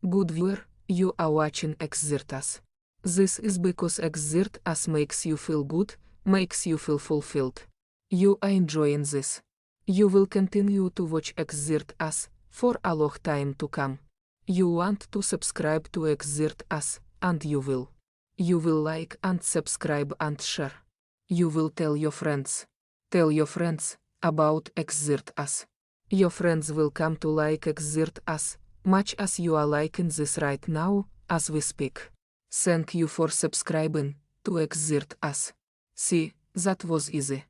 Good viewer, you are watching Xirtus. This is because Xirtus makes you feel good, makes you feel fulfilled. You are enjoying this. You will continue to watch Xirtus for a long time to come. You want to subscribe to Xirtus, and you will. You will like and subscribe and share. You will tell your friends. Tell your friends about Xirtus. Your friends will come to like Xirtus, much as you are liking this right now, as we speak. Thank you for subscribing to Xirtus. See, that was easy.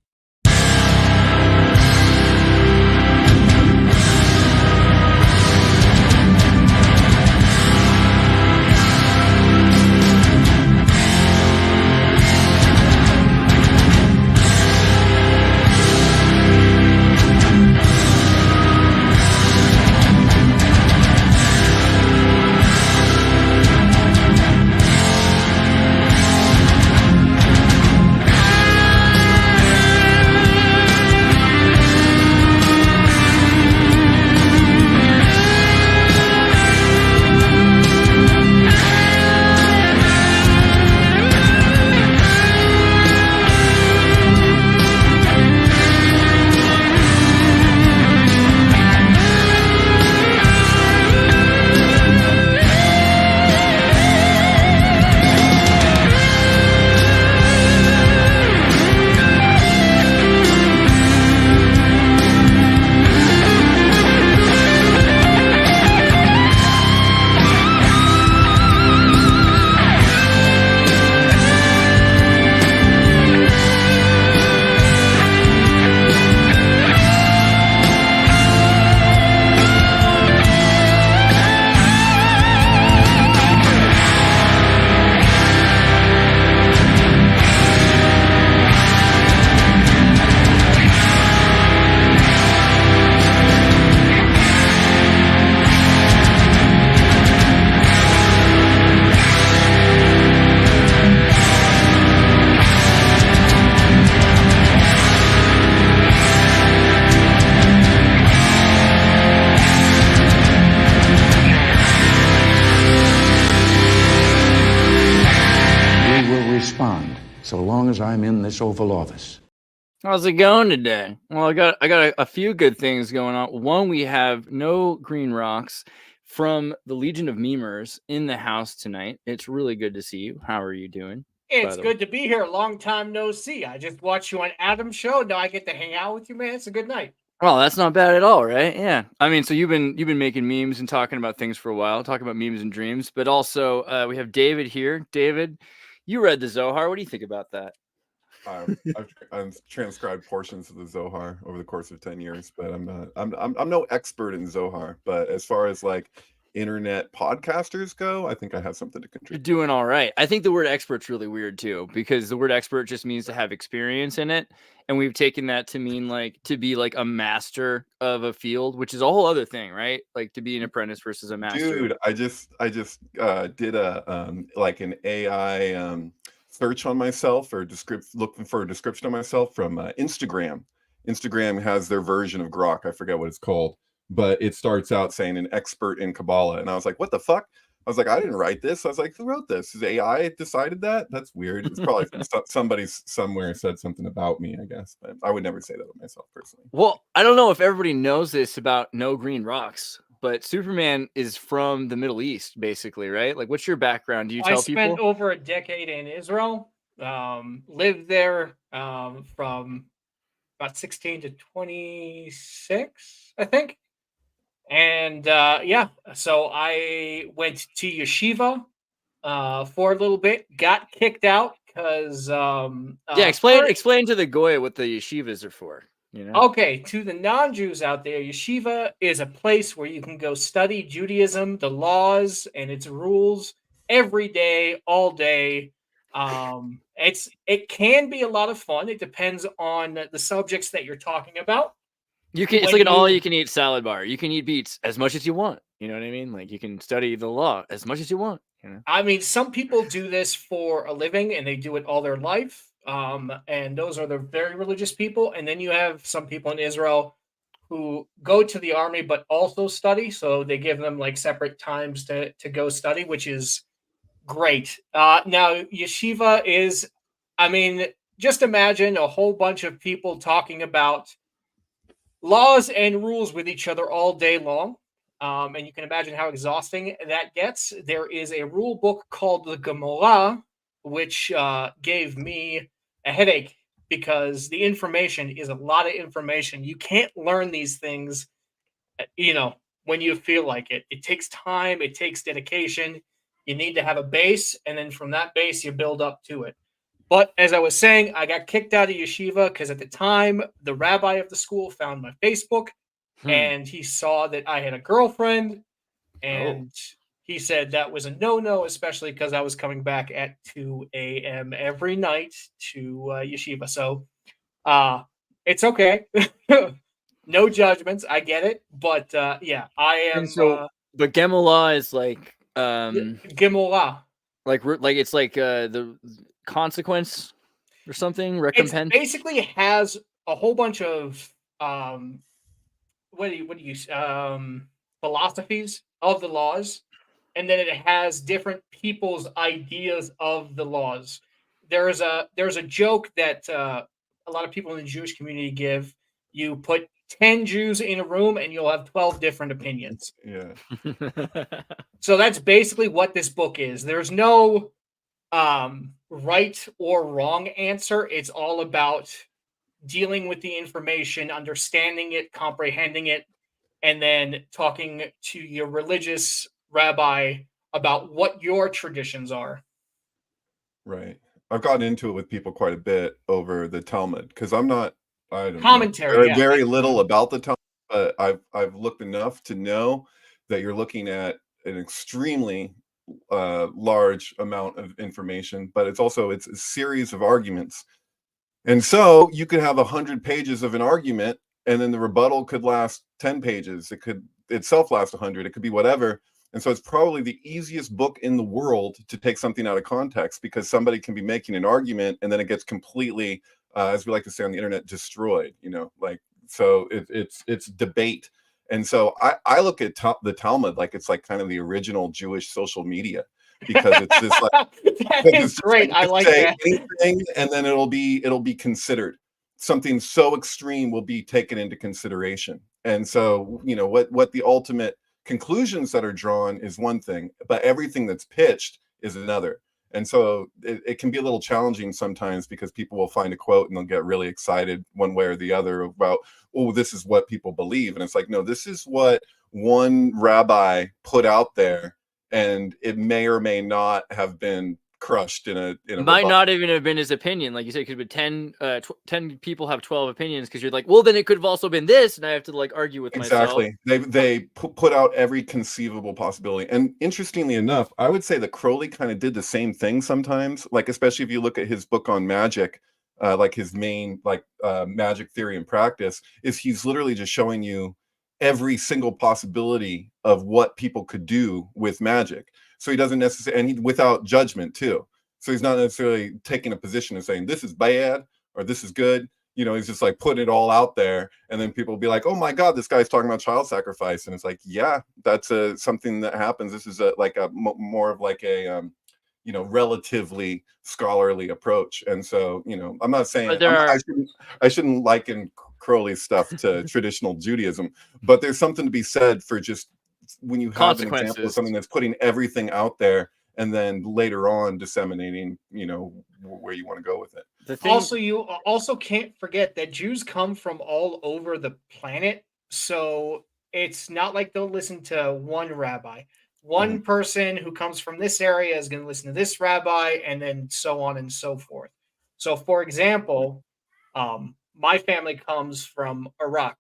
So long as I'm in this Oval Office. How's it going today? Well, I got a few good things going on. One, we have no green rocks from the Legion of Memers in the house tonight. It's really good to see you. How are you doing? It's good to be here. Long time no see. I just watched you on Adam's show. Now I get to hang out with you, man. It's a good night. Well, that's not bad at all, right? Yeah. I mean, so you've been making memes and talking about things for a while, talking about memes and dreams, but also we have David here. David, you read the Zohar. What do you think about that? I've transcribed portions of the Zohar over the course of 10 years, but I'm no expert in Zohar. But as far as like internet podcasters go, I think I have something to contribute. You're doing all right. I think the word expert's really weird too, because the word expert just means to have experience in it, and we've taken that to mean like to be like a master of a field, which is a whole other thing, right? Like to be an apprentice versus a master. Dude, I just did a like an AI search on myself or looking for a description of myself from Instagram. Instagram has their version of Grok. I forget what it's called, but it starts out saying an expert in Kabbalah. And I was like, what the fuck? I was like, I didn't write this. I was like, who wrote this? Is AI decided that? That's weird. It's probably somebody somewhere said something about me, I guess. But I would never say that of myself personally. Well, I don't know if everybody knows this about no green rocks, but Superman is from the Middle East, basically, right? Like, what's your background? Do you tell people? I spent over a decade in Israel, lived there from about 16 to 26, I think. And yeah, so I went to yeshiva for a little bit, got kicked out because explain to the goy what the yeshivas are for. You know? Okay, to the non-Jews out there, yeshiva is a place where you can go study Judaism, the laws and its rules every day, all day. It can be a lot of fun. It depends on the subjects that you're talking about. It's like an all-you-can-eat salad bar. You can eat beets as much as you want. You know what I mean? Like you can study the law as much as you want. You know? I mean, some people do this for a living and they do it all their life. And those are the very religious people. And then you have some people in Israel who go to the army but also study. So they give them like separate times to go study, which is great. Now yeshiva is, I mean, just imagine a whole bunch of people talking about laws and rules with each other all day long. And you can imagine how exhausting that gets. There is a rule book called the Gemara, which gave me a headache because the information is a lot of information. You can't learn these things, when you feel like it. It takes time, it takes dedication. You need to have a base, and then from that base, you build up to it. But as I was saying, I got kicked out of yeshiva because at the time, the rabbi of the school found my Facebook and he saw that I had a girlfriend. And he said that was a no-no, especially because I was coming back at 2 a.m. every night to yeshiva. So it's okay. No judgments. I get it. But yeah, I am. And so the Gemala is like Gemara. like it's like the consequence or something, recompense. It basically has a whole bunch of philosophies of the laws, and then it has different people's ideas of the laws. There's a joke that a lot of people in the Jewish community give. You put 10 Jews in a room and you'll have 12 different opinions. Yeah. So that's basically what this book is. There's no right or wrong answer. It's all about dealing with the information, understanding it, comprehending it, and then talking to your religious rabbi about what your traditions are. Right. I've gotten into it with people quite a bit over the Talmud because I don't commentary, know very little about the Talmud, but I've looked enough to know that you're looking at an extremely large amount of information, but it's a series of arguments. And so you could have 100 pages of an argument, and then the rebuttal could last 10 pages. It could itself last 100. It could be whatever. And so it's probably the easiest book in the world to take something out of context because somebody can be making an argument and then it gets completely, as we like to say on the internet, destroyed, so it's debate. And so I look at the Talmud like it's like kind of the original Jewish social media because it's just like that is great. I like that. Anything, and then it'll be considered. Something so extreme will be taken into consideration. And so, what the ultimate conclusions that are drawn is one thing, but everything that's pitched is another. And so it can be a little challenging sometimes because people will find a quote and they'll get really excited one way or the other about, oh, this is what people believe. And it's like, no, this is what one rabbi put out there, and it may or may not have been crushed in a it might not even have been his opinion, like you said, because 10 people have 12 opinions, because you're like, well, then it could have also been this, and I have to like argue with myself. They put out every conceivable possibility. And interestingly enough, I would say that Crowley kind of did the same thing sometimes, like especially if you look at his book on magic, like his main magic theory and practice is he's literally just showing you every single possibility of what people could do with magic. So he doesn't necessarily, and without judgment too. So he's not necessarily taking a position and saying this is bad or this is good. He's just like putting it all out there, and then people will be like, "Oh my God, this guy's talking about child sacrifice," and it's like, yeah, that's something that happens. This is more of like a relatively scholarly approach. And so, I'm not saying I shouldn't liken Crowley's stuff to traditional Judaism, but there's something to be said for just when you have an example of something that's putting everything out there and then later on disseminating, where you want to go with it. Also, you also can't forget that Jews come from all over the planet. So it's not like they'll listen to one rabbi. One person who comes from this area is going to listen to this rabbi, and then so on and so forth. So, for example, my family comes from Iraq.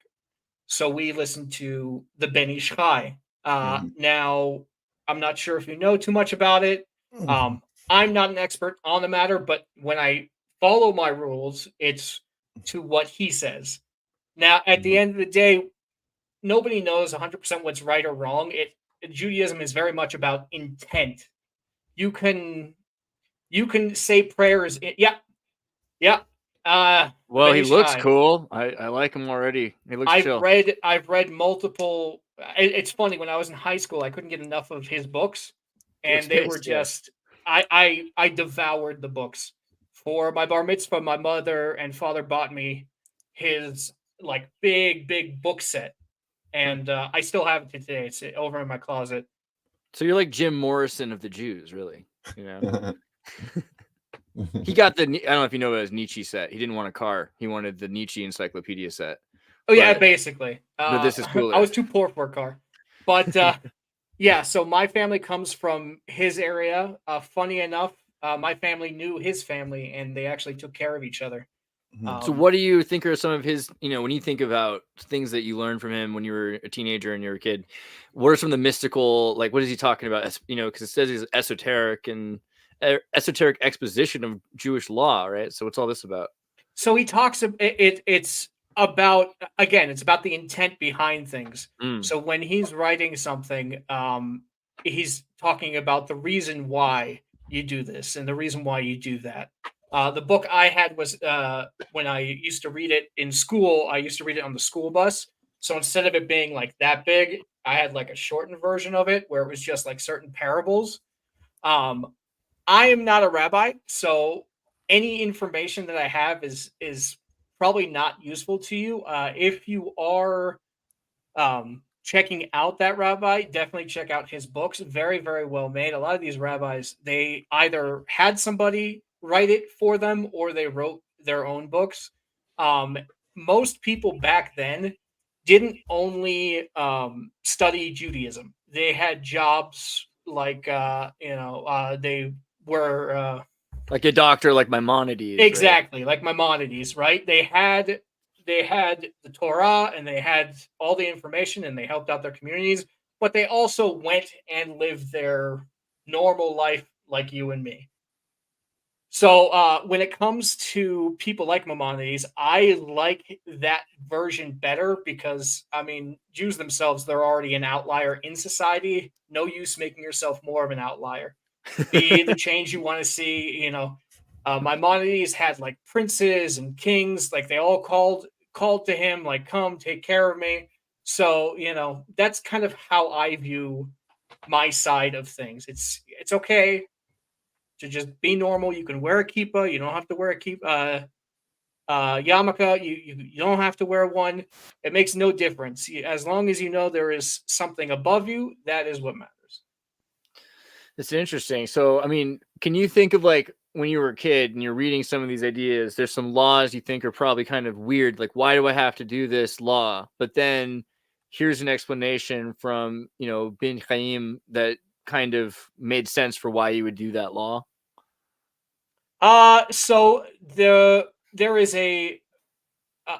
So we listen to the Ben Ish Chai. Now, I'm not sure if you know too much about it. I'm not an expert on the matter, but when I follow my rules, it's to what he says. Now, at the end of the day, nobody knows 100% what's right or wrong. Judaism is very much about intent. You can say prayers. Yeah. Well, he Maybe looks shy. cool. I like him already. He looks chill. I've read multiple. It's funny, when I was in high school, I couldn't get enough of his books, He looks and they were pissed, yeah. just I devoured the books. For my bar mitzvah, my mother and father bought me his like big book set, and I still have it to today. It's over in my closet. So you're like Jim Morrison of the Jews, really. You know, he got the. I don't know if you know about his Nietzsche set. He didn't want a car. He wanted the Nietzsche encyclopedia set. Oh yeah, But- basically. but this is cooler. I was too poor for a car, but yeah. So my family comes from his area. Funny enough, my family knew his family, and they actually took care of each other. So what do you think are some of his, when you think about things that you learned from him when you were a teenager and you were a kid, what are some of the mystical, like, what is he talking about? Because it says he's esoteric and esoteric exposition of Jewish law, right? So what's all this about? So he talks it's about, again, it's about the intent behind things. So when he's writing something, he's talking about the reason why you do this and the reason why you do that. The book I had was when I used to read it in school, I used to read it on the school bus. So instead of it being like that big, I had like a shortened version of it where it was just like certain parables. I am not a rabbi, so any information that I have is probably not useful to you. If you are checking out that rabbi, definitely check out his books. Very, very well made. A lot of these rabbis, they either had somebody write it for them or they wrote their own books. Most people back then didn't only study Judaism. They had jobs like they were like a doctor, like Maimonides. Exactly, right? Like Maimonides, right? They had the Torah and they had all the information and they helped out their communities, but they also went and lived their normal life like you and me. So when it comes to people like Maimonides, I like that version better because, I mean, Jews themselves, they're already an outlier in society. No use making yourself more of an outlier. Be the change you want to see. Maimonides had like princes and kings, like they all called to him, like, come take care of me. So that's kind of how I view my side of things. It's okay to just be normal. You can wear a kippah. You don't have to wear a kippah. Yarmulke, you don't have to wear one. It makes no difference. As long as you know there is something above you, that is what matters. It's interesting. So, I mean, can you think of like when you were a kid and you're reading some of these ideas, there's some laws you think are probably kind of weird. Like, why do I have to do this law? But then here's an explanation from, Ben Chaim that kind of made sense for why you would do that law. So there is a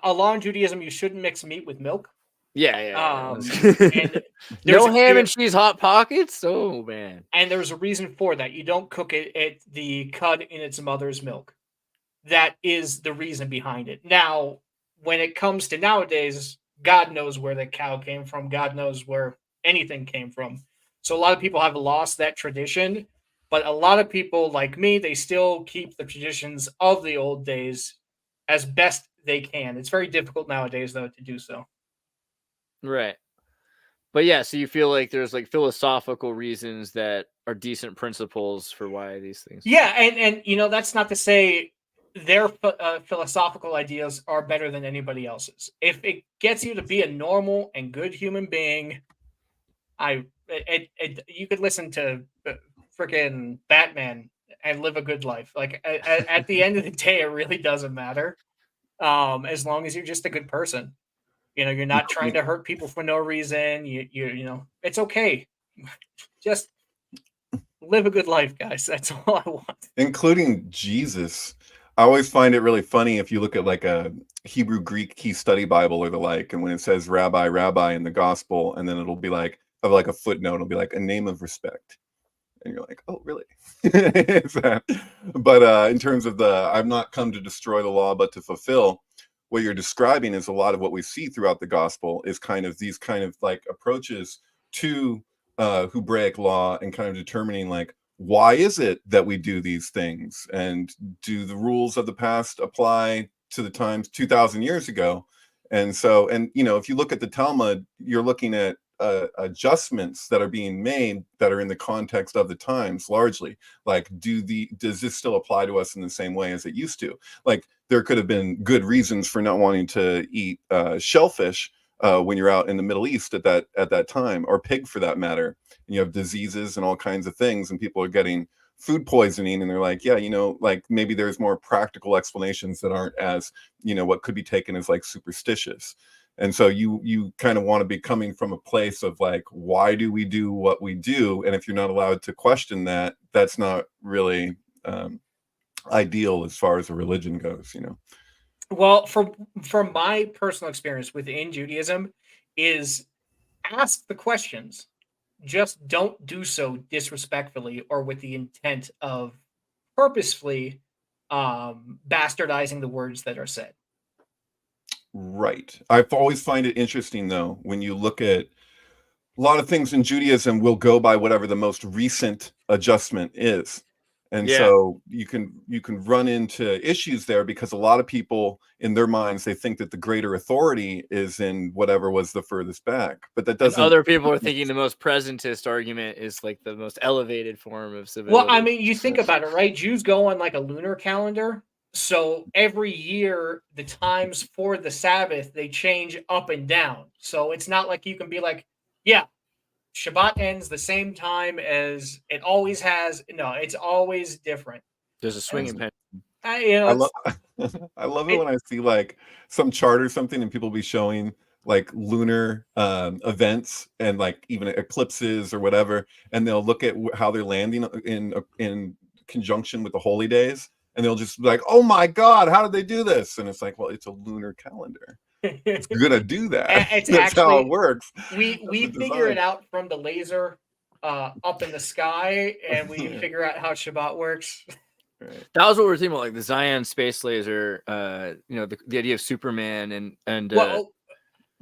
law in Judaism: you shouldn't mix meat with milk. Yeah. And no ham and cheese hot pockets. Oh man! And there's a reason for that. You don't cook it at the cud in its mother's milk. That is the reason behind it. Now, when it comes to nowadays, God knows where the cow came from. God knows where anything came from. So a lot of people have lost that tradition. But a lot of people like me, they still keep the traditions of the old days as best they can. It's very difficult nowadays, though, to do so. Right. But yeah, so you feel like there's like philosophical reasons that are decent principles for why these things. Yeah, and that's not to say their philosophical ideas are better than anybody else's. If it gets you to be a normal and good human being, you could listen to freaking Batman and live a good life. Like at the end of the day, it really doesn't matter. As long as you're just a good person. You're not trying to hurt people for no reason. It's okay. Just live a good life, guys. That's all I want. Including Jesus. I always find it really funny if you look at like a Hebrew Greek key study Bible or the like, and when it says rabbi, rabbi in the gospel, and then it'll be like a footnote, it'll be like a name of respect. And you're like, oh, really? But in terms of I've not come to destroy the law, but to fulfill, what you're describing is a lot of what we see throughout the gospel is kind of these kind of like approaches to Hebraic law and kind of determining like, why is it that we do these things? And do the rules of the past apply to the times 2,000 years ago. And so, and you know, if you look at the Talmud, you're looking at adjustments that are being made that are in the context of the times largely. Like, does this still apply to us in the same way as it used to? Like, there could have been good reasons for not wanting to eat shellfish when you're out in the Middle East at that time, or pig for that matter. And you have diseases and all kinds of things, and people are getting food poisoning, and they're like, yeah, you know, like maybe there's more practical explanations that aren't as, you know, what could be taken as like superstitious. And so you kind of want to be coming from a place of like, why do we do what we do? And if you're not allowed to question that, that's not really ideal as far as a religion goes, you know. Well, from my personal experience within Judaism, is ask the questions. Just don't do so disrespectfully or with the intent of purposefully bastardizing the words that are said. Right. I've always find it interesting, though, when you look at a lot of things in Judaism will go by whatever the most recent adjustment is. And so you can run into issues there, because a lot of people in their minds, they think that the greater authority is in whatever was the furthest back. But that doesn't. And other people are thinking the most presentist argument is like the most elevated form of civility. Well, I mean, you think about it, right? Jews go on like a lunar calendar. So every year, the times for the Sabbath, they change up and down. So it's not like you can be like, yeah, Shabbat ends the same time as it always has. No, it's always different. There's a swinging pen. I love it when I see like some chart or something, and people be showing like lunar events and like even eclipses or whatever, and they'll look at how they're landing in conjunction with the holy days. And they'll just be like, oh my God, how did they do this? And it's like, well, it's a lunar calendar. It's gonna do that. It's That's actually, how it works. We figure it out from the laser up in the sky, and we figure out how Shabbat works. Right. That was what we were thinking about, like the Zion space laser. You know, the idea of Superman and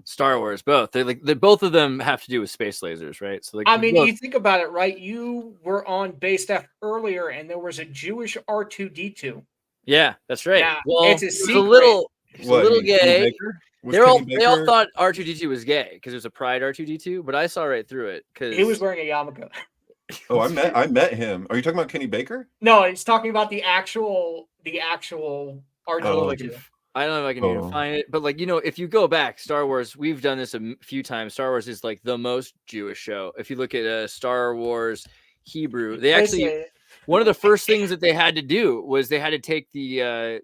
Star Wars. Both both of them have to do with space lasers, right? So like, I mean, you think about it, right? You were on Base F earlier, and there was a Jewish R2D2. Yeah, that's right. Yeah, well, it's a secret. A little gay. They all thought R2D2 was gay because it was a Pride R2D2, but I saw right through it because he was wearing a yarmulke. Oh, I met him. Are you talking about Kenny Baker? No, it's talking about the actual R2D2. I don't know if I can even find it, but like, you know, if you go back, Star Wars, we've done this a few times. Star Wars is like the most Jewish show. If you look at Star Wars Hebrew, they actually one of the first things that they had to do was they had to take the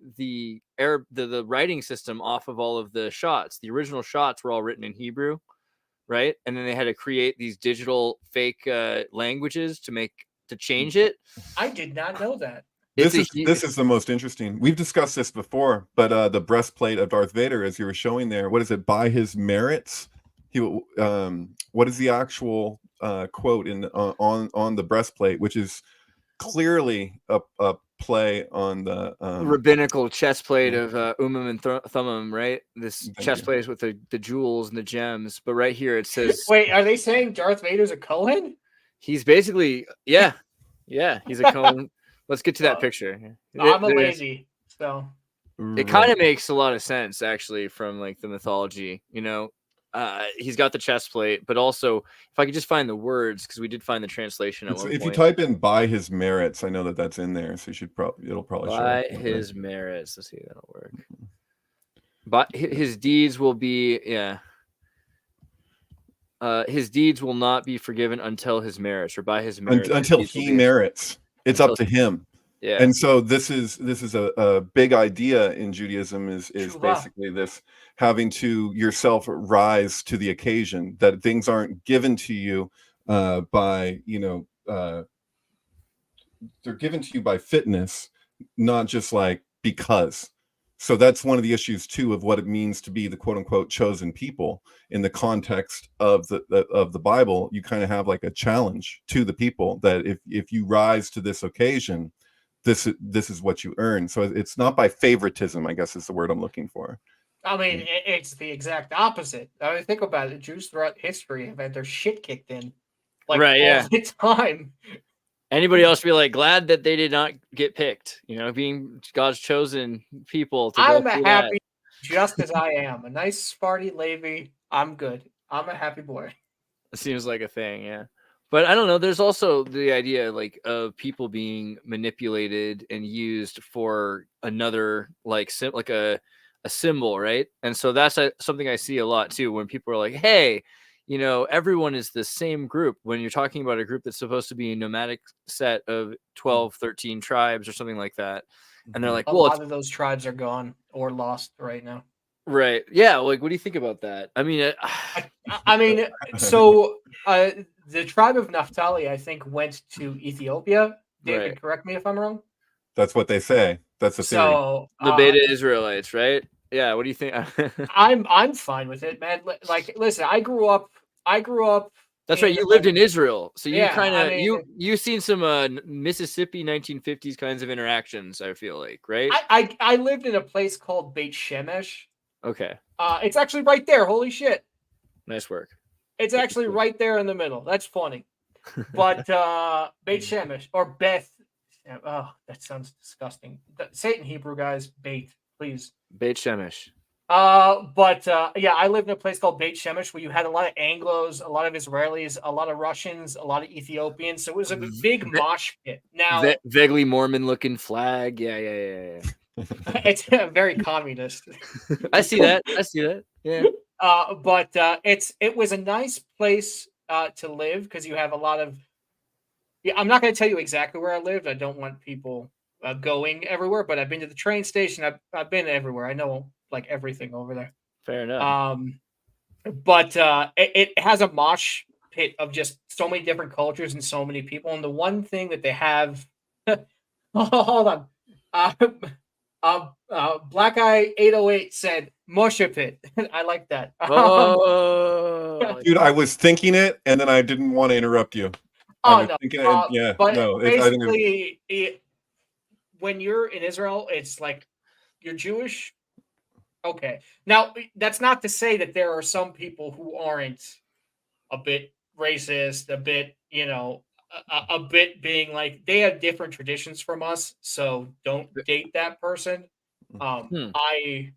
writing system off of all of the shots. The original shots were all written in Hebrew, right? And then they had to create these digital fake languages to change it. I did not know that. This is the most interesting. We've discussed this before, but the breastplate of Darth Vader, as you were showing there, what is it? By his merits, what is the actual quote on the breastplate, which is clearly a play on the rabbinical chest plate of Ummah and Thummim, right? This chest plate is with the jewels and the gems, but right here it says. Wait, are they saying Darth Vader's a Kohen? He's basically he's a Kohen. Let's get to that picture. I'm a lazy, so it kind of makes a lot of sense actually from like the mythology. You know, he's got the chest plate, but also if I could just find the words, because we did find the translation at one point. If you type in "by his merits," I know that's in there, so it'll probably show by his merits. Let's see if that'll work. But his deeds will be his deeds will not be forgiven until his merits, or by his merits. Until he merits. It's up to him. Yeah. And so this is a big idea in Judaism is basically this having to yourself rise to the occasion, that things aren't given to you by, they're given to you by fitness, not just like because. So that's one of the issues too of what it means to be the quote unquote chosen people in the context of the Bible. You kind of have like a challenge to the people that if you rise to this occasion, this is what you earn. So it's not by favoritism, I guess is the word I'm looking for. I mean, it's the exact opposite. I mean, think about it. Jews throughout history have had their shit kicked in, like all the time. Anybody else be like glad that they did not get picked? You know, being God's chosen people to go I'm through happy that. just as I am. A nice Sparty Levi. I'm good. I'm a happy boy. It seems like a thing, yeah. But I don't know. There's also the idea like of people being manipulated and used for another like a symbol, right? And so that's something I see a lot too when people are like, "Hey, you know, everyone is the same group." When you're talking about a group that's supposed to be a nomadic set of 12, 13 tribes or something like that, and they're like, A "Well, lot of those tribes are gone or lost right now. right, yeah." Like, what do you think about that? I mean, I mean, so the tribe of Naphtali, I think, went to Ethiopia. David, right. correct me if I'm wrong. That's what they say. That's the theory. So The Beta Israelites, right? Yeah. What do you think? I'm fine with it, man. Like, listen, I grew up. That's right. You lived in Israel, so you Yeah, kind I of mean, you've seen some Mississippi 1950s kinds of interactions. I feel like, right? I lived in a place called Beit Shemesh. Okay, It's actually right there. Holy shit! nice work. It's actually right there in the middle. That's funny. But Beit Shemesh or Beth. Oh, that sounds disgusting. Say it in Hebrew, guys. Beit, please. Beit Shemesh. But yeah, I lived in a place called Beit Shemesh where you had a lot of Anglos, a lot of Israelis, a lot of Russians, a lot of Ethiopians. So it was a big mosh pit. Now, vaguely Mormon looking flag. Yeah. it's very communist. I see that. Yeah. But it was a nice place to live because you have a lot of. Yeah, I'm not going to tell you exactly where I lived. I don't want people going everywhere, but I've been to the train station. I've been everywhere. I know like everything over there. Fair enough. But it has a mosh pit of just so many different cultures and so many people. And the one thing that they have, hold on, Black Eye 808 said Moshe pit. I like that. Dude, I was thinking it, and then I didn't want to interrupt you. Oh no, yeah, but no. Basically, when you're in Israel, it's like you're Jewish. Okay, now that's not to say that there are some people who aren't a bit racist, a bit, a bit being like they have different traditions from us, so don't date that person. I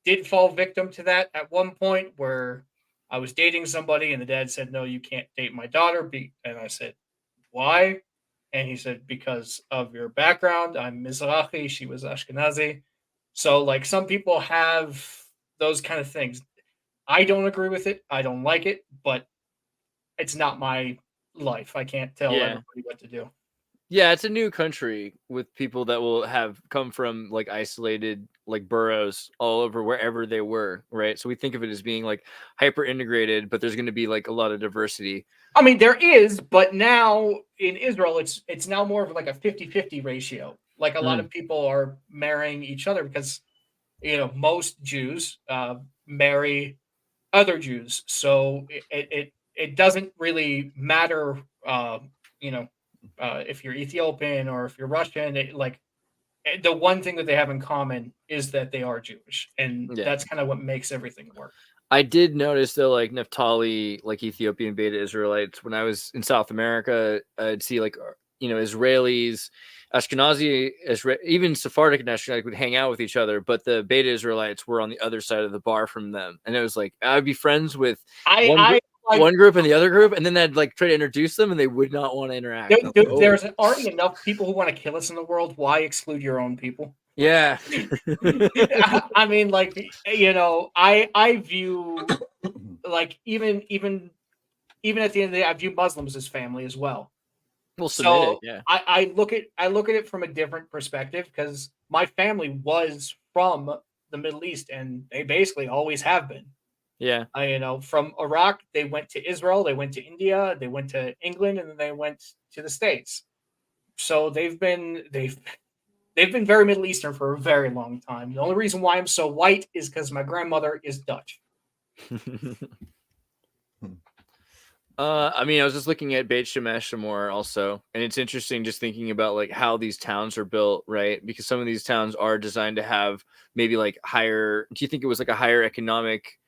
did fall victim to that at one point where I was dating somebody and the dad said, "No, you can't date my daughter." And I said, "Why?" And he said, "Because of your background. I'm Mizrahi. She was Ashkenazi." So, like, some people have those kind of things. I don't agree with it. I don't like it, but it's not my life. I can't tell everybody what to do. Yeah, it's a new country with people that will have come from like isolated like boroughs all over wherever they were, right? So we think of it as being like hyper integrated, but there's going to be like a lot of diversity. I mean, there is, but now in Israel, it's now more of like a 50-50 ratio. Like a lot of people are marrying each other because, most Jews marry other Jews. So it doesn't really matter, if you're Ethiopian or if you're Russian. The one thing that they have in common is that they are Jewish, and that's kind of what makes everything work. I did notice though, like Naphtali, like Ethiopian Beta Israelites, when I was in South America, I'd see like, Israelis, Ashkenazi, even Sephardic and Ashkenazi would hang out with each other, but the Beta Israelites were on the other side of the bar from them. And it was like, I'd be friends with one group and the other group, and then I'd like try to introduce them and they would not want to interact. There's already enough people who want to kill us in the world. Why exclude your own people? Yeah. I mean, like, I view like even at the end of the day, I view Muslims as family as well. Well, so yeah. I look at it from a different perspective because my family was from the Middle East and they basically always have been. Yeah. From Iraq, they went to Israel, they went to India, they went to England, and then they went to the States. So they've been very Middle Eastern for a very long time. The only reason why I'm so white is because my grandmother is Dutch. I mean, I was just looking at Beit Shemesh some more also, and it's interesting just thinking about like how these towns are built, right? Because some of these towns are designed to have maybe like higher. Do you think it was like a higher economic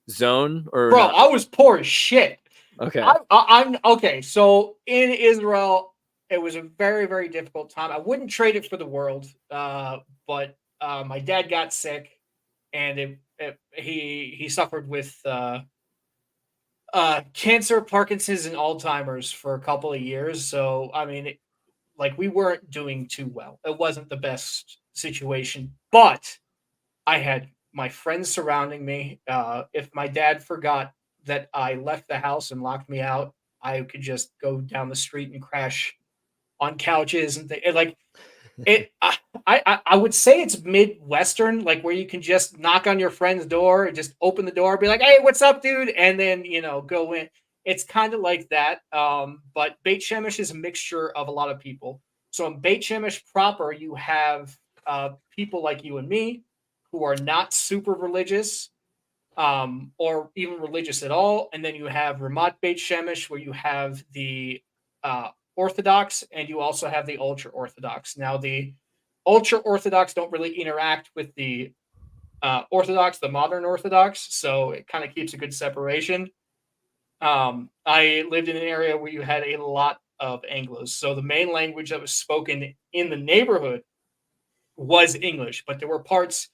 zone or? Bro, I was poor as shit. Okay. I'm okay. So in Israel, it was a very, very difficult time. I wouldn't trade it for the world, but my dad got sick, and he suffered with cancer, Parkinson's, and Alzheimer's for a couple of years. So I mean, like we weren't doing too well. It wasn't the best situation, but I had my friends surrounding me. If my dad forgot that I left the house and locked me out, I could just go down the street and crash on couches and like it. I would say it's Midwestern, like where you can just knock on your friend's door and just open the door, be like, "Hey, what's up, dude?" And then go in. It's kind of like that. But Beit Shemesh is a mixture of a lot of people. So in Beit Shemesh proper, you have people like you and me who are not super religious, or even religious at all. And then you have Ramat Beit Shemesh, where you have the Orthodox, and you also have the ultra Orthodox. Now, the ultra Orthodox don't really interact with the Orthodox, the modern Orthodox, so it kind of keeps a good separation. I lived in an area where you had a lot of Anglos, so the main language that was spoken in the neighborhood was English, but there were parts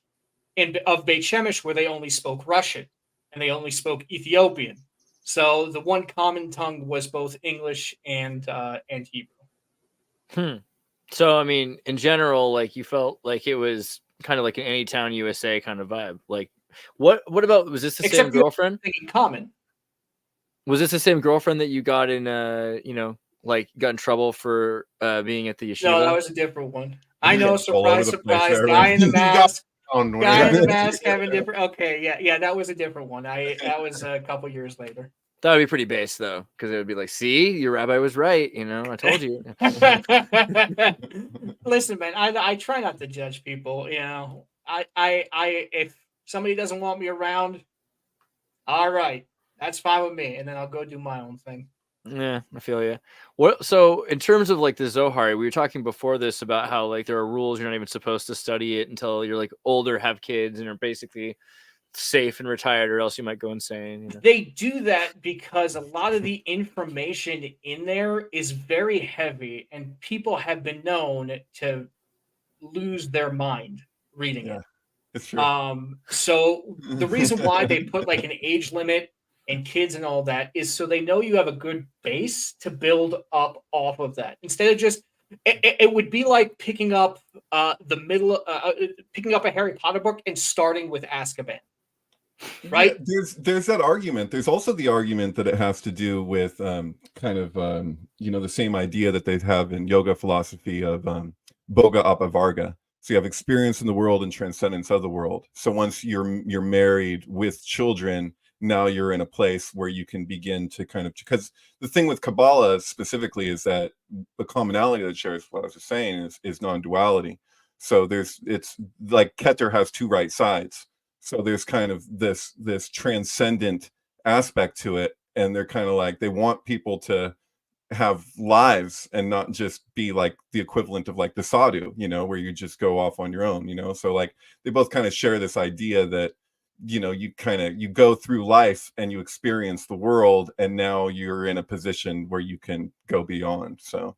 of Beit Shemesh where they only spoke Russian and they only spoke Ethiopian. So the one common tongue was both English and Hebrew. So I mean, in general, like you felt like it was kind of like an Anytown USA kind of vibe. Like, what about, was this the same girlfriend? In common. Was this the same girlfriend that you got in like got in trouble for being at the yeshiva? No, that was a different one. I know, All over surprise, the place surprise. there, Guy right? in the mask. Guy in the Yeah. mask having different. Okay, yeah, that was a different one. That was a couple years later. That would be pretty base though, because it would be like, see, your rabbi was right. I told you. Listen, man, I try not to judge people. I if somebody doesn't want me around, all right, that's fine with me, and then I'll go do my own thing. Yeah, I feel you. So in terms of like the Zohar, we were talking before this about how like there are rules, you're not even supposed to study it until you're like older, have kids, and are basically safe and retired, or else you might go insane. They do that because a lot of the information in there is very heavy, and people have been known to lose their mind reading it. It's true. So the reason why they put like an age limit and kids and all that is so they know you have a good base to build up off of that. Instead of just, it would be like picking up picking up a Harry Potter book and starting with Azkaban. Right? Yeah, there's that argument. There's also the argument that it has to do with kind of the same idea that they have in yoga philosophy of boga apavarga. So you have experience in the world and transcendence of the world. So once you're married with children, now you're in a place where you can begin to kind of, because the thing with Kabbalah specifically is that the commonality that it shares, what I was just saying, is non-duality. So it's like Keter has two right sides. So there's kind of this transcendent aspect to it, and they're kind of like, they want people to have lives and not just be like the equivalent of like the sadhu, where you just go off on your own, so like they both kind of share this idea that you go through life and you experience the world, and now you're in a position where you can go beyond. So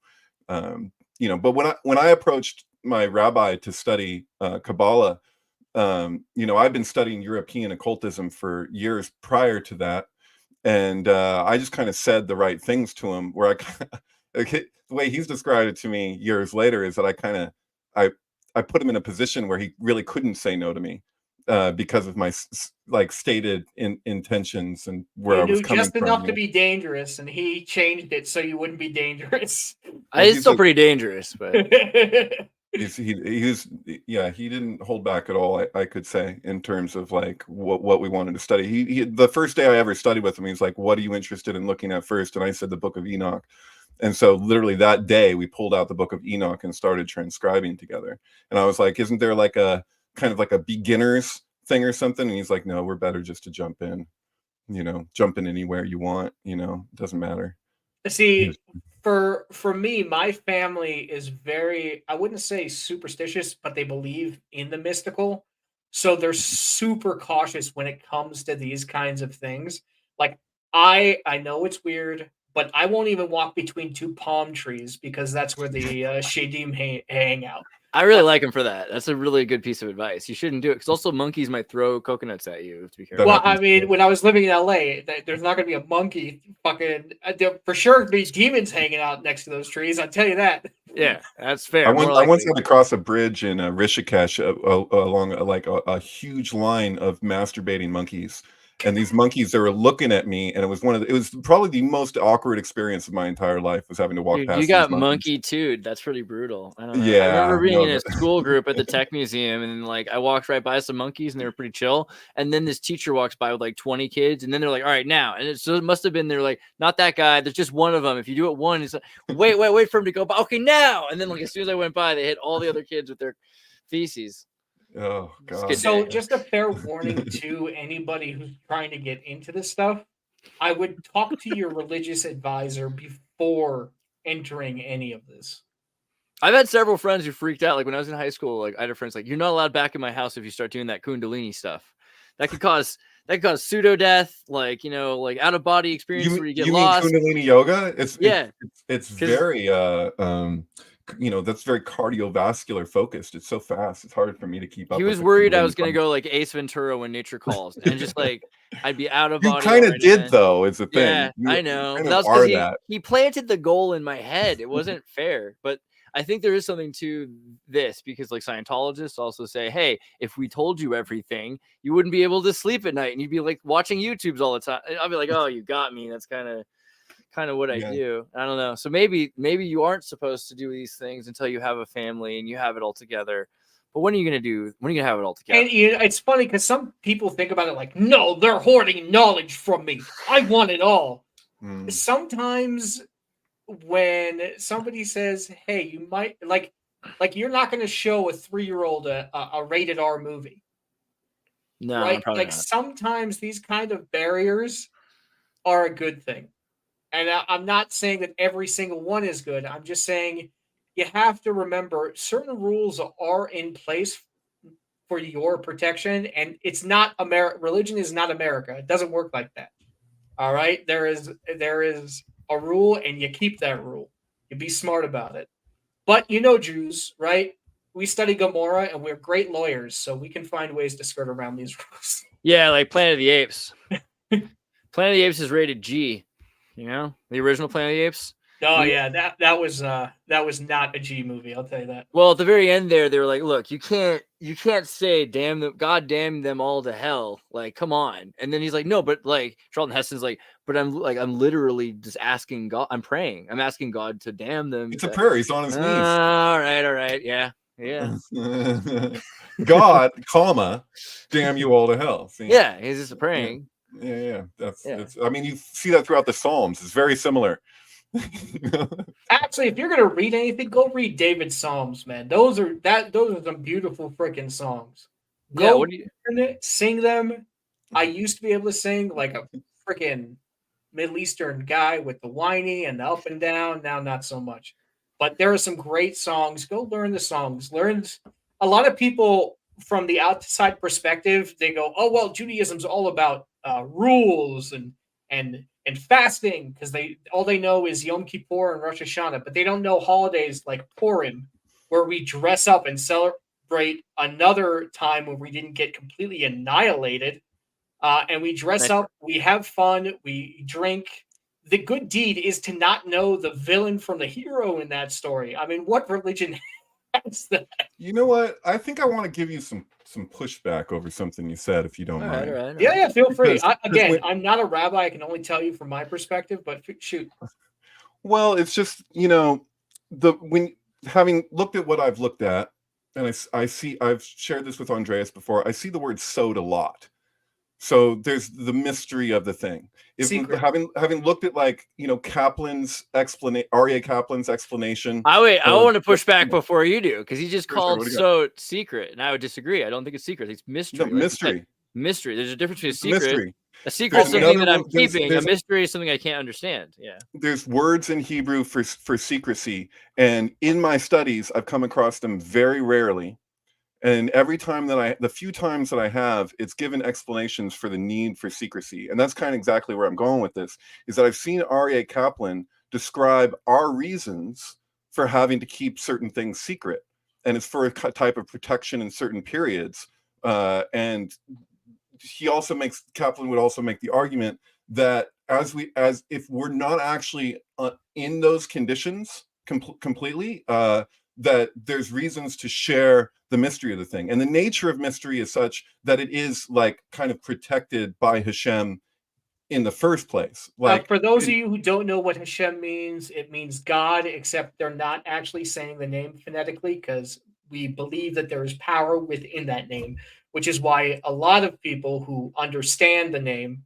but when I approached my rabbi to study Kabbalah, I've been studying European occultism for years prior to that. And I just kind of said the right things to him, where the way he's described it to me years later is that I put him in a position where he really couldn't say no to me because of my stated intentions and where I was coming just from. Enough to be dangerous, and he changed it so you wouldn't be dangerous. It's still pretty dangerous, but he didn't hold back at all, I could say, in terms of like what we wanted to study. He the first day I ever studied with him, he's like, "What are you interested in looking at first?" And I said the Book of Enoch. And so literally that day we pulled out the Book of Enoch and started transcribing together. And I was like, "Isn't there like a kind of like a beginner's thing or something?" And he's like, "No, we're better just to jump in anywhere you want, it doesn't matter." See, for me, my family is very, I wouldn't say superstitious, but they believe in the mystical. So they're super cautious when it comes to these kinds of things. Like I know it's weird, but I won't even walk between two palm trees because that's where the shadim hang out. I really like him for that. That's a really good piece of advice. You shouldn't do it because also monkeys might throw coconuts at you. To be careful. Well, I mean, when I was living in LA, there's not going to be a monkey fucking. There for sure be demons hanging out next to those trees. I'll tell you that. Yeah, that's fair. I once had to cross a bridge in Rishikesh along a huge line of masturbating monkeys. And these monkeys, they were looking at me, and it was probably the most awkward experience of my entire life, was having to walk past. You got these monkey too. That's pretty brutal. I don't know. Yeah, I remember being in a school group at the tech museum, and like I walked right by some monkeys, and they were pretty chill. And then this teacher walks by with like 20 kids, and then they're like, "All right, now." And it must have been they're like, "Not that guy. There's just one of them. If you do it one, it's like, wait for him to go by. Okay, now." And then like as soon as I went by, they hit all the other kids with their feces. Oh God. So just a fair warning to anybody who's trying to get into this stuff. I would talk to your religious advisor before entering any of this. I've had several friends who freaked out. Like when I was in high school, like I had friends like, "You're not allowed back in my house if you start doing that Kundalini stuff. That could cause pseudo death, like like out of body experience where you get lost." You mean Kundalini yoga? It's very that's very cardiovascular focused. It's so fast. It's hard for me to keep up. He was worried I was going to go like Ace Ventura when nature calls, and just like I'd be out of body. You kind of did though. Is the thing. Yeah, I know. Kind That of was because he planted the goal in my head. It wasn't fair, but I think there is something to this because like Scientologists also say, hey, if we told you everything, you wouldn't be able to sleep at night, and you'd be like watching YouTubes all the time. I'll be like, oh, you got me. That's kind of what I do. I don't know. So maybe you aren't supposed to do these things until you have a family and you have it all together. But when are you going to have it all together? And it's funny because some people think about it like, no, they're hoarding knowledge from me. I want it all. Sometimes when somebody says, hey, you might like you're not going to show a 3-year-old a rated R movie. No, right? probably Like not. sometimes these kind of barriers are a good thing. And I'm not saying that every single one is good. I'm just saying you have to remember certain rules are in place for your protection. And it's not America. Religion is not America. It doesn't work like that. All right. There is a rule and you keep that rule. You be smart about it. But Jews, right? We study Gomorrah and we're great lawyers. So we can find ways to skirt around these rules. Yeah, like Planet of the Apes. Planet of the Apes is rated G. The original Planet of the Apes. Oh yeah, that was not a G movie. I'll tell you that. Well, at the very end there, they were like, "Look, you can't say damn them, God damn them all to hell." Like, come on. And then he's like, "No, but like Charlton Heston's like, but I'm literally just asking God. I'm praying. I'm asking God to damn them." It's a prayer. He's on his knees. All right, yeah. God, damn you all to hell. See? Yeah, he's just praying. Yeah. That's. I mean, you see that throughout the Psalms. It's very similar. Actually, if you're gonna read anything, go read David's Psalms, man. Those are some beautiful freaking songs. Go sing them. I used to be able to sing like a freaking Middle Eastern guy with the whiny and the up and down. Now, not so much. But there are some great songs. Go learn the songs. A lot of people from the outside perspective, they go, "Oh well, Judaism's all about rules and fasting," because all they know is Yom Kippur and Rosh Hashanah, but they don't know holidays like Purim, where we dress up and celebrate another time when we didn't get completely annihilated, and we dress up, we have fun, we drink. The good deed is to not know the villain from the hero in that story. I mean, what religion has that? You know what? I think I want to give you some pushback over something you said, if you don't mind. All right. Yeah, feel free. I'm not a rabbi. I can only tell you from my perspective, but shoot. Well, it's just, when having looked at what I've looked at, and I see, I've shared this with Andreas before, I see the word sowed a lot. So there's the mystery of the thing. Having looked at Kaplan's explanation, R.A. Kaplan's explanation. I want to push back before you do, because he just called so secret, and I would disagree. I don't think it's secret. It's mystery. No, mystery. Mystery. There's a difference between a secret. Mystery. A secret is something that I'm keeping. A mystery is something I can't understand. Yeah. There's words in Hebrew for secrecy, and in my studies, I've come across them very rarely. And every time that the few times that I have, it's given explanations for the need for secrecy. And that's kind of exactly where I'm going with this, is that I've seen R.A. Kaplan describe our reasons for having to keep certain things secret. And it's for a type of protection in certain periods. And Kaplan would also make the argument that as if we're not actually in those conditions completely, that there's reasons to share the mystery of the thing. And the nature of mystery is such that it is like kind of protected by Hashem in the first place. Like, for those of you who don't know what Hashem means, it means God, except they're not actually saying the name phonetically, because we believe that there is power within that name, which is why a lot of people who understand the name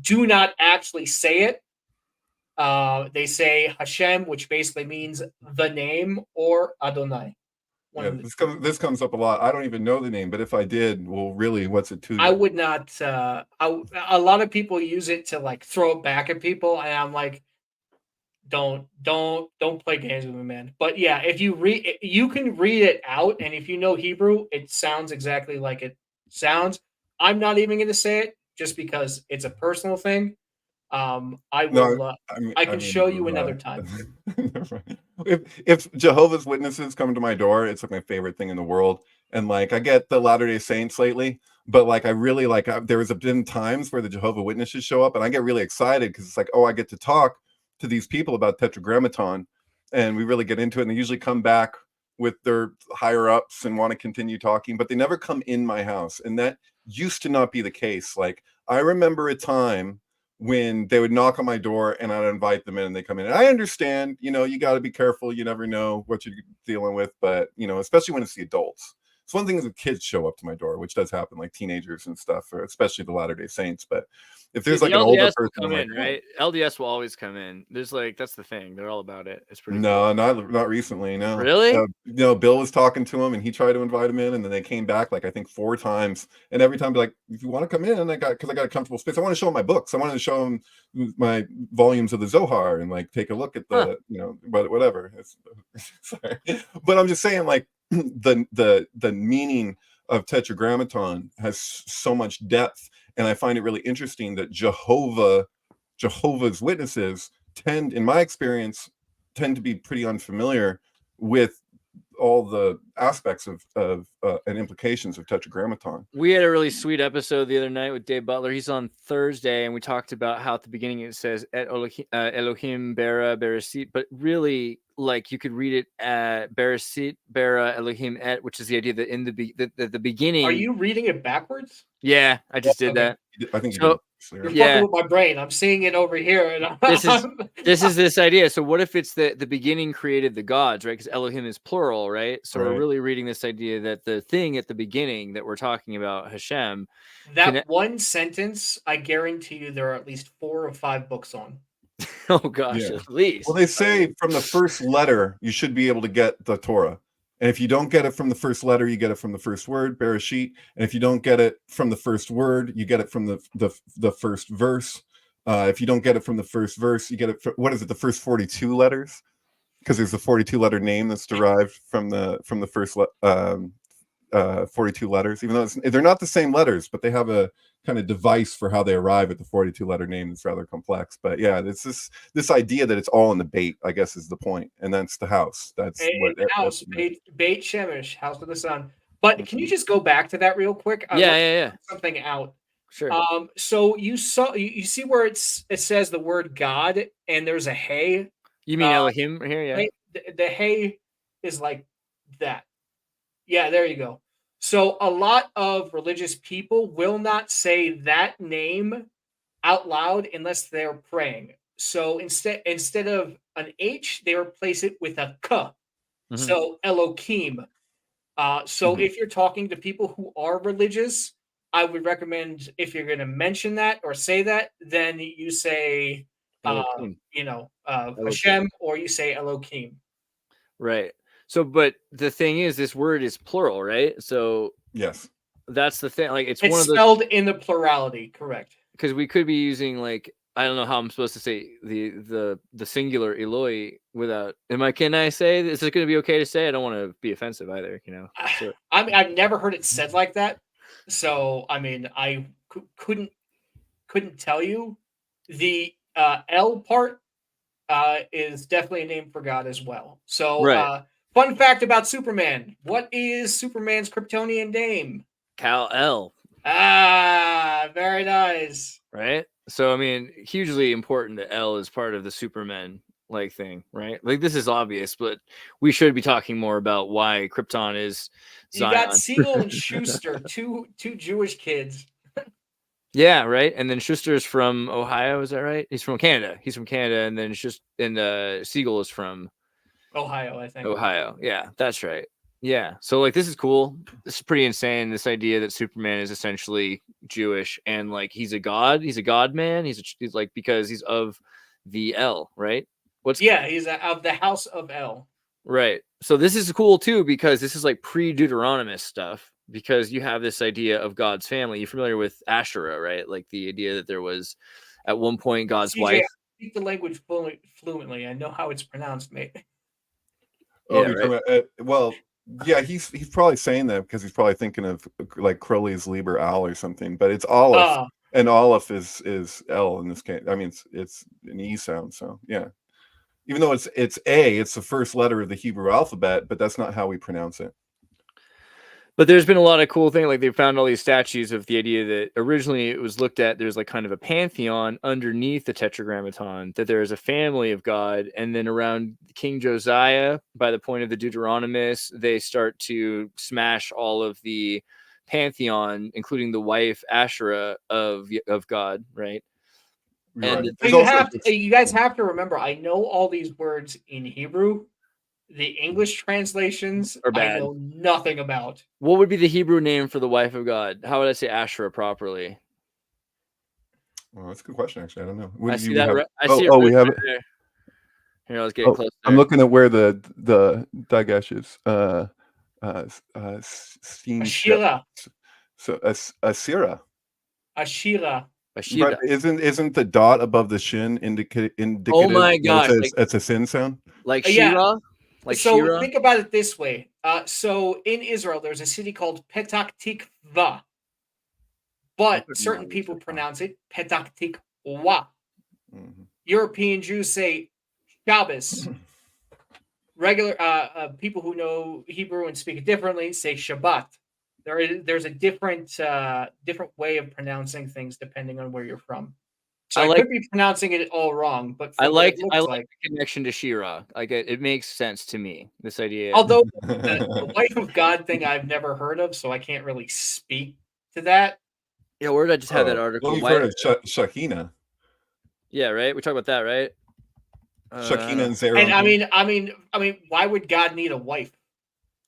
do not actually say it. They say Hashem, which basically means the name, or Adonai. Yeah, this comes up a lot. I don't even know the name, but if I did, well, really, what's it to you? I would not. A lot of people use it to like throw it back at people, and I'm like, don't play games with me, man. But yeah, if you can read it out, and if you know Hebrew, it sounds exactly like it sounds. I'm not even going to say it just because it's a personal thing. I will. I can show you another time. If Jehovah's Witnesses come to my door, it's like my favorite thing in the world. And like, I get the Latter-day Saints lately, but like, I really like. There has been times where the Jehovah's Witnesses show up, and I get really excited because it's like, oh, I get to talk to these people about Tetragrammaton, and we really get into it. And they usually come back with their higher ups and want to continue talking, but they never come in my house, and that used to not be the case. Like, I remember a time when they would knock on my door and I'd invite them in and they come in. And I understand, you got to be careful. You never know what you're dealing with, but especially when it's the adults. It's one thing is if kids show up to my door, which does happen, like teenagers and stuff, or especially the Latter-day Saints. But if there's like an older person, come in, right? LDS will always come in. There's like, that's the thing. They're all about it. It's pretty cool. Not recently. No. Really? Bill was talking to him and he tried to invite him in, and then they came back like I think 4 times, and every time be like, if you want to come in, and because I got a comfortable space, I want to show him my books. I wanted to show him my volumes of the Zohar and like take a look at the but whatever. Sorry. But I'm just saying, like, the meaning of Tetragrammaton has so much depth, and I find it really interesting that Jehovah's Witnesses in my experience, tend to be pretty unfamiliar with all the aspects of and implications of Tetragrammaton. We had a really sweet episode the other night with Dave Butler. He's on Thursday, and we talked about how at the beginning it says Et Elohim bara Bereshit, but really, like, you could read it at Bereshit bara Elohim et, which is the idea that in the beginning. Are you reading it backwards? Yeah, I just did that. I think so. You're fucking with my brain. I'm seeing it over here. And this is this idea. So what if it's the beginning created the gods, right? Because Elohim is plural, right? So we're really reading this idea that the thing at the beginning that we're talking about, Hashem. One sentence, I guarantee you there are at least 4 or 5 books on. Oh gosh, at least. Well, they say from the first letter, you should be able to get the Torah. And if you don't get it from the first letter, you get it from the first word, Bereshit. And if you don't get it from the first word, you get it from the first verse. If you don't get it from the first verse, you get it from, the first 42 letters? Because there's a 42 letter name that's derived from the first 42 letters, even though they're not the same letters, but they have a kind of device for how they arrive at the 42 letter name that's rather complex. But yeah, it's this idea that it's all in the Beit, I guess, is the point, and that's the house. That's house, Beit Shemesh, house of the sun. But can you just go back to that real quick? Yeah. Something out. Sure. So you see where it says the word God, and there's a hey. You mean Elohim here? Yeah. The hey is like that. Yeah, there you go. So a lot of religious people will not say that name out loud unless they're praying. So instead of an H, they replace it with a K. Mm-hmm. So Elohim. If you're talking to people who are religious, I would recommend, if you're going to mention that or say that, then you say, Hashem, or you say Elohim. Right. So, but the thing is, this word is plural, right? So yes, that's the thing. Like, it's one of those, spelled in the plurality, correct? Because we could be using like I don't know how I'm supposed to say the singular Eloi without. Can I say? Is it going to be okay to say? I don't want to be offensive either. So, I mean, I've never heard it said like that. So I mean, I couldn't tell you. The L part is definitely a name for God as well. So right. fun fact about Superman: what is Superman's Kryptonian name? Kal-El. Ah, very nice. Right. So I mean, hugely important that L is part of the Superman like thing, right? Like this is obvious, but we should be talking more about why Krypton is You got Zion. Siegel and Schuster, two Jewish kids. Yeah, right. And then Schuster's from Ohio, is that right? He's from Canada. And then Siegel is from Ohio, I think. Ohio. Yeah, that's right. Yeah. So like this is cool. This is pretty insane. This idea that Superman is essentially Jewish and like he's a god. He's a god man. He's like because he's of the L, right? He's of the house of L. Right. So this is cool too because this is like pre-Deuteronomist stuff because you have this idea of God's family. You're familiar with Asherah, right? Like the idea that there was at one point God's CJ, wife. I speak the language fluently. I know how it's pronounced, mate. Oh, Yeah, you're talking about, well, yeah, he's probably saying that because he's probably thinking of like Crowley's Liber Al or something, but it's Aleph, and Aleph is L in this case. I mean, it's an E sound, so yeah. Even though it's A, it's the first letter of the Hebrew alphabet, but that's not how we pronounce it. But there's been a lot of cool things. Like they found all these statues of the idea that originally it was looked at, there's like kind of a pantheon underneath the Tetragrammaton, that there is a family of God. And then around King Josiah, by the point of the Deuteronomists, they start to smash all of the pantheon, including the wife Asherah of God, right? And you guys have to remember, I know all these words in Hebrew. The English translations are bad. I know nothing about. What would be the Hebrew name for the wife of God? How would I say Asherah properly? Well, that's a good question. Actually, I don't know. I see that. We have it there. Here, let's get close. I'm looking at where the Dagesh is. Ashira. So Asira. Ashira. But isn't the dot above the shin indicative? Oh my gosh! It's a sin sound. Like Shira. Like so Shira? Think about it this way. So in Israel, there's a city called Petach Tikva, but certain people pronounce it Petach Tikwa. Mm-hmm. European Jews say Shabbos. Regular people who know Hebrew and speak it differently say Shabbat. There's a different way of pronouncing things depending on where you're from. So I could be pronouncing it all wrong, but I like the connection to Shira. Like it makes sense to me. This idea, although the wife of God thing I've never heard of, so I can't really speak to that. Yeah, where did I just have that article? Well, you've heard of Shekhinah. Yeah, right. We talked about that, right? Shekhinah and Zerah. And I mean, why would God need a wife?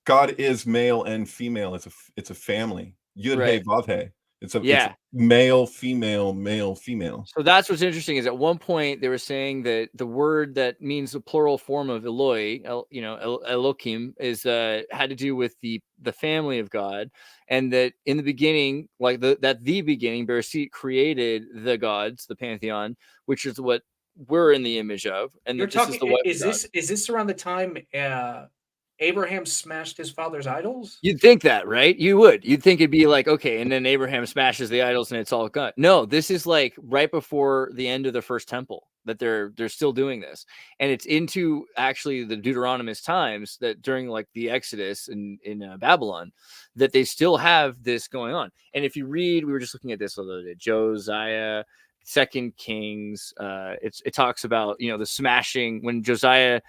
God is male and female. It's a family. Yud Hey Vav Hey. It's a male, female, male, female. So that's what's interesting is at one point they were saying that the word that means the plural form of Eloi, Elohim, is had to do with the family of God, and that in the beginning, like the beginning, Bereshit created the gods, the pantheon, which is what we're in the image of. And you're talking. Is this around the time? Abraham smashed his father's idols? You'd think that, right? You would. You'd think it'd be like, okay, and then Abraham smashes the idols and it's all gone. No, this is like right before the end of the first temple that they're still doing this. And it's into actually the Deuteronomist times that during like the Exodus in Babylon, that they still have this going on. And if you read, we were just looking at this a little bit, Josiah, 2 Kings, it talks about, the smashing when Josiah,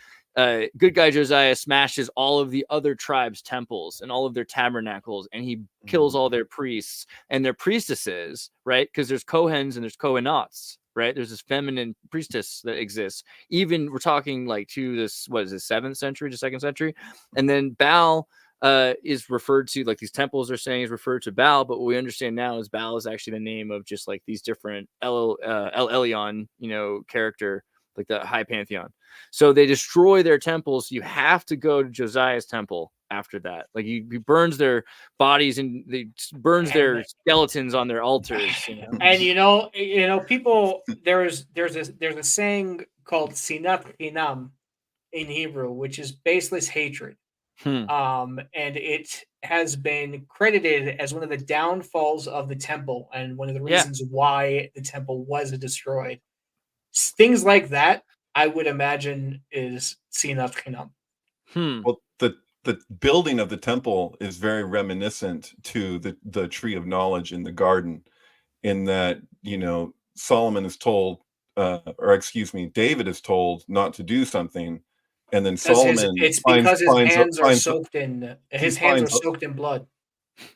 good guy Josiah smashes all of the other tribes' temples and all of their tabernacles, and he kills all their priests and their priestesses, right? Because there's Kohens and there's Kohenots, right? There's this feminine priestess that exists. Even we're talking like to this, what is it, 7th century to 2nd century? And then Baal is referred to, like these temples are saying is referred to Baal, but what we understand now is Baal is actually the name of just like these different El Elyon, character, like the high pantheon. So they destroy their temples. You have to go to Josiah's temple after that. Like he burns their bodies and burns their skeletons on their altars. You know? And people, there's a saying called sinat chinam in Hebrew, which is baseless hatred. And it has been credited as one of the downfalls of the temple and one of the reasons why the temple was destroyed. Things like that, I would imagine, is sinat chinam. Well, the building of the temple is very reminiscent to the tree of knowledge in the garden, in that, Solomon is told, David is told not to do something, and then Solomon his hands are soaked in blood.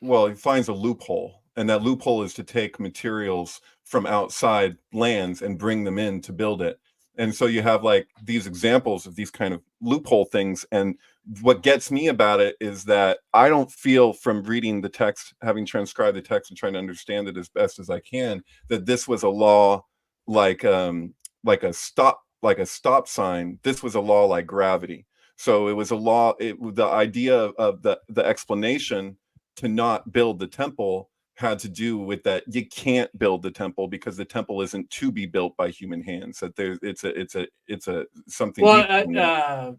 Well, he finds a loophole, and that loophole is to take materials from outside lands and bring them in to build it. And so you have like these examples of these kind of loophole things. And what gets me about it is that I don't feel, from reading the text, having transcribed the text and trying to understand it as best as I can, that this was a law like a stop sign. This was a law like gravity. So it was a law. The idea of the explanation to not build the temple had to do with that you can't build the temple because the temple isn't to be built by human hands. That it's a something. Well,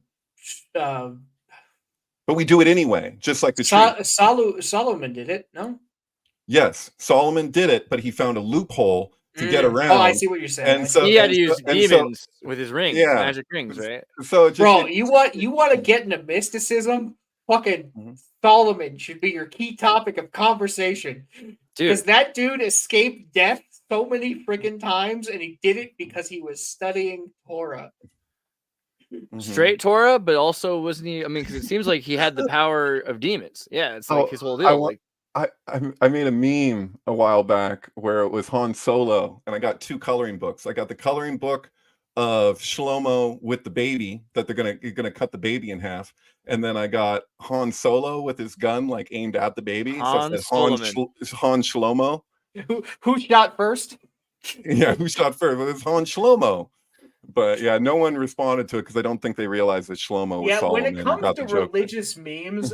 but we do it anyway, just like the tree. Solomon did it, no? Yes, Solomon did it, but he found a loophole to get around. Oh, I see what you're saying. And so he had to use demons with his rings, magic rings, right? So, you want to get into mysticism? Fucking Solomon should be your key topic of conversation, because that dude escaped death so many freaking times, and he did it because he was studying Torah. Straight Torah, but also wasn't he? I mean, because it seems like he had the power of demons. Yeah, it's like his whole deal. I made a meme a while back where it was Han Solo, and I got 2 coloring books. I got the coloring book of Shlomo with the baby that you're gonna cut the baby in half, and then I got Han Solo with his gun like aimed at the baby. Han Shlomo. Who shot first? Yeah, who shot first? Well, it's Han Shlomo. But yeah, no one responded to it because I don't think they realized that Shlomo was Solomon. When it comes to religious memes,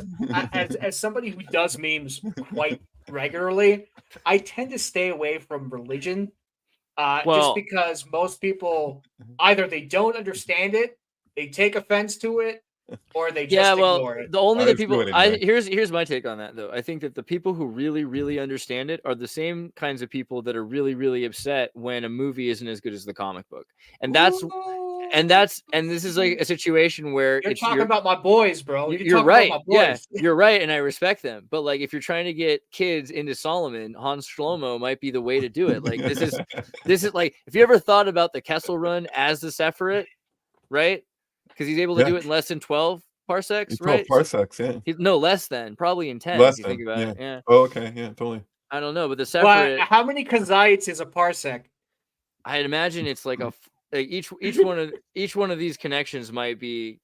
as somebody who does memes quite regularly, I tend to stay away from religion. Just because most people either they don't understand it, they take offense to it, or they just ignore it. The only the people here's my take on that though. I think that the people who really, really understand it are the same kinds of people that are really, really upset when a movie isn't as good as the comic book. And this is like a situation where you're talking about my boys, bro. You're right. Yeah, you're right, and I respect them. But like, if you're trying to get kids into Solomon, Han Shlomo might be the way to do it. Like, this is like, if you ever thought about the Kessel Run as the Sephirot, right? Because he's able to do it in less than 12 parsecs, 12 right? parsecs, yeah. No, less than, probably in 10. Less if you think about it, yeah. Oh, okay, yeah, totally. I don't know, but the Sephirot. How many kazites is a parsec? I'd imagine it's like each one of these connections might be.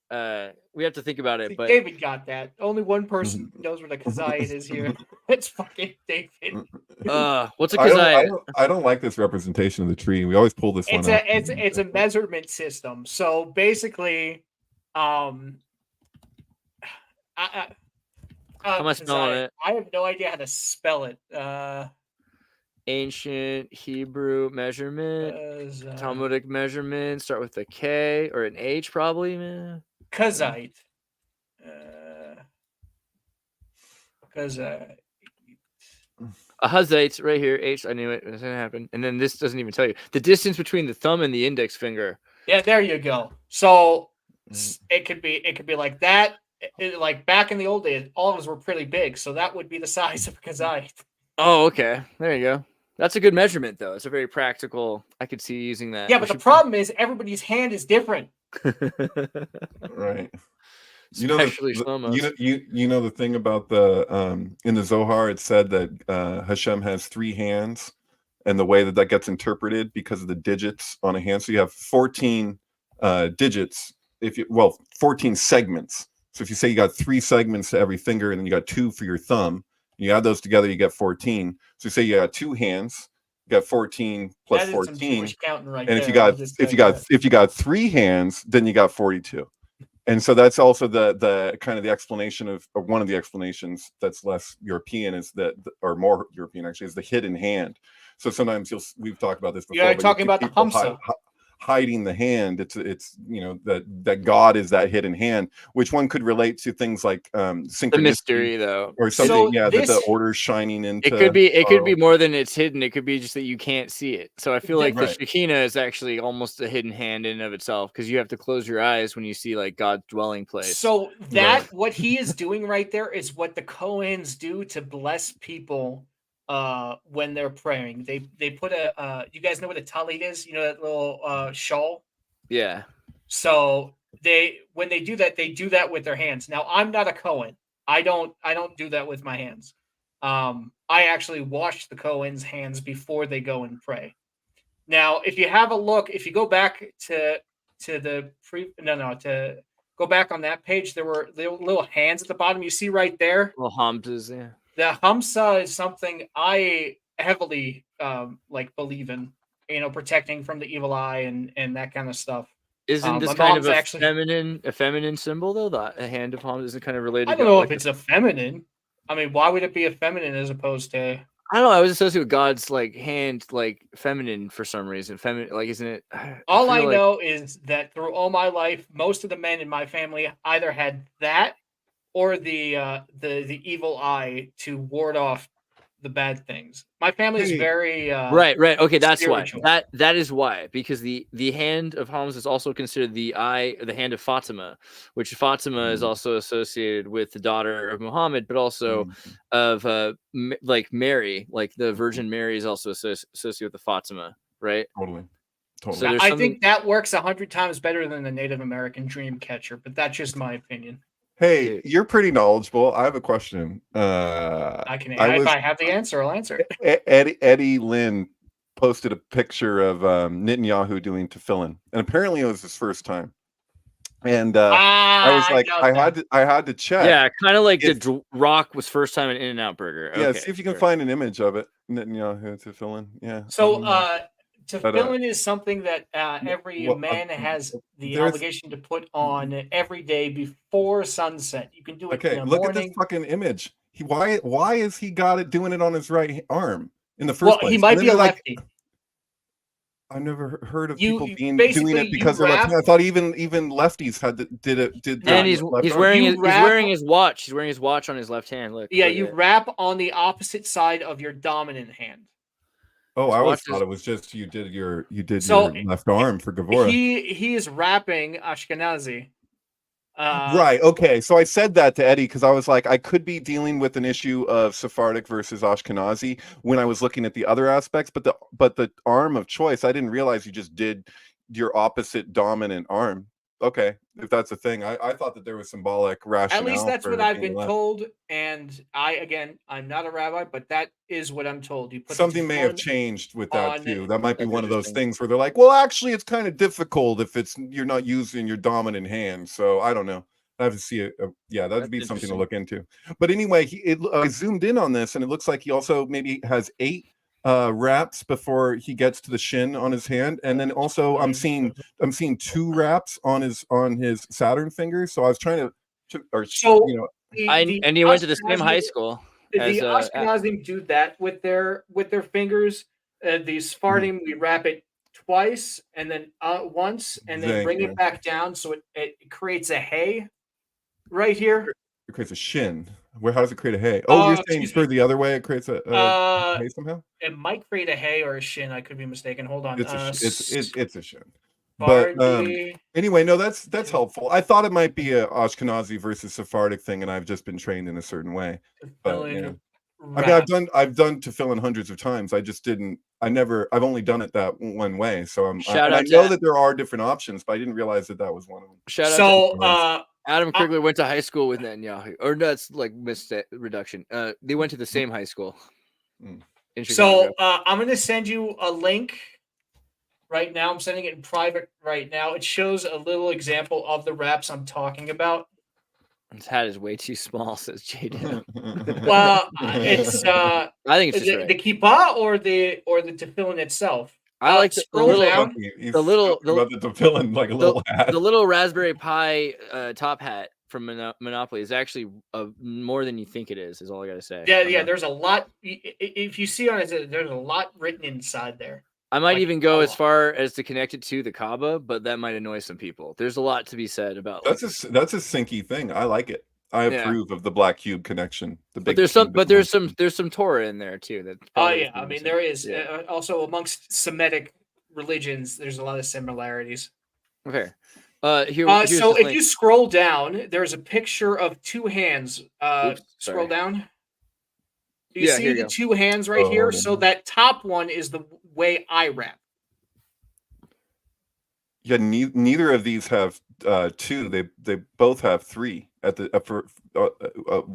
We have to think about it. But David got that. Only one person knows what a kazite is here. It's fucking David. What's a kazite? I don't like this representation of the tree. We always pull this one up. It's a measurement system. So basically, how am I spelling it? I have no idea how to spell it. Ancient Hebrew measurement, Talmudic measurement. Start with a K or an H, probably. Man. Kazite. Kazite. A hazite right here. H. I knew it. It's gonna happen. And then this doesn't even tell you the distance between the thumb and the index finger. Yeah, there you go. So it could be like that. Like back in the old days, olives were pretty big, so that would be the size of a kazite. Oh, okay. There you go. That's a good measurement, though. It's a very practical. I could see using that. Yeah, but the problem is everybody's hand is different. Right. Especially Shlomo's. You know the thing about the in the Zohar, it said that Hashem has 3 hands, and the way that gets interpreted because of the digits on a hand. So you have 14 digits. 14 segments. So if you say you got 3 segments to every finger, and then you got 2 for your thumb. You add those together, you get 14. So you say you got 2 hands, you got 14 plus 14. Right, and if you got 3 hands, then you got 42. And so that's also the kind of the explanation of, or one of the explanations that's less European is that, or more European actually, is the hidden hand. So sometimes we've talked about this before. You're but talking about the people Hamsa. hiding the hand. It's you know, that God is that hidden hand, which one could relate to things like synchronicity, The mystery, though, or something. So Yeah, that the this- order's shining into. it could be more than it's hidden. It could be just that you can't see it. So I feel like the Right. Shekinah is actually almost a hidden hand in and of itself, because you have to close your eyes when you see like God's dwelling place. So that Right. what he is doing right there is what the Kohens do to bless people when they're praying. They put a you guys know what a talit is? You know, that little shawl? Yeah. So when they do that with their hands. Now I'm not a Kohen. I don't do that with my hands. I actually wash the Kohen's hands before they go and pray. Now, if you have a look, if you go back to go back on that page, there were little hands at the bottom. You see right there. Little Hamzas, yeah. The Hamsa is something I heavily believe in. You know, protecting from the evil eye and that kind of stuff. Isn't this my kind of mom's a feminine symbol though? The hand of Hamza isn't kind of related. I don't know if it's a feminine. I mean, why would it be a feminine as opposed to? I don't know. I was associated with God's like hand, like feminine for some reason. Feminine, like, isn't it? All I know is that through all my life, most of the men in my family either had that or the evil eye to ward off the bad things. My family's very right. Okay, that's spiritual. why. That is why, because the hand of Hamza is also considered the hand of Fatima, which Fatima is also associated with the daughter of Muhammad, but also of like Mary, like the Virgin Mary is also associated with the Fatima, right? Totally. So I think that works 100 times better than the Native American dream catcher, but that's just my opinion. Hey, you're pretty knowledgeable. I have a question. If I have the answer, I'll answer it. Eddie Lynn posted a picture of Netanyahu doing tefillin, and apparently it was his first time. And I was like, I had to check. Yeah, kind of like the Rock was first time in In-N-Out Burger. Yeah, see if you can find an image of it. Netanyahu tefillin. Yeah. So tefillin is something that every man has the obligation to put on every day before sunset. You can do it in the look morning. at this fucking image. Why is he got it doing it on his right arm in the first place? He might be a lefty. I've never heard of people doing it because they're left. I thought even lefties did it. And he's wearing his watch. He's wearing his watch on his left hand. Look. Yeah, you wrap on the opposite side of your dominant hand. Oh, I always thought it was just you did your left arm for Gevurah. He is rapping Ashkenazi. Right. Okay. So I said that to Eddie because I was like, I could be dealing with an issue of Sephardic versus Ashkenazi when I was looking at the other aspects, but the arm of choice, I didn't realize you just did your opposite dominant arm. Okay, if that's a thing, I thought that there was symbolic rationale. At least that's what I've been told, and I'm not a rabbi, but that is what I'm told. You put something may have changed with that too. That might be one of those things where they're like, well, actually, it's kind of difficult if you're not using your dominant hand. So I don't know. I have to see it. Yeah, that'd be something to look into. But anyway, I zoomed in on this, and it looks like he also maybe has 8 wraps before he gets to the shin on his hand, and then also I'm seeing 2 wraps on his Saturn finger. So I was trying to and he went to the same high school. The Ashkenazim do that with their fingers. The Sephardim, we wrap it twice and then once and then bring it back down, so it creates a hay right here. It creates a shin. How does it create a hay? Oh, you're saying for the other way it creates a hay somehow? It might create a hay or a shin. I could be mistaken. Hold on. It's a shin. But anyway, no, that's helpful. I thought it might be a Ashkenazi versus Sephardic thing, and I've just been trained in a certain way. But I mean, I've done tefillin hundreds of times. I just didn't. I've only done it that one way. So I know that there are different options, but I didn't realize that was one of them. Adam Krigler went to high school with Netanyahu, or that's like reduction. They went to the same high school. In Chicago. So I'm going to send you a link right now. I'm sending it in private right now. It shows a little example of the wraps I'm talking about. His hat is way too small, says Jaden. Well, it's I think it's just the kippah or the tefillin itself. I like the scroll little down. He's the little- talking about the villain like a little hat. the little Raspberry Pi top hat from Monopoly is actually more than you think it is all I gotta say. Yeah. There's a lot. If you see on it, there's a lot written inside there. I might Like, even go a as lot. far as to connect it to the Kaaba, but that might annoy some people. There's a lot to be said about That's a syncy thing. I like it. I Yeah. approve of the black cube connection. The but big there's some cube but that there's some Torah in there too. That Oh probably yeah, I mean there is Yeah. also amongst Semitic religions. There's a lot of similarities. Okay. Here's So this if link. you scroll down, there's a picture of two hands. Oops, Scroll sorry. down. Do you Yeah, see here you the go. two hands right here? So that top one is the way I rap. Yeah, neither of these have two. They both have three at the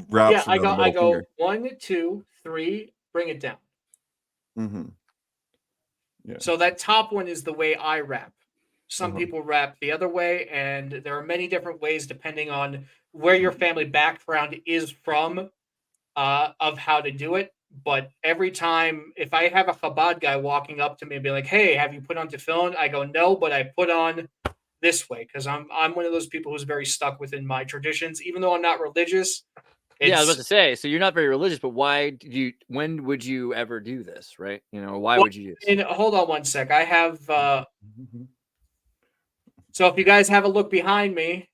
wraps Yeah, I around the I middle go finger. 1, 2, 3, bring it down. Mm-hmm. Yeah. So that top one is the way I rap. Some Uh-huh. people rap the other way, and there are many different ways depending on where your family background is from, of how to do it. But every time, if I have a Chabad guy walking up to me and be like, "Hey, have you put on tefillin?" I go, "No, but I put on this way," because I'm one of those people who's very stuck within my traditions, even though I'm not religious. Yeah, I was It's about to say. So you're not very religious, but why did you? When would you ever do this? Right? You know, why Well, would you do this? and hold on one sec. I have. So if you guys have a look behind me,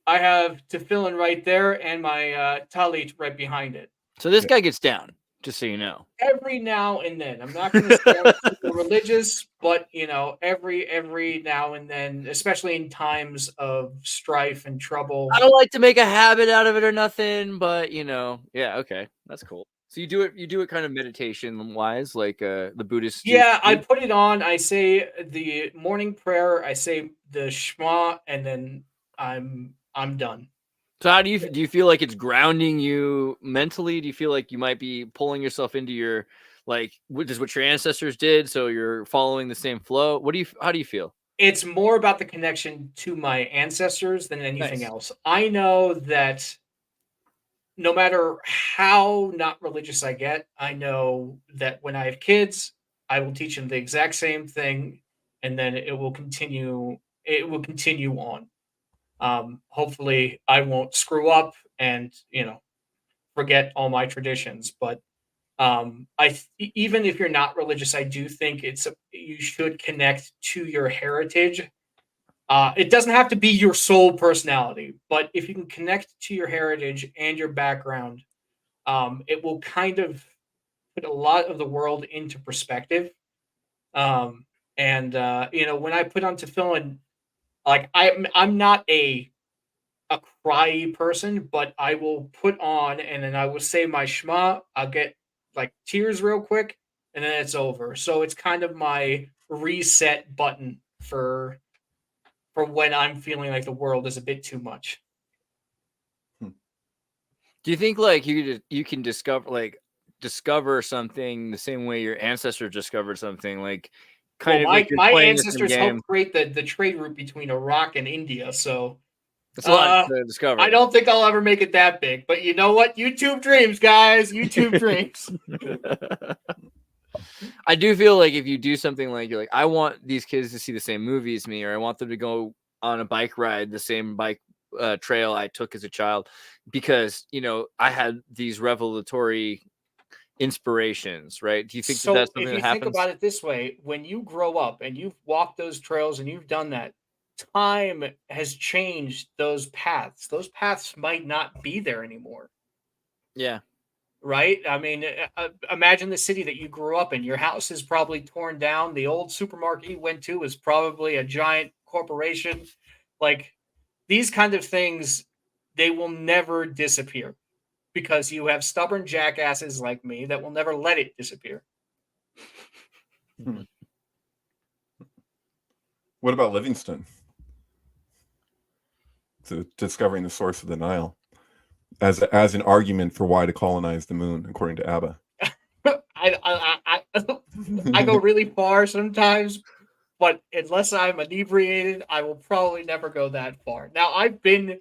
I have tefillin right there and my talit right behind it. So this guy gets down, just so you know. Every now and then, I'm not going to say I'm super religious, but you know, every now and then, especially in times of strife and trouble. I don't like to make a habit out of it or nothing, but you know, yeah, okay, that's cool. So you do it kind of meditation wise, like the Buddhist. Yeah, I put it on. I say the morning prayer. I say the Shema, and then I'm done. So how do you feel like it's grounding you mentally? Do you feel like you might be pulling yourself into your like which is what your ancestors did, so you're following the same flow? How do you feel? It's more about the connection to my ancestors than anything Nice. else. I know that no matter how not religious I get, I know that when I have kids, I will teach them the exact same thing, and then it will continue. It will continue on. Hopefully, I won't screw up and forget all my traditions. But even if you're not religious, I do think you should connect to your heritage. It doesn't have to be your sole personality, but if you can connect to your heritage and your background, it will kind of put a lot of the world into perspective. And when I put on tefillin, like I'm not a cryy person, but I will put on and then I will say my Shema. I'll get like tears real quick, and then it's over. So it's kind of my reset button for when I'm feeling like the world is a bit too much. Do you think like you can discover something the same way your ancestors discovered something, like kind of like you're my playing the same ancestors game? helped create the trade route between Iraq and India, so It's a lot to discover. I don't think I'll ever make it that big, but you know what? YouTube dreams, guys. YouTube dreams. I do feel like if you do something like you're like, I want these kids to see the same movie as me, or I want them to go on a bike ride, the same bike trail I took as a child, because I had these revelatory inspirations, right? Do you think So that's something if you that think happens? about it this way, when you grow up and you've walked those trails and you've done that, time has changed those paths. Those paths might not be there anymore. Yeah. Right? I mean, imagine the city that you grew up in. Your house is probably torn down. The old supermarket you went to was probably a giant corporation. Like these kind of things, they will never disappear because you have stubborn jackasses like me that will never let it disappear. What about Livingston? So discovering the source of the Nile as an argument for why to colonize the moon, according to ABBA. I go really far sometimes, but unless I'm inebriated, I will probably never go that far. Now, I've been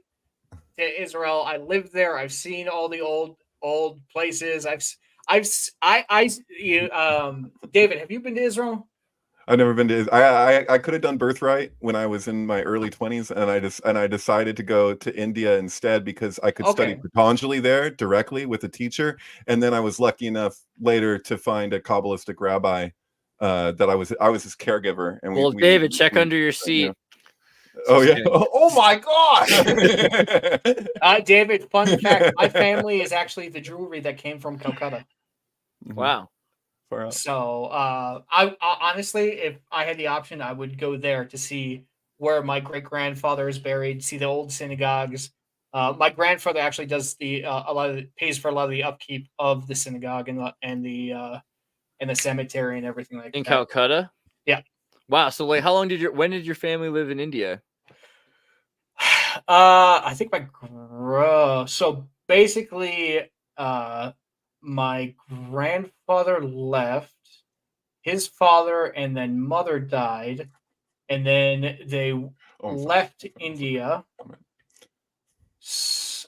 to Israel. I lived there. I've seen all the old places. David, have you been to Israel? I've never been to. I could have done birthright when I was in my early 20s, and I decided to go to India instead because I could study Okay. Patanjali there directly with a teacher, and then I was lucky enough later to find a Kabbalistic rabbi that I was his caregiver. And Well, David, check under your seat. Oh yeah! Oh my God! David, fun fact: my family is actually the jewelry that came from Calcutta. Wow. So, I honestly, if I had the option, I would go there to see where my great grandfather is buried, see the old synagogues. My grandfather actually does pays for a lot of the upkeep of the synagogue and the cemetery and everything like In that. Calcutta? Yeah. Wow. So like, when did your family live in India? I think so basically, my grandfather left, his father and then mother died, and then they left India.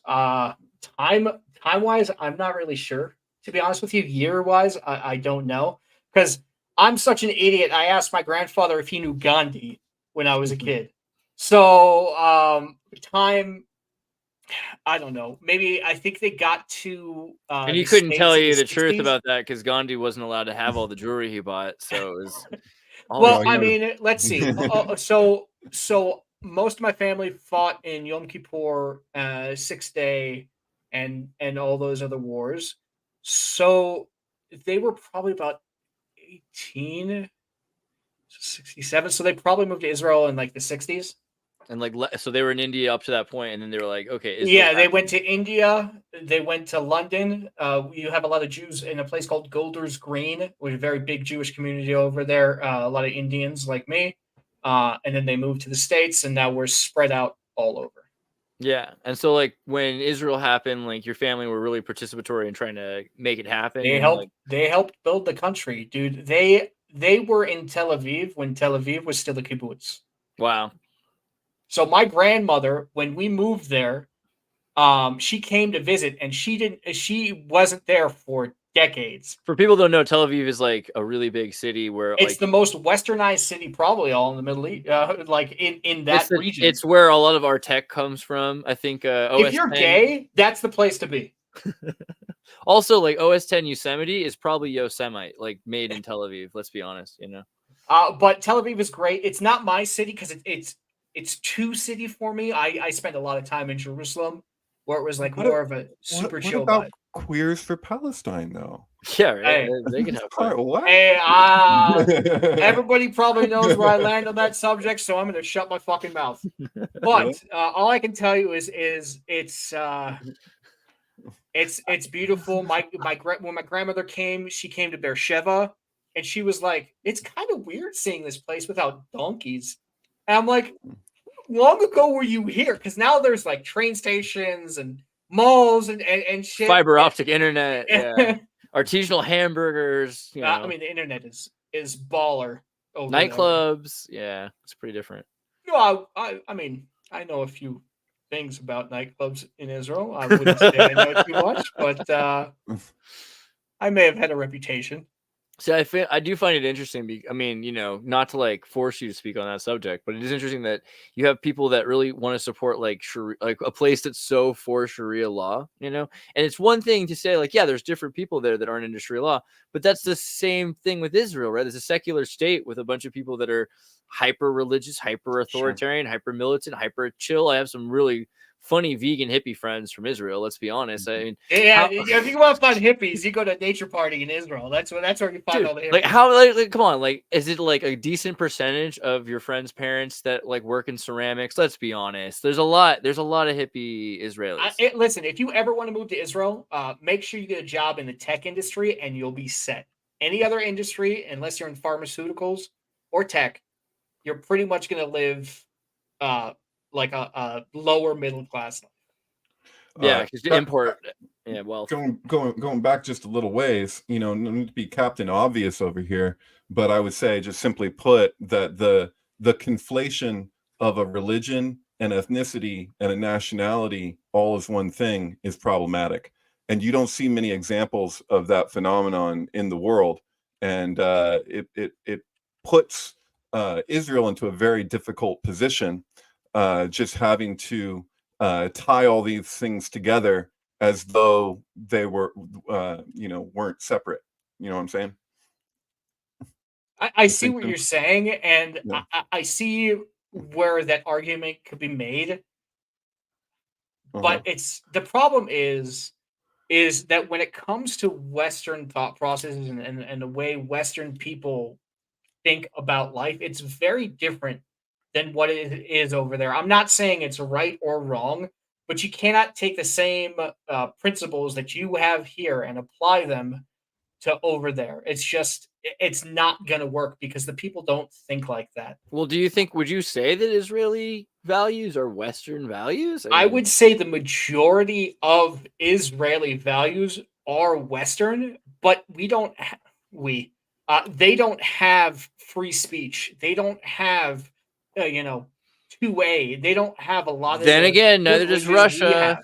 Time-wise, I'm not really sure. To be honest with you, year-wise, I don't know. Because I'm such an idiot. I asked my grandfather if he knew Gandhi when I was a kid. So, time, I don't know. Maybe I think they got to. And he couldn't tell you the truth about that because Gandhi wasn't allowed to have all the jewelry he bought. So it was. Well, I mean, let's see. So most of my family fought in Yom Kippur, 6 Day, and all those other wars. So they were probably about 1867. So they probably moved to Israel in like the 60s. And like, so they were in India up to that point, and then they were like, okay. Yeah, they went to India. They went to London. You have a lot of Jews in a place called Golders Green, which is a very big Jewish community over there. A lot of Indians like me. And then they moved to the States, and now we're spread out all over. Yeah, and so like when Israel happened, like your family were really participatory in trying to make it happen. They helped build the country, dude. They were in Tel Aviv when Tel Aviv was still a kibbutz. Wow. So my grandmother, when we moved there, she came to visit, and she wasn't there for decades. For people who don't know, Tel Aviv is like a really big city where it's the most westernized city probably all in the Middle East, like in that region. It's where a lot of our tech comes from. I think if you're gay, that's the place to be. Also, like OS 10 Yosemite is probably Yosemite, like made in Tel Aviv. Let's be honest, you know. But Tel Aviv is great. It's not my city because it's too city for me. I spent a lot of time in Jerusalem, where it was like more of a super chill vibe. Queers for Palestine, though. Yeah, right. Hey, they can have fun. What? Hey, everybody probably knows where I land on that subject, so I'm going to shut my fucking mouth. But all I can tell you is it's beautiful. When my grandmother came, she came to Beersheba, and she was like, "It's kind of weird seeing this place without donkeys." And I'm like, long ago were you here? Because now there's like train stations and malls and shit. Fiber optic internet, yeah. Artisanal hamburgers. You know. I mean, the internet is baller. Nightclubs, yeah, it's pretty different. No, I mean, I know a few things about nightclubs in Israel. I wouldn't say I know too much, but I may have had a reputation. See, I do find it interesting. I mean, you know, not to like force you to speak on that subject, but it is interesting that you have people that really want to support like a place that's so for Sharia law, you know. And it's one thing to say like, yeah, there's different people there that aren't into Sharia law, but that's the same thing with Israel, right? There's a secular state with a bunch of people that are hyper religious, hyper authoritarian, hyper militant, hyper chill. I have some really funny vegan hippie friends from Israel. Let's be honest. I mean, if you want to find hippies, you go to a nature party in Israel. That's where you find all the hippies. Like how, like come on, like is it like a decent percentage of your friends' parents that like work in ceramics? Let's be honest. There's a lot of hippie Israelis. Listen, if you ever want to move to Israel, make sure you get a job in the tech industry, and you'll be set. Any other industry, unless you're in pharmaceuticals or tech, you're pretty much going to live like a lower middle class life. Yeah, because you import. Yeah, well, going back just a little ways, you know, no need to be Captain Obvious over here, but I would say, just simply put, that the conflation of a religion, an ethnicity, and a nationality all as one thing is problematic. and you don't see many examples of that phenomenon in the world. And it puts Israel into a very difficult position, just having to tie all these things together as though they were, weren't separate. You know what I'm saying? I see what you're saying, and Yeah. I see where that argument could be made. But the problem is that when it comes to Western thought processes and the way Western people think about life, it's very different than what it is over there. I'm not saying it's right or wrong, but you cannot take the same principles that you have here and apply them to over there. It's not going to work because the people don't think like that. Well, would you say that Israeli values are Western values? I would say the majority of Israeli values are Western, but they don't have free speech. They don't have, 2A. They don't have a lot of. Then again, neither does Russia.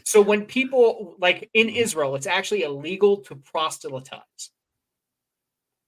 So when people, like in Israel, it's actually illegal to proselytize.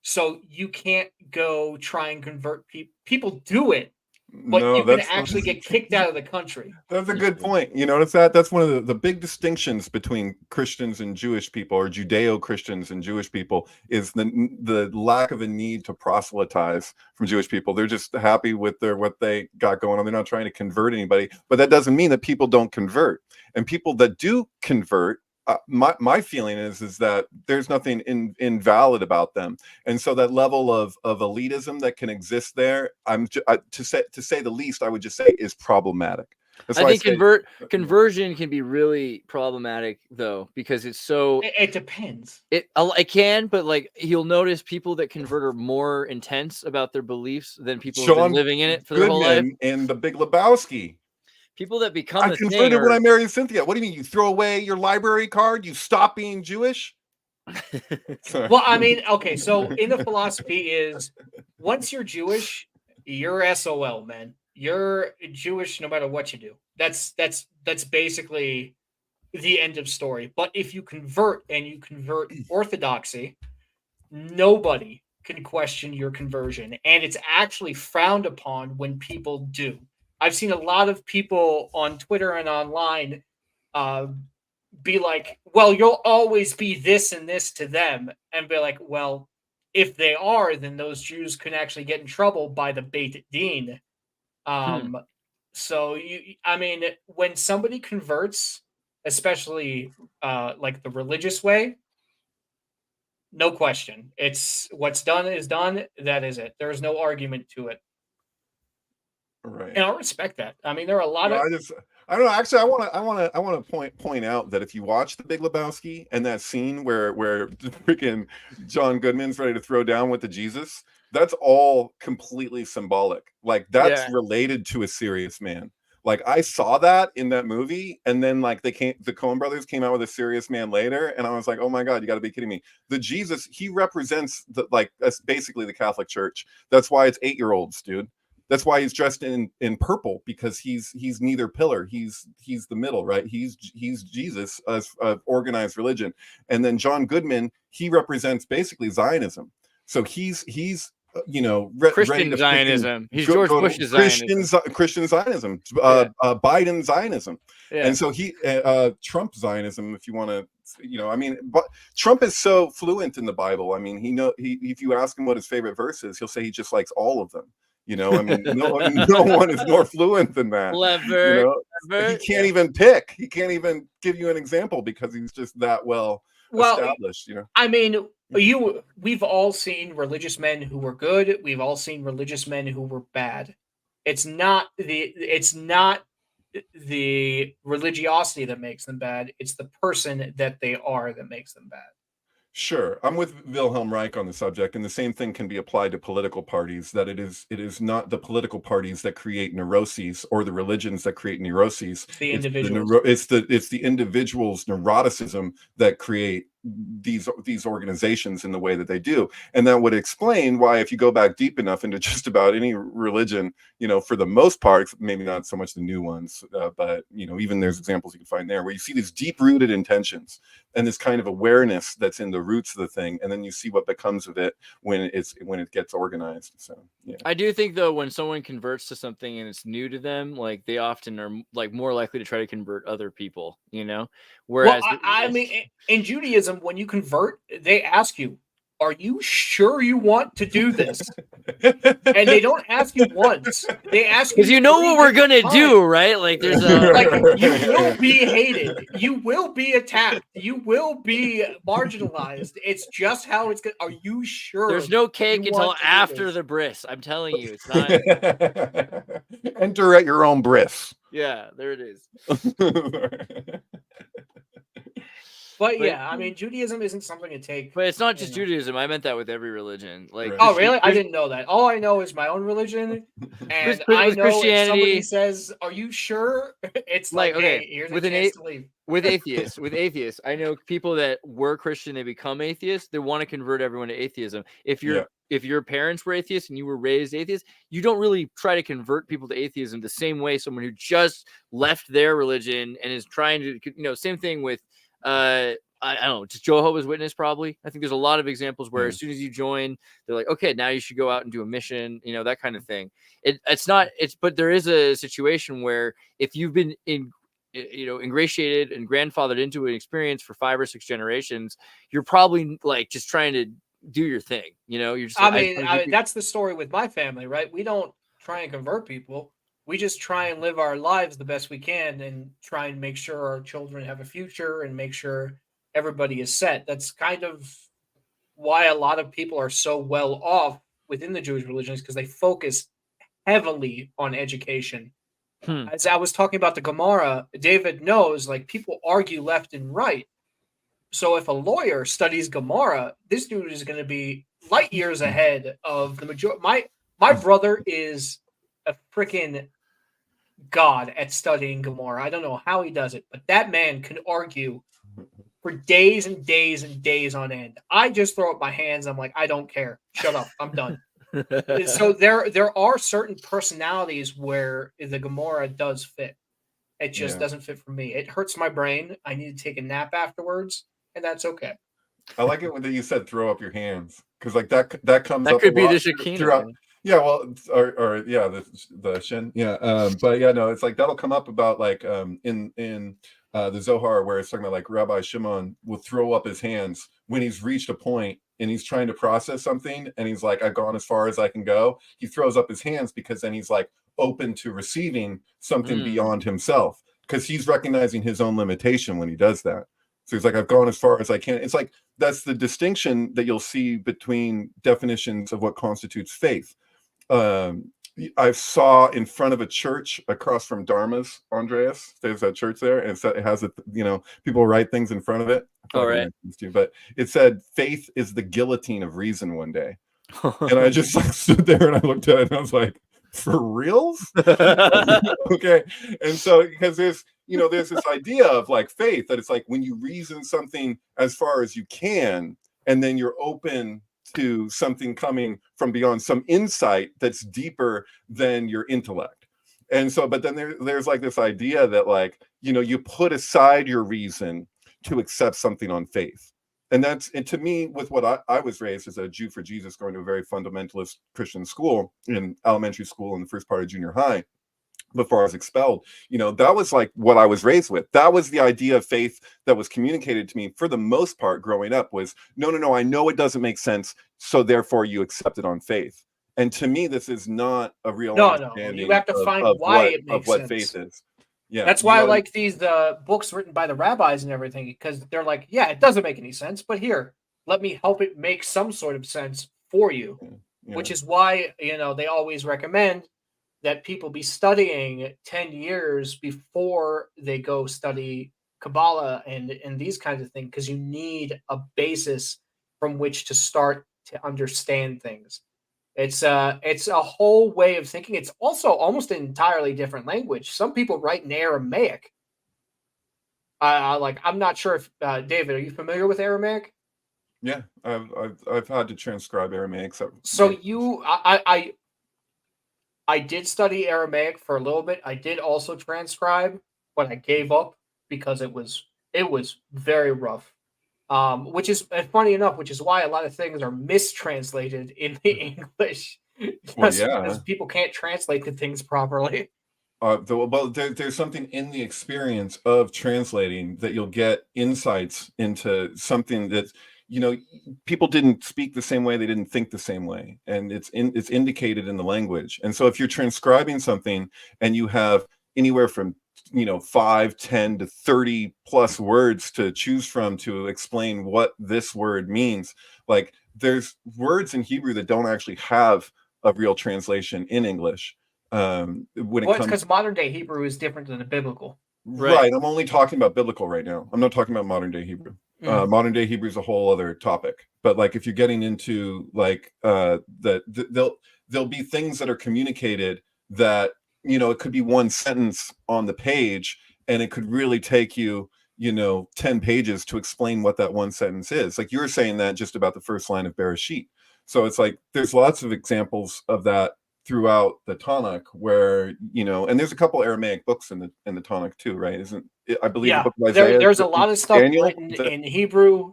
So you can't go try and convert people. People do it, but you can actually get kicked out of the country. That's a good point. You notice that? That's one of the big distinctions between Christians and Jewish people, or Judeo-Christians and Jewish people, is the lack of a need to proselytize from Jewish people. They're just happy with what they got going on. They're not trying to convert anybody, but that doesn't mean that people don't convert. And people that do convert, my feeling is that there's nothing invalid about them, and so that level of elitism that can exist there, to say the least, I would just say is problematic. That's I think conversion can be really problematic though, because it's so. It depends. It can, but like you'll notice people that convert are more intense about their beliefs than people who've been living in it for their whole life. And the Big Lebowski. People that become I converted when I married Cynthia. What do you mean? You throw away your library card? You stop being Jewish? Well, I mean, okay. So in the philosophy is, once you're Jewish, you're SOL, man. You're Jewish no matter what you do. That's basically the end of story. But if you convert and you convert orthodoxy, nobody can question your conversion, and it's actually frowned upon when people do. I've seen a lot of people on Twitter and online be like, well, you'll always be this and this to them. And be like, well, if they are, then those Jews can actually get in trouble by the Beit Din. So, when somebody converts, especially like the religious way, no question. It's what's done is done. That is it. There's no argument to it. Right. And I respect that. I mean, there are a lot of. I don't know. Actually, I want to point out that if you watch The Big Lebowski and that scene where freaking John Goodman's ready to throw down with the Jesus, that's all completely symbolic. Like that's related to a serious man. Like I saw that in that movie, and then like the Coen brothers came out with A Serious Man later, and I was like, oh my God, you got to be kidding me. The Jesus, he represents that's basically the Catholic Church. That's why it's 8-year-olds, dude. That's why he's dressed in purple, because he's neither pillar. He's the middle, right? He's Jesus as organized religion. And then John Goodman, he represents basically Zionism. So he's Christian Zionism. He's George Bush's Zionism. Christian Zionism. Biden Zionism. Yeah. And so Trump Zionism, if you want to, but Trump is so fluent in the Bible. I mean, if you ask him what his favorite verse is, he'll say he just likes all of them. No one is more fluent than that. Clever. He can't even pick. He can't even give you an example because he's just that well established. I mean, we've all seen religious men who were good. We've all seen religious men who were bad. It's not the religiosity that makes them bad. It's the person that they are that makes them bad. Sure. I'm with Wilhelm Reich on the subject, and the same thing can be applied to political parties, that it is not the political parties that create neuroses or the religions that create neuroses. The individuals. It's the individual's neuroticism that create these organizations in the way that they do. And that would explain why, if you go back deep enough into just about any religion, for the most part, maybe not so much the new ones, but even there's examples you can find there where you see these deep-rooted intentions and this kind of awareness that's in the roots of the thing, and then you see what becomes of it when it gets organized. So yeah, I do think though, when someone converts to something and it's new to them, like they often are like more likely to try to convert other people, whereas Well, I mean, in Judaism, when you convert, they ask you, "Are you sure you want to do this?" And they don't ask you once; they ask you because you know what we're gonna do, right? Like there's a like you will be hated, you will be attacked, you will be marginalized. It's just how it's going. Are you sure? There's no cake you until want to do after this? the bris. I'm telling you, it's not. Enter at your own bris. Yeah, there it is. But yeah, I mean, Judaism isn't something to take. But it's not just Judaism. I meant that with every religion. Like, Right. Oh, really? I didn't know that. All I know is my own religion, and I know if somebody says, "Are you sure?" It's like, okay, hey, here's with a chance to leave. With atheists, I know people that were Christian, they become atheists. They want to convert everyone to atheism. If your parents were atheists and you were raised atheist, you don't really try to convert people to atheism the same way someone who just left their religion and is trying to, same thing with I don't know, just Jehovah's Witness probably. I think there's a lot of examples where as soon as you join, they're like, okay, now you should go out and do a mission, that kind of thing. But there is a situation where if you've been ingratiated and grandfathered into an experience for 5 or 6 generations, you're probably like just trying to do your thing. You're just. I mean, that's the story with my family, right? We don't try and convert people. We just try and live our lives the best we can and try and make sure our children have a future and make sure everybody is set. That's kind of why a lot of people are so well off within the Jewish religions, because they focus heavily on education. As I was talking about the Gemara, David knows, like, people argue left and right. So if a lawyer studies Gemara, this dude is going to be light years ahead of the majority. My brother is a freaking god at studying Gemara. I don't know how he does it, but that man can argue for days and days and days on end. I just throw up my hands. I'm like, I don't care. Shut up. I'm done. So there are certain personalities where the Gemara does fit. It just doesn't fit for me. It hurts my brain. I need to take a nap afterwards, and that's okay. I like it when you said throw up your hands, because like that comes that up could a be lot the Shekinah. throughout. Yeah, well, or yeah, the shin. Yeah, but yeah, no, it's like that'll come up about like in the Zohar, where it's talking about like Rabbi Shimon will throw up his hands when he's reached a point and he's trying to process something, and he's like, I've gone as far as I can go. He throws up his hands because then he's like open to receiving something beyond himself, because he's recognizing his own limitation when he does that. So he's like, I've gone as far as I can. It's like that's the distinction that you'll see between definitions of what constitutes faith. I saw in front of a church across from Dharma's, Andreas, there's that church there, and it has people write things in front of it. All right. But it said, faith is the guillotine of reason one day. And I just like stood there and I looked at it and I was like, for reals? Okay. And so, because there's this idea of like faith, that it's like when you reason something as far as you can, and then you're open to something coming from beyond, some insight that's deeper than your intellect. And so, but then there's like this idea that like, you put aside your reason to accept something on faith. And to me, with what I was raised as a Jew for Jesus, going to a very fundamentalist Christian school in elementary school and the first part of junior high, before I was expelled, that was like what I was raised with. That was the idea of faith that was communicated to me for the most part growing up, was no, I know it doesn't make sense, so therefore you accept it on faith. And to me, this is not a real understanding. You have to find why it makes what sense. faith is. Yeah, that's why I like these books written by the rabbis and everything, because they're like, yeah, it doesn't make any sense, but here, let me help it make some sort of sense for you. Which is why they always recommend that people be studying 10 years before they go study Kabbalah and these kinds of things, because you need a basis from which to start to understand things. It's a whole way of thinking. It's also almost an entirely different language. Some people write in Aramaic. I'm not sure if David, are you familiar with Aramaic? Yeah, I've had to transcribe Aramaic. So I did study Aramaic for a little bit. I did also transcribe, but I gave up because it was very rough. Which is funny enough, which is why a lot of things are mistranslated in the English, Well, just yeah. because people can't translate the things properly. There's something in the experience of translating that you'll get insights into something that, you know, people didn't speak the same way, they didn't think the same way, and it's indicated in the language. And so if you're transcribing something and you have anywhere from 5, 10 to 30 plus words to choose from to explain what this word means, like there's words in Hebrew that don't actually have a real translation in English. When it Well, it's comes, because modern day Hebrew is different than the biblical. right, I'm only talking about biblical right now. I'm not talking about modern day Hebrew. Modern day Hebrew is a whole other topic. But like if you're getting into like there'll be things that are communicated that, it could be one sentence on the page, and it could really take you 10 pages to explain what that one sentence is. Like you were saying that just about the first line of Bereshit. So it's like there's lots of examples of that throughout the Tanakh, where and there's a couple Aramaic books in the Tanakh too, right? Isn't it, I believe the book of Isaiah, there's a lot of stuff Daniel? written in Hebrew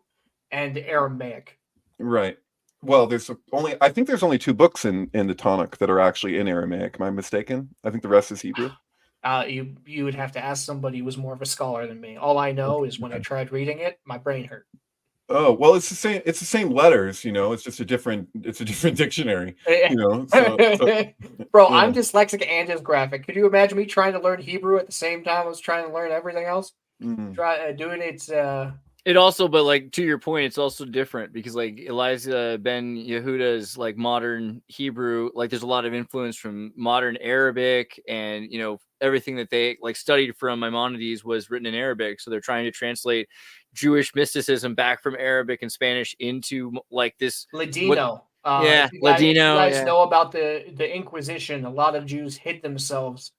and Aramaic. Right. Well, I think there's only 2 books in the Tanakh that are actually in Aramaic. Am I mistaken? I think the rest is Hebrew. You would have to ask somebody who was more of a scholar than me. All I know is when I tried reading it, my brain hurt. Oh, well, it's the same letters, it's just a different dictionary, Bro, I'm dyslexic and dysgraphic. Could you imagine me trying to learn Hebrew at the same time I was trying to learn everything else? Doing it. It also, but like to your point, it's also different because like Eliza Ben Yehuda's like modern Hebrew, like there's a lot of influence from modern Arabic, and everything that they like studied from Maimonides was written in Arabic. So they're trying to translate Jewish mysticism back from Arabic and Spanish into like this Ladino. Ladino. If you guys know about the Inquisition, a lot of Jews hid themselves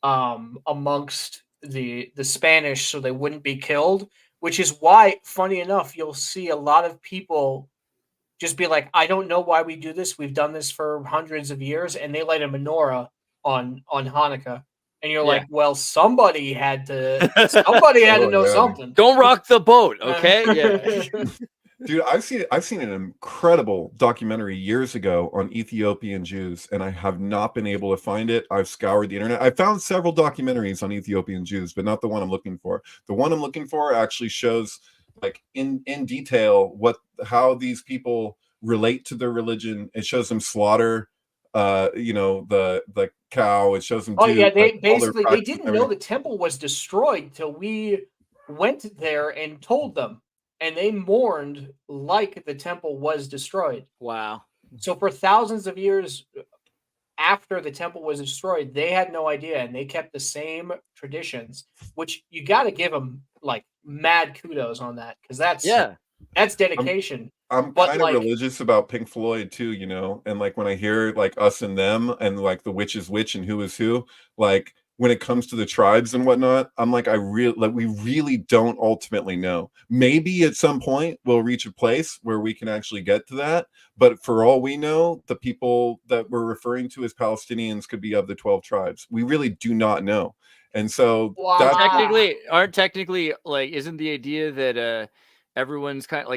amongst the Spanish so they wouldn't be killed, which is why, funny enough, you'll see a lot of people just be like, I don't know why we do this. We've done this for hundreds of years, and they light a menorah on Hanukkah. And you're like, well, somebody had to know something. Don't rock the boat, okay? Yeah. Dude, I've seen an incredible documentary years ago on Ethiopian Jews, and I have not been able to find it. I've scoured the internet. I found several documentaries on Ethiopian Jews, but not the one I'm looking for. The one I'm looking for actually shows like in detail how these people relate to their religion. It shows them slaughter the cow. It shows them they didn't know the temple was destroyed till we went there and told them, and they mourned like the temple was destroyed. Wow. So for thousands of years after the temple was destroyed, they had no idea, and they kept the same traditions, which you got to give them like mad kudos on that, because that's dedication. I'm kind of religious about Pink Floyd too, and like when I hear like Us and Them and like the which is which and who is who, like when it comes to the tribes and whatnot, I'm like, we really don't ultimately know. Maybe at some point we'll reach a place where we can actually get to that. But for all we know, the people that we're referring to as Palestinians could be of the 12 tribes. We really do not know. And so technically like, isn't the idea that everyone's kind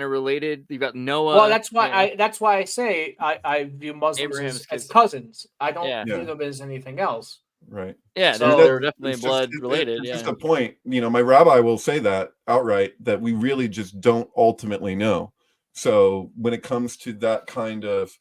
of related? You've got Noah. Well, that's why I say I view Muslims as cousins. I don't view them as anything else. Right. Yeah, so they're definitely blood related. It's just a point. My rabbi will say that outright, that we really just don't ultimately know. So when it comes to that kind of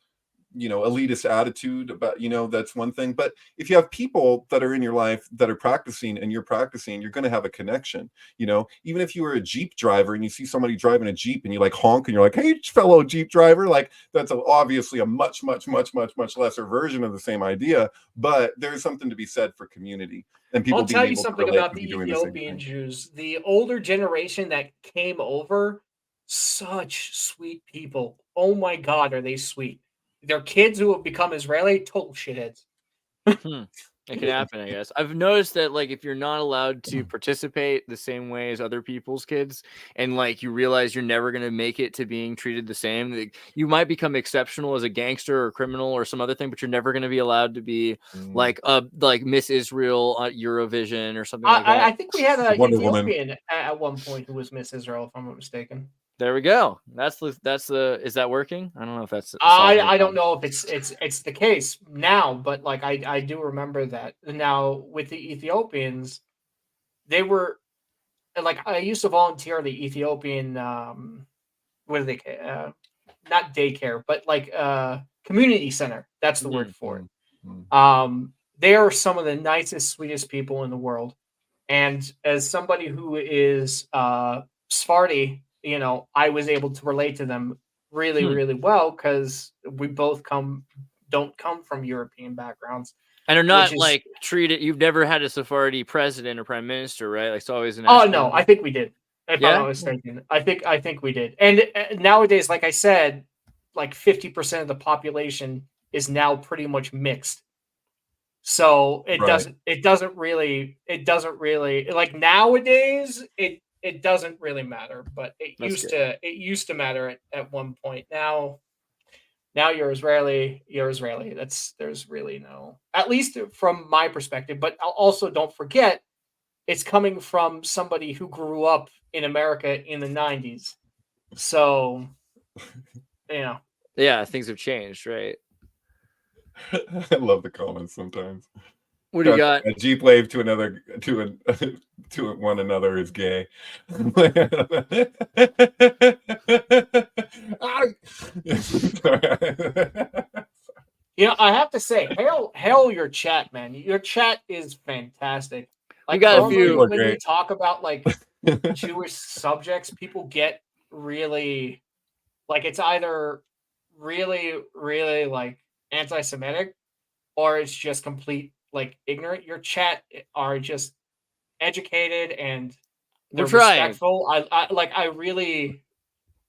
elitist attitude about, that's one thing. But if you have people that are in your life that are practicing and you're practicing, you're going to have a connection. Even if you were a Jeep driver and you see somebody driving a Jeep and you like honk and you're like, hey, fellow Jeep driver, like that's obviously a much, much, much, much, much lesser version of the same idea. But there's something to be said for community and people. I'll tell you something about the Ethiopian Jews. The older generation that came over, such sweet people. Oh my God, are they sweet? Their kids who have become Israeli, total shitheads. It can happen, I guess. I've noticed that, like, if you're not allowed to participate the same way as other people's kids, and like you realize you're never gonna make it to being treated the same, like, you might become exceptional as a gangster or criminal or some other thing, but you're never gonna be allowed to be like Miss Israel at Eurovision or something like that. I think we had an Wonder Woman. Ethiopian at one point who was Miss Israel, if I'm not mistaken. There we go. That's the. Is that working? I don't know if that's. I don't know if it's the case now, but like I do remember that. Now with the Ethiopians, they were like, I used to volunteer at the Ethiopian what are they not daycare, but like community center. That's the word for it. They are some of the nicest, sweetest people in the world. And as somebody who is Sephardi, you know, I was able to relate to them really, really well, because we both don't come from European backgrounds. And are not like treated. You've never had a Sephardi president or prime minister, right? Like, it's always an. Oh no, I think we did. If I'm not mistaken, I think we did. And nowadays, like I said, like 50% of the population is now pretty much mixed. So it doesn't really like nowadays it doesn't really matter, but it used to matter at one point. Now you're Israeli. There's really no, at least from my perspective. But also don't forget, it's coming from somebody who grew up in America in the 90s. So, you know. Yeah, things have changed, right? I love the comments sometimes. What do you got? A Jeep wave to one another is gay. You know, I have to say, hail your chat, man. Your chat is fantastic. Like, you got a few. When we talk about like Jewish subjects, people get really like, it's either really, really like anti-Semitic, or it's just complete like ignorant. Your chat are just educated and they're respectful. I really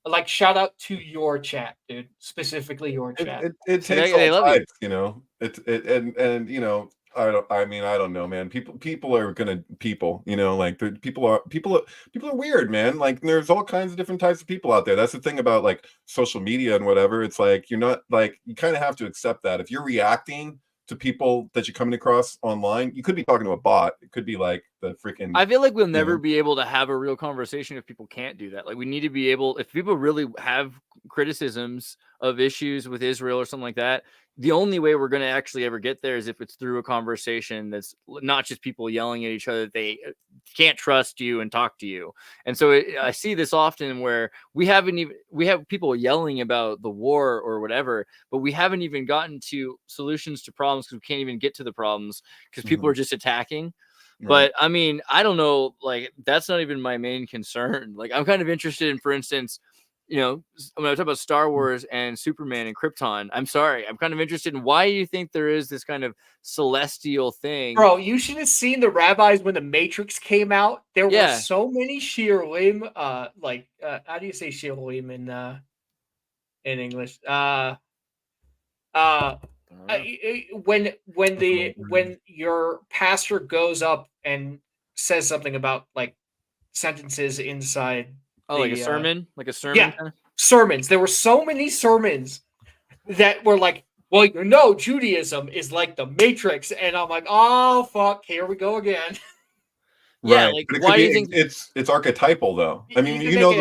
like, shout out to your chat, dude. Specifically your chat. It takes all types, you know. And you know, I don't know, man. People are gonna you know, like people are weird, man. Like, there's all kinds of different types of people out there. That's the thing about like social media and whatever. It's like, you're not like, you kind of have to accept that if you're reacting to people that you're coming across online, you could be talking to a bot. It could be like the freaking. I feel like we'll never be able to have a real conversation if people can't do that. Like, we need to be able, if people really have criticisms of issues with Israel or something like that, the only way we're going to actually ever get there is if it's through a conversation that's not just people yelling at each other that they can't trust you and talk to you. And so I see this often where we have people yelling about the war or whatever, but we haven't even gotten to solutions to problems because we can't even get to the problems because people are just attacking. Right. But I mean, I don't know, like, that's not even my main concern. Like, I'm kind of interested in, for instance, you know, when I talk about Star Wars and Superman and Krypton, I'm kind of interested in why you think there is this kind of celestial thing. Bro, you should have seen the rabbis when the Matrix came out. There were so many shiurim, how do you say shiurim in English? When your pastor goes up and says something about like sentences inside. Like a sermon? Like a sermon? Yeah, kind of? Sermons. There were so many sermons that were like, well, you know, Judaism is like the Matrix. And I'm like, oh, fuck, here we go again. Yeah, like, why do you think it's archetypal, though? I mean, you know,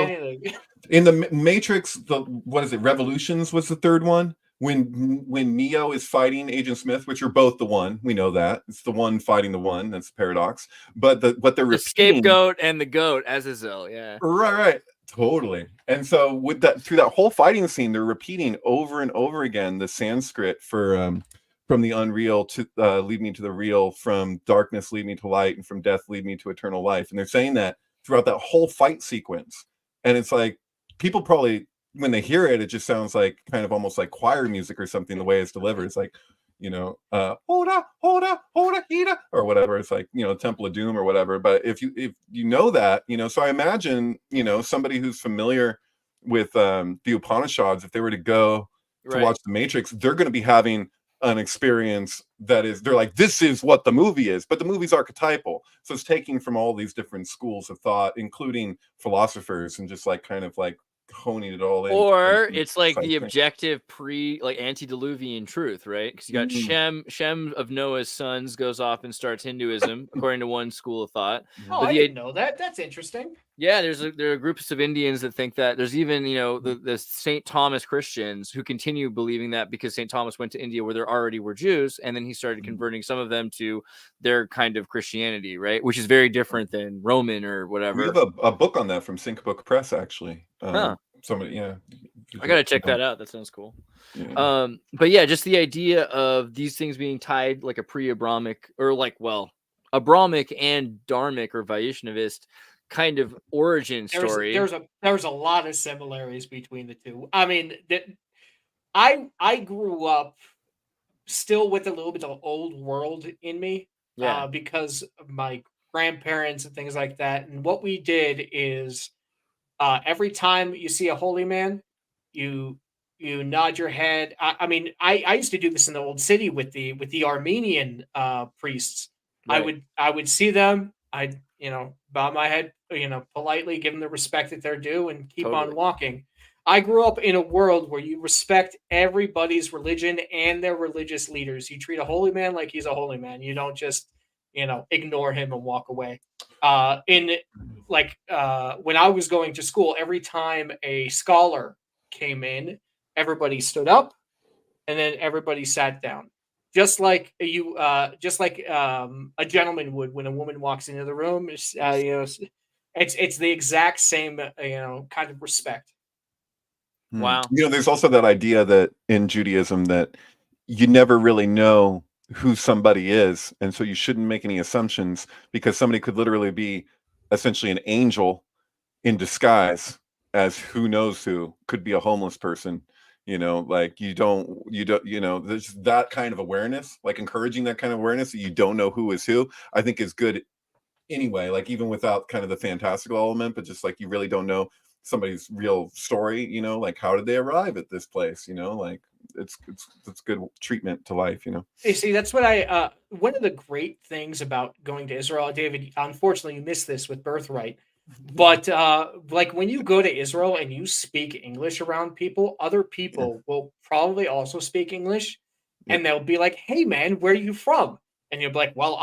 in the Matrix, what is it? Revolutions was the third one. When Neo is fighting Agent Smith, which are both the one, we know that it's the one fighting the one. That's the paradox. But what they're the scapegoat and the goat, Azazel, yeah, right, totally. And so with that, through that whole fighting scene, they're repeating over and over again the Sanskrit for from the unreal to lead me to the real, from darkness lead me to light, and from death lead me to eternal life. And they're saying that throughout that whole fight sequence. And it's like, people probably, when they hear it, it just sounds like kind of almost like choir music or something, the way it's delivered. It's like, you know, hoda, hida, or whatever. It's like, you know, Temple of Doom or whatever. But if you know that, you know, so I imagine, you know, somebody who's familiar with the Upanishads, if they were to go to watch the Matrix, they're going to be having an experience that is, they're like, this is what the movie is, but the movie's archetypal. So it's taking from all these different schools of thought, including philosophers, and just like kind of like honing it all in. Or it's like the objective like antediluvian truth, right? Because you got Shem of Noah's sons goes off and starts Hinduism, according to one school of thought. Oh, I didn't know that. That's interesting. Yeah, there are groups of Indians that think that. There's even, you know, the St. Thomas Christians who continue believing that because St. Thomas went to India where there already were Jews, and then he started converting some of them to their kind of Christianity, right? Which is very different than Roman or whatever. We have a book on that from Sync Book Press, actually. Somebody, yeah. I gotta check that out. That sounds cool. Yeah. But yeah, just the idea of these things being tied like a pre-Abrahamic or like, well, Abrahamic and Dharmic or Vaishnavist kind of origin story. There's a lot of similarities between the two. I mean, I grew up still with a little bit of old world in me, because of my grandparents and things like that. And what we did is, every time you see a holy man, you nod your head. I mean, I used to do this in the old city with the Armenian priests. Right. I would see them. I'd, bow my head, politely, give them the respect that they're due, and keep on walking. I grew up in a world where you respect everybody's religion and their religious leaders. You treat a holy man like he's a holy man. You don't just, ignore him and walk away. When I was going to school, every time a scholar came in, everybody stood up, and then everybody sat down. Just like a gentleman would when a woman walks into the room. It's the exact same kind of respect. Wow. There's also that idea that in Judaism that you never really know who somebody is, and so you shouldn't make any assumptions, because somebody could literally be essentially an angel in disguise as who knows who. Could be a homeless person. Like you don't, there's that kind of awareness, like encouraging that kind of awareness that you don't know who is who, I think is good anyway, like even without kind of the fantastical element, but just like you really don't know somebody's real story, like how did they arrive at this place, like it's good treatment to life, You see, that's what one of the great things about going to Israel, David, unfortunately you missed this with Birthright. But like when you go to Israel and you speak English around people, other people will probably also speak English, and they'll be like, "Hey, man, where are you from?" And you'll be like, "Well,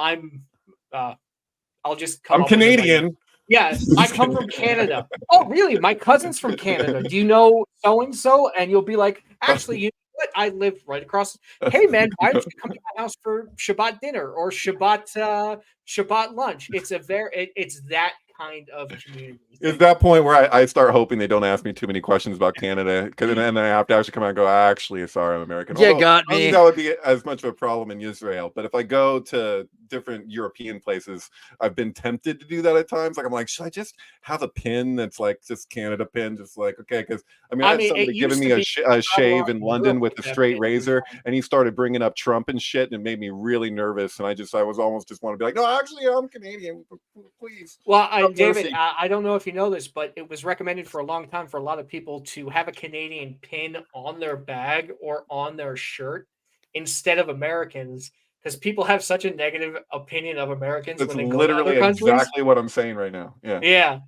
I'll just come. I'm Canadian." Yeah, I come from Canada. Oh, really? My cousin's from Canada. Do you know so and so? And you'll be like, "Actually, you know what? I live right across." Hey, man, why don't you come to my house for Shabbat dinner or Shabbat lunch? It's that kind of community. It's that point where I start hoping they don't ask me too many questions about Canada, because then I have to actually come out and go, actually, sorry, I'm American. Yeah, got me. I don't think that would be as much of a problem in Israel, but if I go to different European places, I've been tempted to do that at times. Like I'm like, should I just have a pin that's like just Canada pin, just like okay? Because I had somebody giving me a shave in London with a straight razor, and he started bringing up Trump and shit, and it made me really nervous. And I was almost just want to be like, no, actually, I'm Canadian, please. Well, David, I don't know if you know this, but it was recommended for a long time for a lot of people to have a Canadian pin on their bag or on their shirt instead of Americans, because people have such a negative opinion of Americans. That's when they literally go to other countries. Exactly what I'm saying right now. Yeah. Yeah.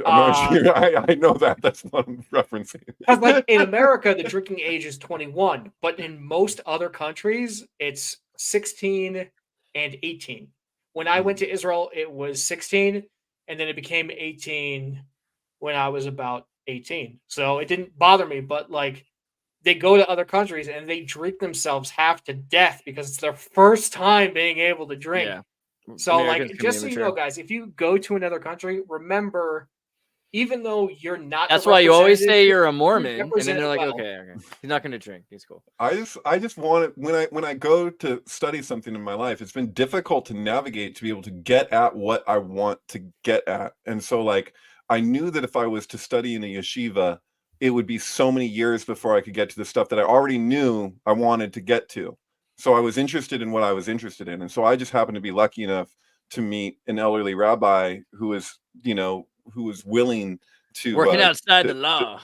I know that. That's what I'm referencing. Because like in America, the drinking age is 21, but in most other countries, it's 16 and 18. When I went to Israel, it was 16, and then it became 18 when I was about 18. So it didn't bother me, but like they go to other countries and they drink themselves half to death because it's their first time being able to drink. Yeah. So Americans, like, just so you know, guys, if you go to another country, remember, even though you're not, that's why you always say you're a Mormon, and then they're like, okay, he's not going to drink. He's cool. I just want it when I go to study something in my life, it's been difficult to navigate to be able to get at what I want to get at. And so like, I knew that if I was to study in a yeshiva, it would be so many years before I could get to the stuff that I already knew I wanted to get to. So I was interested in what I was interested in. And so I just happened to be lucky enough to meet an elderly rabbi who was willing to working outside the law.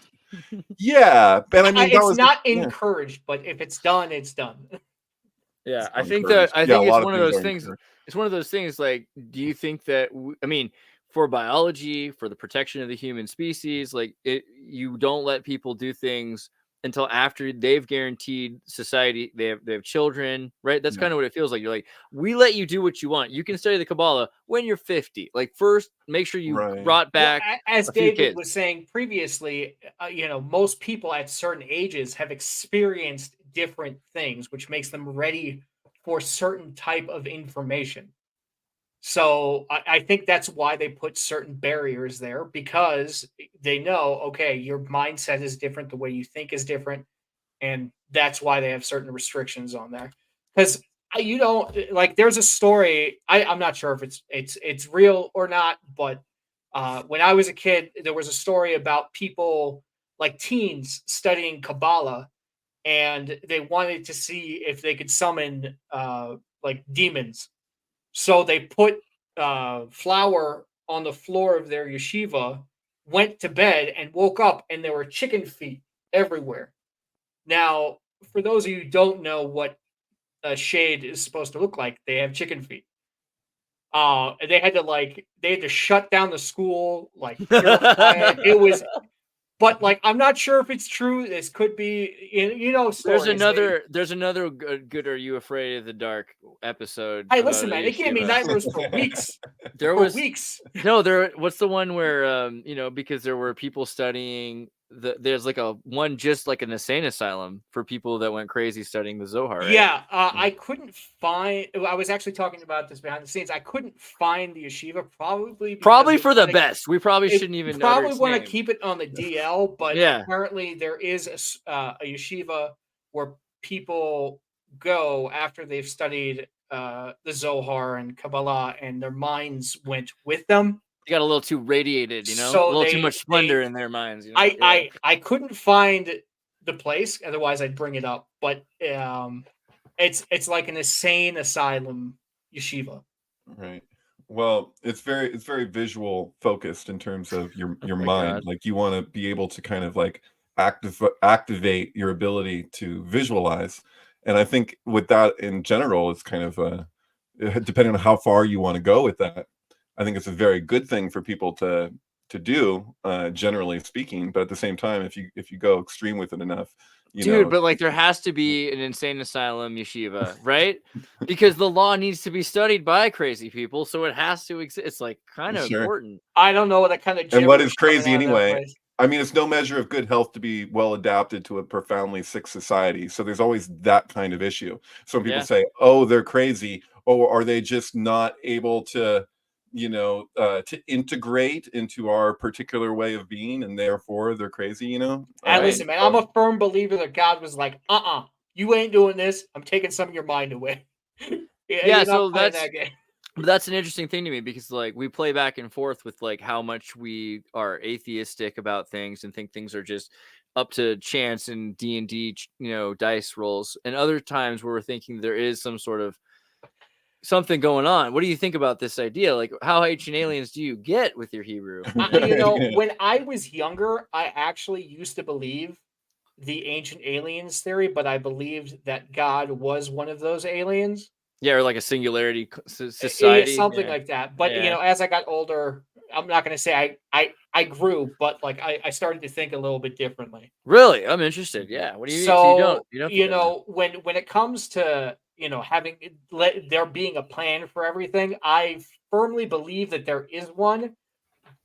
Yeah. But I mean, it's not encouraged, but if it's done, it's done. Yeah, It's I not think encouraged. I Yeah, a think it's lot of one of things those are things. encouraged. It's one of those things. Like, do you think that? I mean, for biology, for the protection of the human species, like you don't let people do things until after they've guaranteed society. They have children, right? That's Yeah. kind of what it feels like. You're like, we let you do what you want. You can study the Kabbalah when you're 50. Like, first, make sure you Right. brought Well, back as a few David kids. was saying previously, most people at certain ages have experienced different things, which makes them ready for certain type of information. So I think that's why they put certain barriers there, because they know, okay, your mindset is different, the way you think is different, and that's why they have certain restrictions on there. Because you don't like. There's a story. I'm not sure if it's real or not, but when I was a kid, there was a story about people like teens studying Kabbalah, and they wanted to see if they could summon like demons. So they put flour on the floor of their yeshiva, went to bed, and woke up, and there were chicken feet everywhere. Now, for those of you who don't know what a shade is supposed to look like, they have chicken feet. They had to shut down the school, like purify it. It was, but like I'm not sure if it's true. This could be, There's stories. another good Are You Afraid of the Dark episode Hey, about listen, a man, it gave me yeshiva. nightmares for weeks. There For was weeks. no there. What's the one where because there were people studying there's like a one just like an insane asylum for people that went crazy studying the Zohar, right? Yeah, I couldn't find. I was actually talking about this behind the scenes. I couldn't find the yeshiva, probably because Probably we for the wanna- best. We probably it shouldn't even utter probably its want to name. keep it on the DL, but Yeah. apparently there is a yeshiva where people go after they've studied the Zohar and Kabbalah, and their minds went with them. They got a little too radiated, a So little too much splendor in their minds. I couldn't find the place, otherwise I'd bring it up. But it's like an insane asylum yeshiva. Right. Well, it's very visual focused in terms of your my mind. God. Like you want to be able to kind of like activate your ability to visualize. And I think with that in general, it's kind of depending on how far you want to go with that. I think it's a very good thing for people to do, generally speaking. But at the same time, if you go extreme with it enough, Dude, but like there has to be an insane asylum yeshiva, right? Because the law needs to be studied by crazy people, so it has to exist. It's like kind of Sure. important. I don't know what that kind of And what gibberish is crazy coming out of that anyway? place. I mean, it's no measure of good health to be well adapted to a profoundly sick society. So there's always that kind of issue. Some people Yeah. say, "Oh, they're crazy," or are they just not able to, to integrate into our particular way of being, and therefore they're crazy. And listen, man, I'm a firm believer that God was like, you ain't doing this. I'm taking some of your mind away. Yeah, You're not so playing that game. that's an interesting thing to me because like we play back and forth with like how much we are atheistic about things and think things are just up to chance and D&D, dice rolls, and other times where we're thinking there is some sort of something going on. What do you think about this idea? Like, how ancient aliens do you get with your Hebrew? When I was younger, I actually used to believe the ancient aliens theory, but I believed that God was one of those aliens. Yeah, or like a singularity society, something like that. But as I got older, I'm not going to say I grew, but like I started to think a little bit differently. Really, I'm interested. Yeah, what do you mean? So You don't when it comes to having there being a plan for everything, I firmly believe that there is one,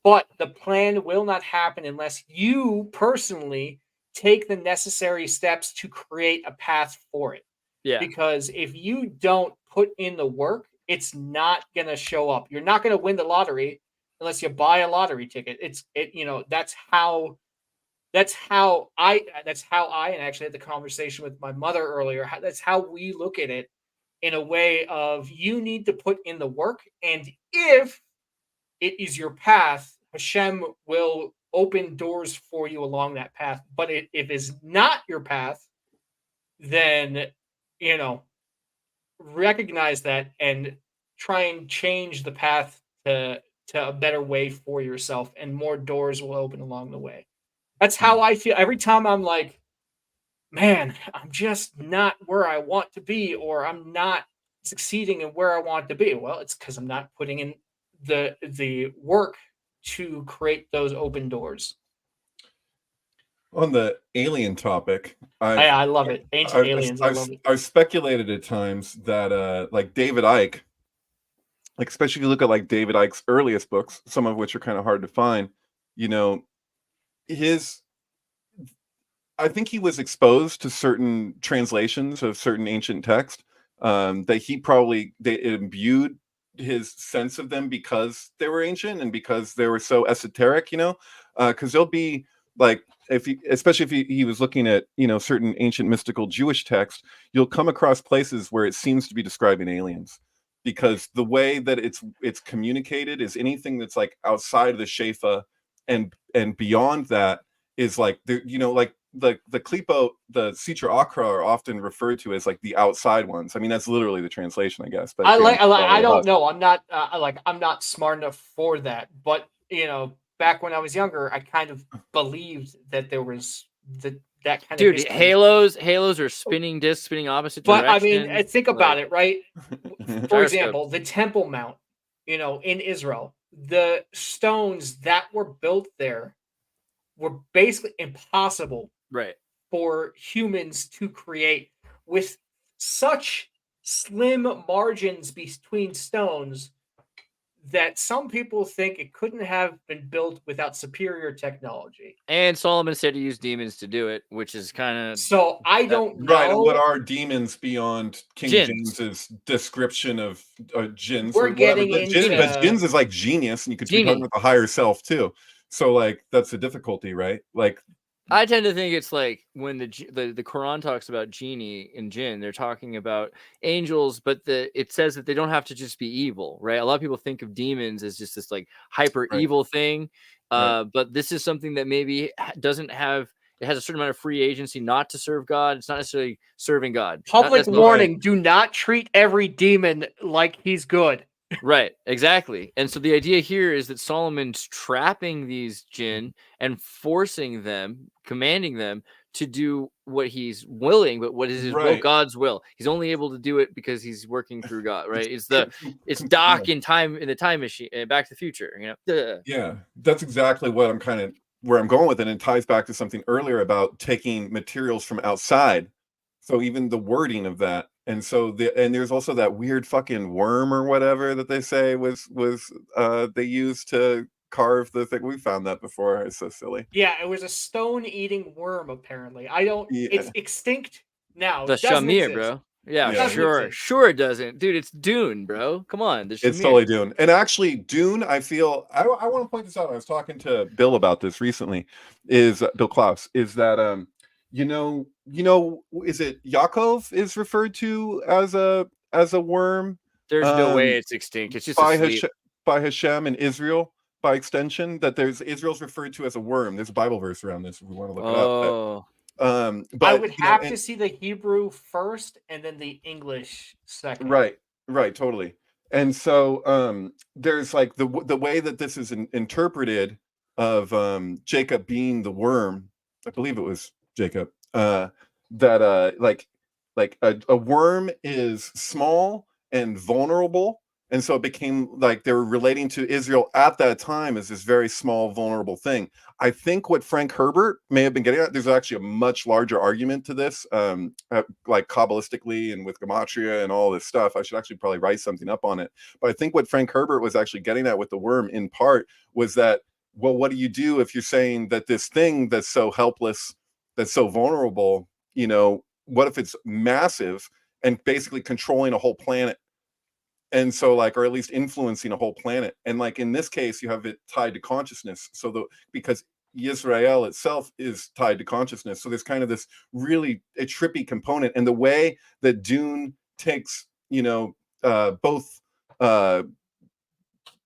but the plan will not happen unless you personally take the necessary steps to create a path for it. Yeah. Because if you don't put in the work, it's not going to show up. You're not going to win the lottery unless you buy a lottery ticket. That's how I and actually had the conversation with my mother earlier. That's how we look at it, in a way of you need to put in the work, and if it is your path, Hashem will open doors for you along that path. But if it's not your path, then recognize that and try and change the path to a better way for yourself, and more doors will open along the way. That's how I feel every time I'm like, man, I'm just not where I want to be, or I'm not succeeding in where I want to be. Well, it's because I'm not putting in the work to create those open doors. On the alien topic, I love it. Ancient aliens, I love it. I've speculated at times that like David Icke, like especially if you look at like David Icke's earliest books, some of which are kind of hard to find, you know, his I think he was exposed to certain translations of certain ancient text, that he probably they imbued his sense of them because they were ancient and because they were so esoteric, you know, because there'll be like if he, especially if he was looking at certain ancient mystical Jewish texts, you'll come across places where it seems to be describing aliens because the way that it's communicated is anything that's like outside of the Shefa and beyond that is like like the klipo, the Sitra Akra are often referred to as like the outside ones. I mean, that's literally the translation, I guess. But I don't know. I'm not I'm not smart enough for that. But back when I was younger, I kind of believed that there was that kind of Dude, history. halos are spinning discs, spinning opposite But I directions. mean, think about it, right? For Gyroscope. example, the Temple Mount, in Israel, the stones that were built there were basically impossible Right. for humans to create with such slim margins between stones that some people think it couldn't have been built without superior technology. And Solomon said to use demons to do it, which is kind of So I don't know. Right, and what are demons beyond King Jinns. James's description of jinns? We're or whatever. getting into But jinns is like genius, and you could be talking about the higher self too. So like that's the difficulty, right? Like I tend to think it's like when the Quran talks about genie and jinn, they're talking about angels, but it says that they don't have to just be evil, right? A lot of people think of demons as just this like hyper evil thing, but this is something that maybe doesn't have. It has a certain amount of free agency not to serve God. It's not necessarily serving God. Public warning: do not treat every demon like he's good. Right, exactly. And so the idea here is that Solomon's trapping these jinn and forcing them, commanding them to do what he's willing, but what is his will? God's will. He's only able to do it because he's working through God, right? It's Doc in the time machine, Back to the Future, Yeah, that's exactly what I'm kind of where I'm going with it, and it ties back to something earlier about taking materials from outside. So even the wording of that, and so there's also that weird fucking worm or whatever that they say was they used to carve the thing. We found that before. It's so silly. Yeah, it was a stone-eating worm. Apparently, it's extinct now. The Shamir, bro. Yeah, sure it doesn't, dude. It's Dune, bro. Come on, it's totally Dune. And actually, Dune, I feel I want to point this out. I was talking to Bill about this recently. Is Bill Klaus? Is that is it Yaakov is referred to as a worm? There's no way it's extinct. It's just by Hashem and Israel by extension. That Israel's referred to as a worm. There's a Bible verse around this if we want to look it up. But I would have to see the Hebrew first and then the English second. Right, totally. And so there's like the way that this is interpreted of Jacob being the worm. I believe it was Jacob. That like a worm is small and vulnerable, and so it became like they were relating to Israel at that time as this very small, vulnerable thing. I think what Frank Herbert may have been getting at, there's actually a much larger argument to this, like Kabbalistically and with Gematria and all this stuff. I should actually probably write something up on it. But I think what Frank Herbert was actually getting at with the worm in part was that, well, what do you do if you're saying that this thing that's so helpless, that's so vulnerable, what if it's massive and basically controlling a whole planet? And so like, or at least influencing a whole planet. And like in this case, you have it tied to consciousness. So because Israel itself is tied to consciousness. So there's kind of this really a trippy component. And the way that Dune takes, both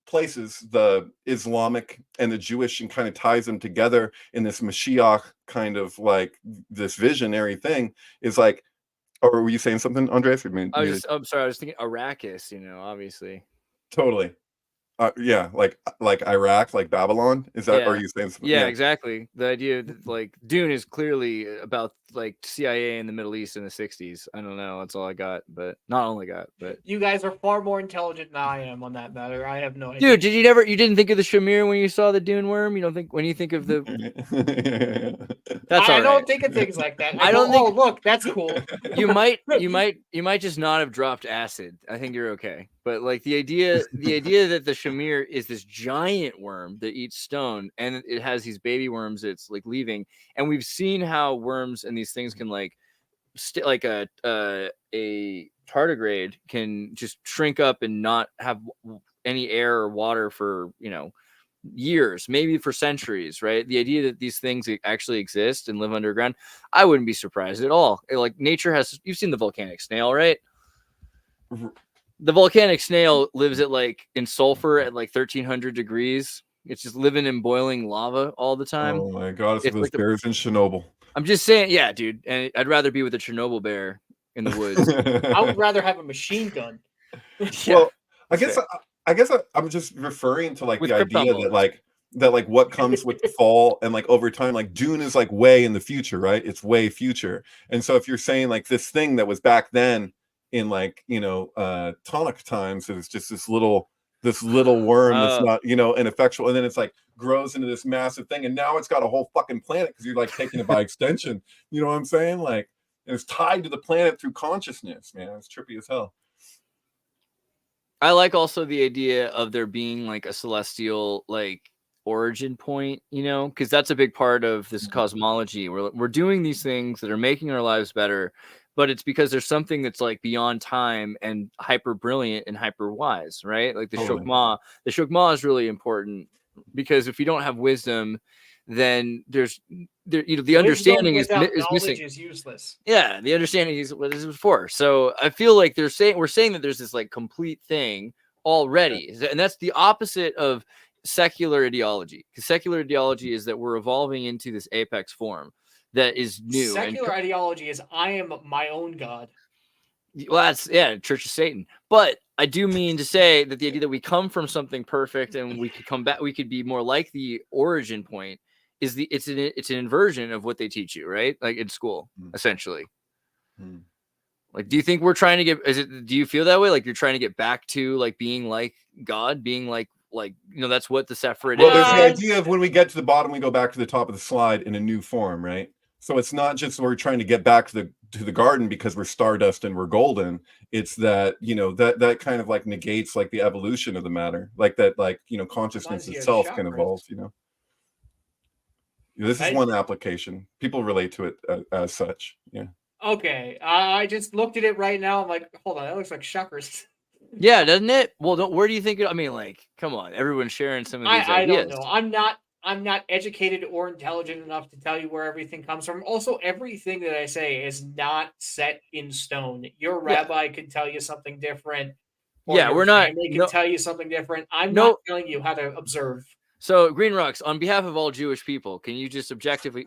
places, the Islamic and the Jewish, and kind of ties them together in this Mashiach kind of like this visionary thing is like, or were you saying something, Andreas? I'm sorry. I was thinking Arrakis, obviously. Totally. Yeah, like Iraq, like Babylon. Is that? Yeah. Or are you saying something? Yeah, exactly. The idea that like Dune is clearly about like CIA in the Middle East in the 60s. I don't know. That's all I got, but not only got, but You guys are far more intelligent than I am on that matter. I have no idea. dude, you didn't think of the Shamir when you saw the Dune worm? You don't think when you think of the that's I all don't right. think of things like that. I I don't go, think- oh, look, that's cool. You might just not have dropped acid. I think you're okay. But like the idea that the Shamir is this giant worm that eats stone and it has these baby worms it's like leaving, and we've seen how worms and these things can like like a tardigrade can just shrink up and not have any air or water for years, maybe for centuries, right? The idea that these things actually exist and live underground, I wouldn't be surprised at all. Like nature has, you've seen the volcanic snail, right? The volcanic snail lives at like in sulfur at like 1300 degrees. It's just living in boiling lava all the time. Oh my god, it's those like bears in Chernobyl. I'm just saying, yeah, dude. And I'd rather be with a Chernobyl bear in the woods. I would rather have a machine gun. Yeah. Well, I guess I'm just referring to like With the Krypton idea that like what comes with the fall and like over time, like Dune is like way in the future, right? It's way future. And so if you're saying like this thing that was back then in like tonic times, it's just this little worm that's not ineffectual, and then it's like grows into this massive thing, and now it's got a whole fucking planet because you're like taking it by extension. You know what I'm saying? Like, and it's tied to the planet through consciousness, man. It's trippy as hell. I like also the idea of there being like a celestial like origin point, because that's a big part of this cosmology. We're doing these things that are making our lives better, but it's because there's something that's like beyond time and hyper brilliant and hyper wise, right? Like the Totally. Shokma. The Shokma is really important because if you don't have wisdom, then the understanding is missing. Is useless. Yeah, the understanding is what this is for. So I feel like we're saying that there's this like complete thing already, and that's the opposite of secular ideology. Because secular ideology is that we're evolving into this apex form that is new. Secular ideology is I am my own god. Well, that's Church of Satan. But I do mean to say that the idea that we come from something perfect and we could come back, we could be more like the origin point. It's an inversion of what they teach you, right? Like in school, essentially. Like, do you think we're trying to do you feel that way? Like you're trying to get back to like being like God, being like that's what the Sephirot Well, is. there's the idea of when we get to the bottom, we go back to the top of the slide in a new form, right? So it's not just we're trying to get back to the garden because we're stardust and we're golden. It's that that kind of like negates like the evolution of the matter, like that consciousness itself can evolve. This is one application. People relate to it as such. Yeah. Okay, I just looked at it right now. I'm like, hold on, that looks like chakras. Yeah, doesn't it? Well, where do you think it? I mean, like, come on, everyone's sharing some of these ideas. I don't know. I'm not educated or intelligent enough to tell you where everything comes from. Also, everything that I say is not set in stone. Your rabbi could tell you something different. Or we're not. Family can tell you something different. I'm not telling you how to observe. So, Green Rocks, on behalf of all Jewish people, can you just objectively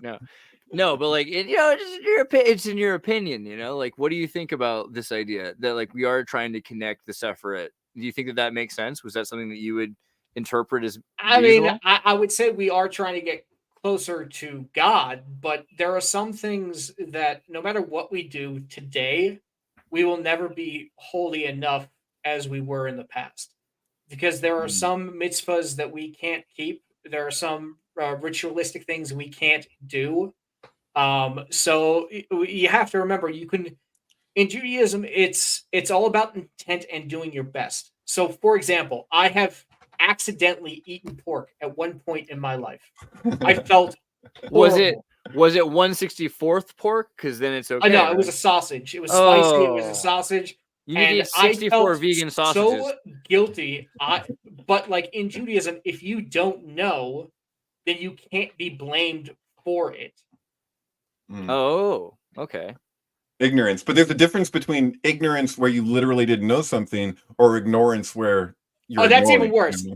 no, but like it's in your opinion, like what do you think about this idea that like we are trying to connect the Sephirot? Do you think that makes sense? Was that something that you would interpret as reasonable? I mean, I would say we are trying to get closer to God, but there are some things that no matter what we do today, we will never be holy enough as we were in the past. Because there are some mitzvahs that we can't keep. There are some ritualistic things we can't do. So you have to remember, in Judaism, it's all about intent and doing your best. So, for example, I have accidentally eaten pork at one point in my life. I felt horrible. Was it 1/64th pork? Because then it's okay. No, it was a sausage. It was spicy. It was a sausage. You need to eat 64 vegan sausages. So guilty. But like in Judaism, if you don't know, then you can't be blamed for it. Oh, okay. Ignorance. But there's a difference between ignorance where you literally didn't know something or ignorance where you're that's even worse.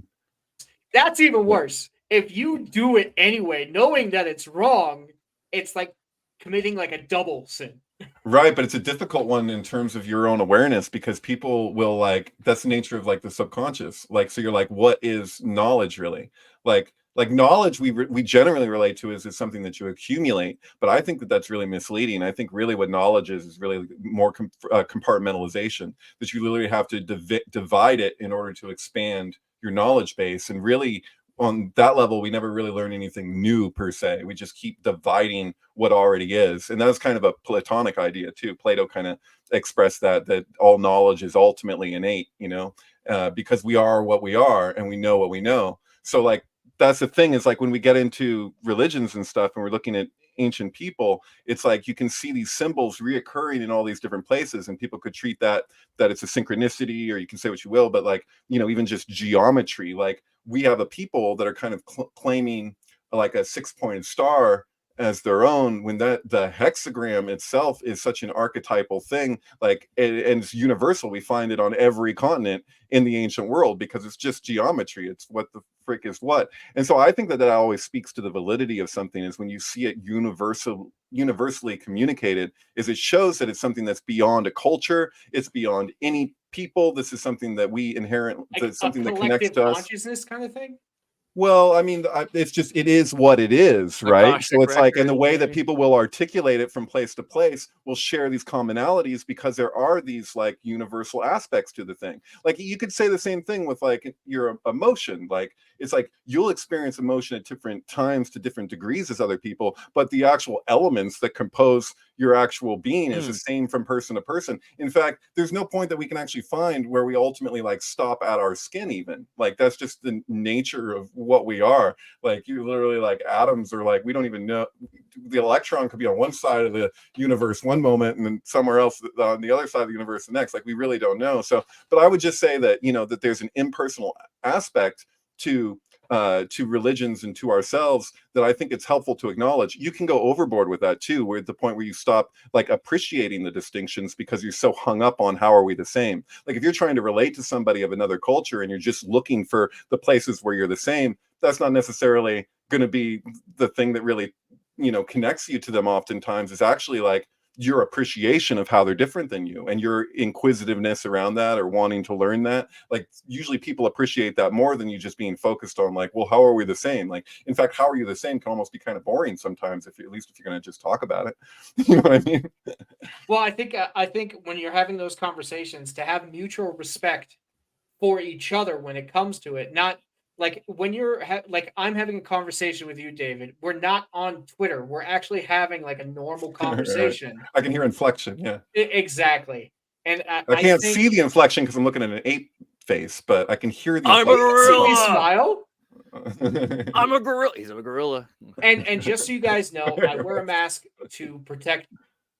That's even worse. If you do it anyway, knowing that it's wrong, it's like committing like a double sin. Right, but it's a difficult one in terms of your own awareness because people will that's the nature of like the subconscious. Like, so you're like, what is knowledge really? Like Like knowledge, we generally relate to as something that you accumulate, but I think that that's really misleading. I think really what knowledge is really more compartmentalization, that you literally have to divide it in order to expand your knowledge base. And really, on that level, we never really learn anything new per se. We just keep dividing what already is, and that's kind of a Platonic idea too. Plato kind of expressed that all knowledge is ultimately innate, because we are what we are and we know what we know. So like, that's the thing, is like when we get into religions and stuff and we're looking at ancient people, it's like you can see these symbols reoccurring in all these different places, and people could treat that it's a synchronicity, or you can say what you will, but like, even just geometry, like we have a people that are kind of claiming like a 6-pointed star as their own, when the hexagram itself is such an archetypal thing, like, and it's universal. We find it on every continent in the ancient world because it's just geometry. It's what the frick is what. And so I think that always speaks to the validity of something, is when you see it universally communicated, is it shows that it's something that's beyond a culture, it's beyond any people. This is something that we inherit, that's something that connects to us. Consciousness kind of thing. Well, I mean, it is what it is, right? So it's like, and the way that people will articulate it from place to place will share these commonalities, because there are these like universal aspects to the thing. Like you could say the same thing with like your emotion. Like it's like you'll experience emotion at different times to different degrees as other people, but the actual elements that compose your actual being is the same from person to person. In fact, there's no point that we can actually find where we ultimately like stop at our skin even. Like that's just the nature of what we are. Like you literally, like atoms are like, we don't even know. The electron could be on one side of the universe one moment and then somewhere else on the other side of the universe the next. Like we really don't know. So, but I would just say that, that there's an impersonal aspect to religions and to ourselves that I think it's helpful to acknowledge. You can go overboard with that too, where at the point where you stop like appreciating the distinctions because you're so hung up on how are we the same. Like if you're trying to relate to somebody of another culture and you're just looking for the places where you're the same, that's not necessarily going to be the thing that really, connects you to them. Oftentimes is actually like your appreciation of how they're different than you and your inquisitiveness around that, or wanting to learn that. Like usually people appreciate that more than you just being focused on like, well, how are we the same? Like, in fact, how are you the same can almost be kind of boring sometimes, at least if you're going to just talk about it. You know what I mean? Well, I think when you're having those conversations, to have mutual respect for each other when it comes to it, not like when you're like I'm having a conversation with you, David. We're not on Twitter. We're actually having like a normal conversation. Right. I can hear inflection. Yeah, exactly. And I can't see the inflection because I'm looking at an ape face, but I can hear the. I'm a gorilla. Smile. I'm a gorilla. He's a gorilla. And just so you guys know, I wear a mask to protect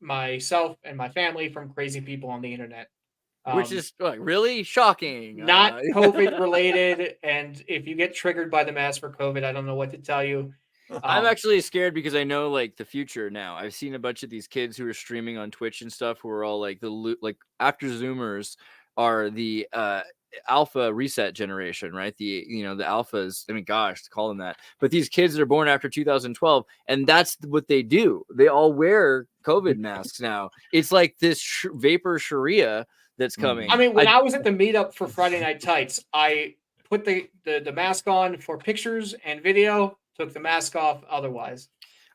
myself and my family from crazy people on the internet. Which is like really shocking. Not COVID related. And if you get triggered by the mask for COVID, I don't know what to tell you. I'm actually scared because I know like the future now. I've seen a bunch of these kids who are streaming on Twitch and stuff who are all like after Zoomers are the alpha reset generation, right? The alphas. I mean, gosh, to call them that. But these kids that are born after 2012, and that's what they do. They all wear COVID masks now. It's like this vapor Sharia that's coming. I mean, when I was at the meetup for Friday Night Tights, I put the mask on for pictures and video, took the mask off otherwise.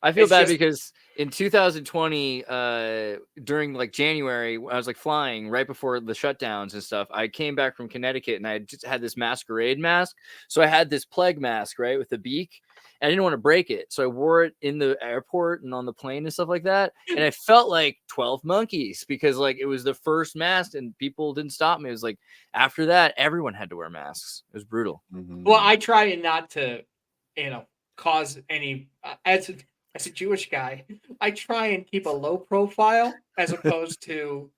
I feel bad because in 2020, during like January, I was like flying right before the shutdowns and stuff. I came back from Connecticut and I just had this masquerade mask. So I had this plague mask, right, with the beak. And I didn't want to break it. So I wore it in the airport and on the plane and stuff like that. And I felt like 12 monkeys because like it was the first mask and people didn't stop me. It was like after that, everyone had to wear masks. It was brutal. Mm-hmm. Well, I try not to, cause any, as a Jewish guy, I try and keep a low profile as opposed to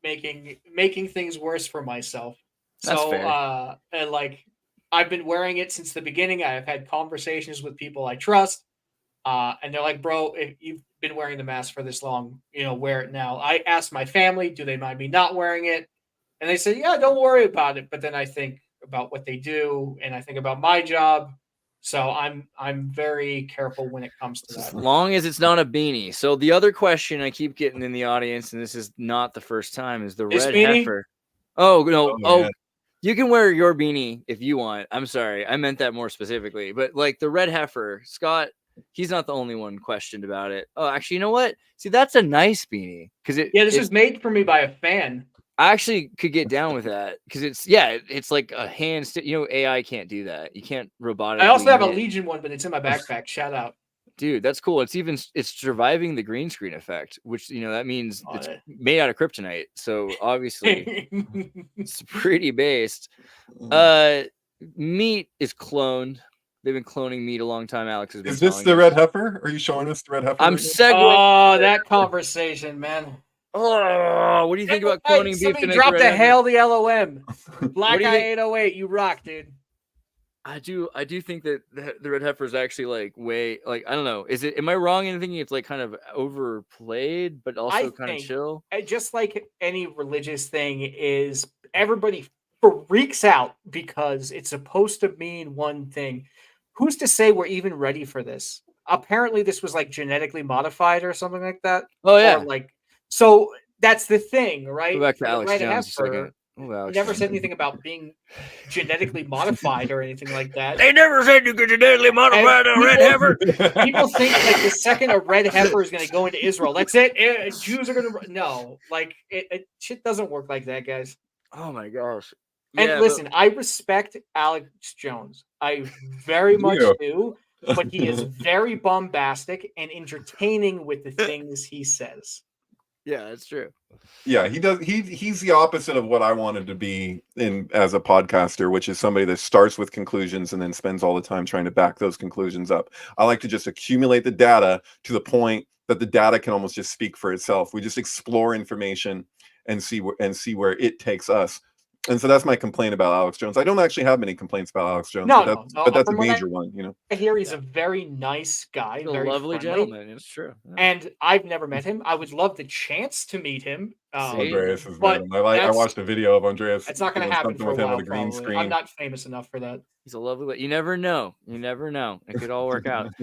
making things worse for myself. That's fair. And like I've been wearing it since the beginning. I've had conversations with people I trust, and they're like, "Bro, if you've been wearing the mask for this long, wear it now." I asked my family, "Do they mind me not wearing it?" And they said, "Yeah, don't worry about it." But then I think about what they do, and I think about my job. So I'm very careful when it comes to that. As long as it's not a beanie. So the other question I keep getting in the audience, and this is not the first time, is the red heifer. Oh no! Oh, You can wear your beanie if you want. I'm sorry, I meant that more specifically. But like the red heifer, Scott, he's not the only one questioned about it. Oh, actually, you know what? See, that's a nice beanie because this was made for me by a fan. I actually could get down with that because it's like a hand. AI can't do that. You can't robotically. I also have a Legion one, but it's in my backpack. Shout out. Dude, that's cool. It's surviving the green screen effect, which that means it's made out of kryptonite. So obviously it's pretty based. Meat is cloned. They've been cloning meat a long time. Alex has been. Is this the red heifer? Are you showing us the red heifer? I'm segueing. Oh, that conversation, man. Oh, what do you think about cloning beef? Somebody dropped a hail the LOM. Black Eye 808, you rock, dude. I do think that the red heifer is actually like way like I don't know. Am I wrong in thinking it's like kind of overplayed, but also kind of chill? Just like any religious thing is, everybody freaks out because it's supposed to mean one thing. Who's to say we're even ready for this? Apparently, this was like genetically modified or something like that. Oh yeah, so that's the thing, right? Go back to Alex Jones a second. Never said anything about being genetically modified or anything like that. They never said you could genetically modify a red heifer. People think like the second a red heifer is going to go into Israel, that's it. Jews are going to no, like shit doesn't work like that, guys. Oh my gosh. And listen, I respect Alex Jones. I very much do, but he is very bombastic and entertaining with the things he says. Yeah, that's true. Yeah, he does. He's the opposite of what I wanted to be as a podcaster, which is somebody that starts with conclusions and then spends all the time trying to back those conclusions up. I like to just accumulate the data to the point that the data can almost just speak for itself. We just explore information and see where it takes us. And so that's my complaint about Alex Jones. I don't actually have many complaints about Alex Jones, but that's a major one, I hear he's a very nice guy, he's a lovely gentleman. It's true. Yeah. And I've never met him. I would love the chance to meet him. Andreas has met him. I watched a video of Andreas. It's not going to happen for a while. With a green screen. I'm not famous enough for that. He's a lovely. You never know. It could all work out.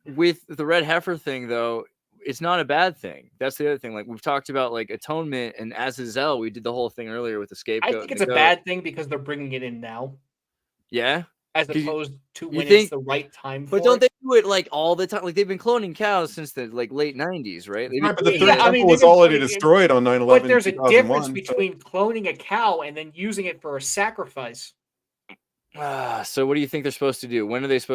With the red heifer thing, though. It's not a bad thing. That's the other thing. Like we've talked about, like atonement and Azazel. We did the whole thing earlier with the scapegoat. I think it's a bad thing because they're bringing it in now. Yeah, as opposed to when it's the right time. But don't they do it like all the time? Like they've been cloning cows since the late '90s, right? But the third temple was already destroyed on 9/11. But there's a difference between cloning a cow and then using it for a sacrifice. So what do you think they're supposed to do? When is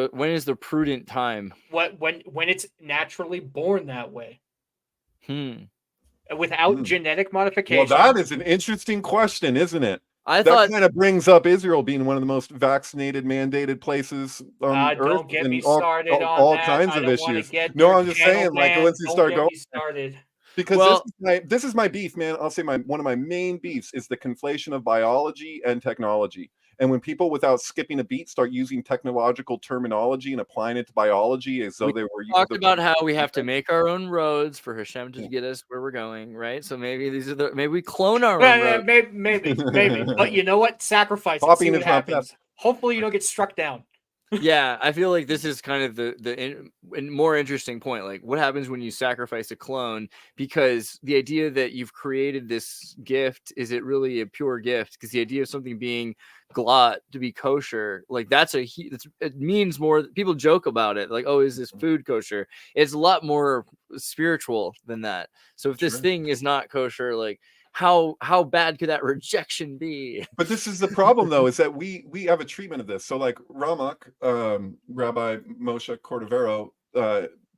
the prudent time? When it's naturally born that way. Without genetic modification. Well, that is an interesting question, isn't it? I thought that kind of brings up Israel being one of the most vaccinated, mandated places on Earth. Don't get me started on all kinds of issues. No, I'm just saying, like once you start going started. Because this is my beef, man. I'll say one of my main beefs is the conflation of biology and technology. And when people, without skipping a beat, start using technological terminology and applying it to biology as though they were talked about how we have to make our own roads for Hashem to get us where we're going, right? So maybe maybe we clone our own roads. Maybe. But you know what? Sacrifice. See what happens. Hopefully you don't get struck down. Yeah, I feel like this is kind of the more interesting point. Like, what happens when you sacrifice a clone? Because the idea that you've created this gift, is it really a pure gift? Because the idea of something being glot to be kosher, like it means more. People joke about it, like, oh, is this food kosher? It's a lot more spiritual than that. So if this thing is not kosher, like, how bad could that rejection be? But this is the problem, though, is that we have a treatment of this. So like Ramak, Rabbi Moshe Cordovero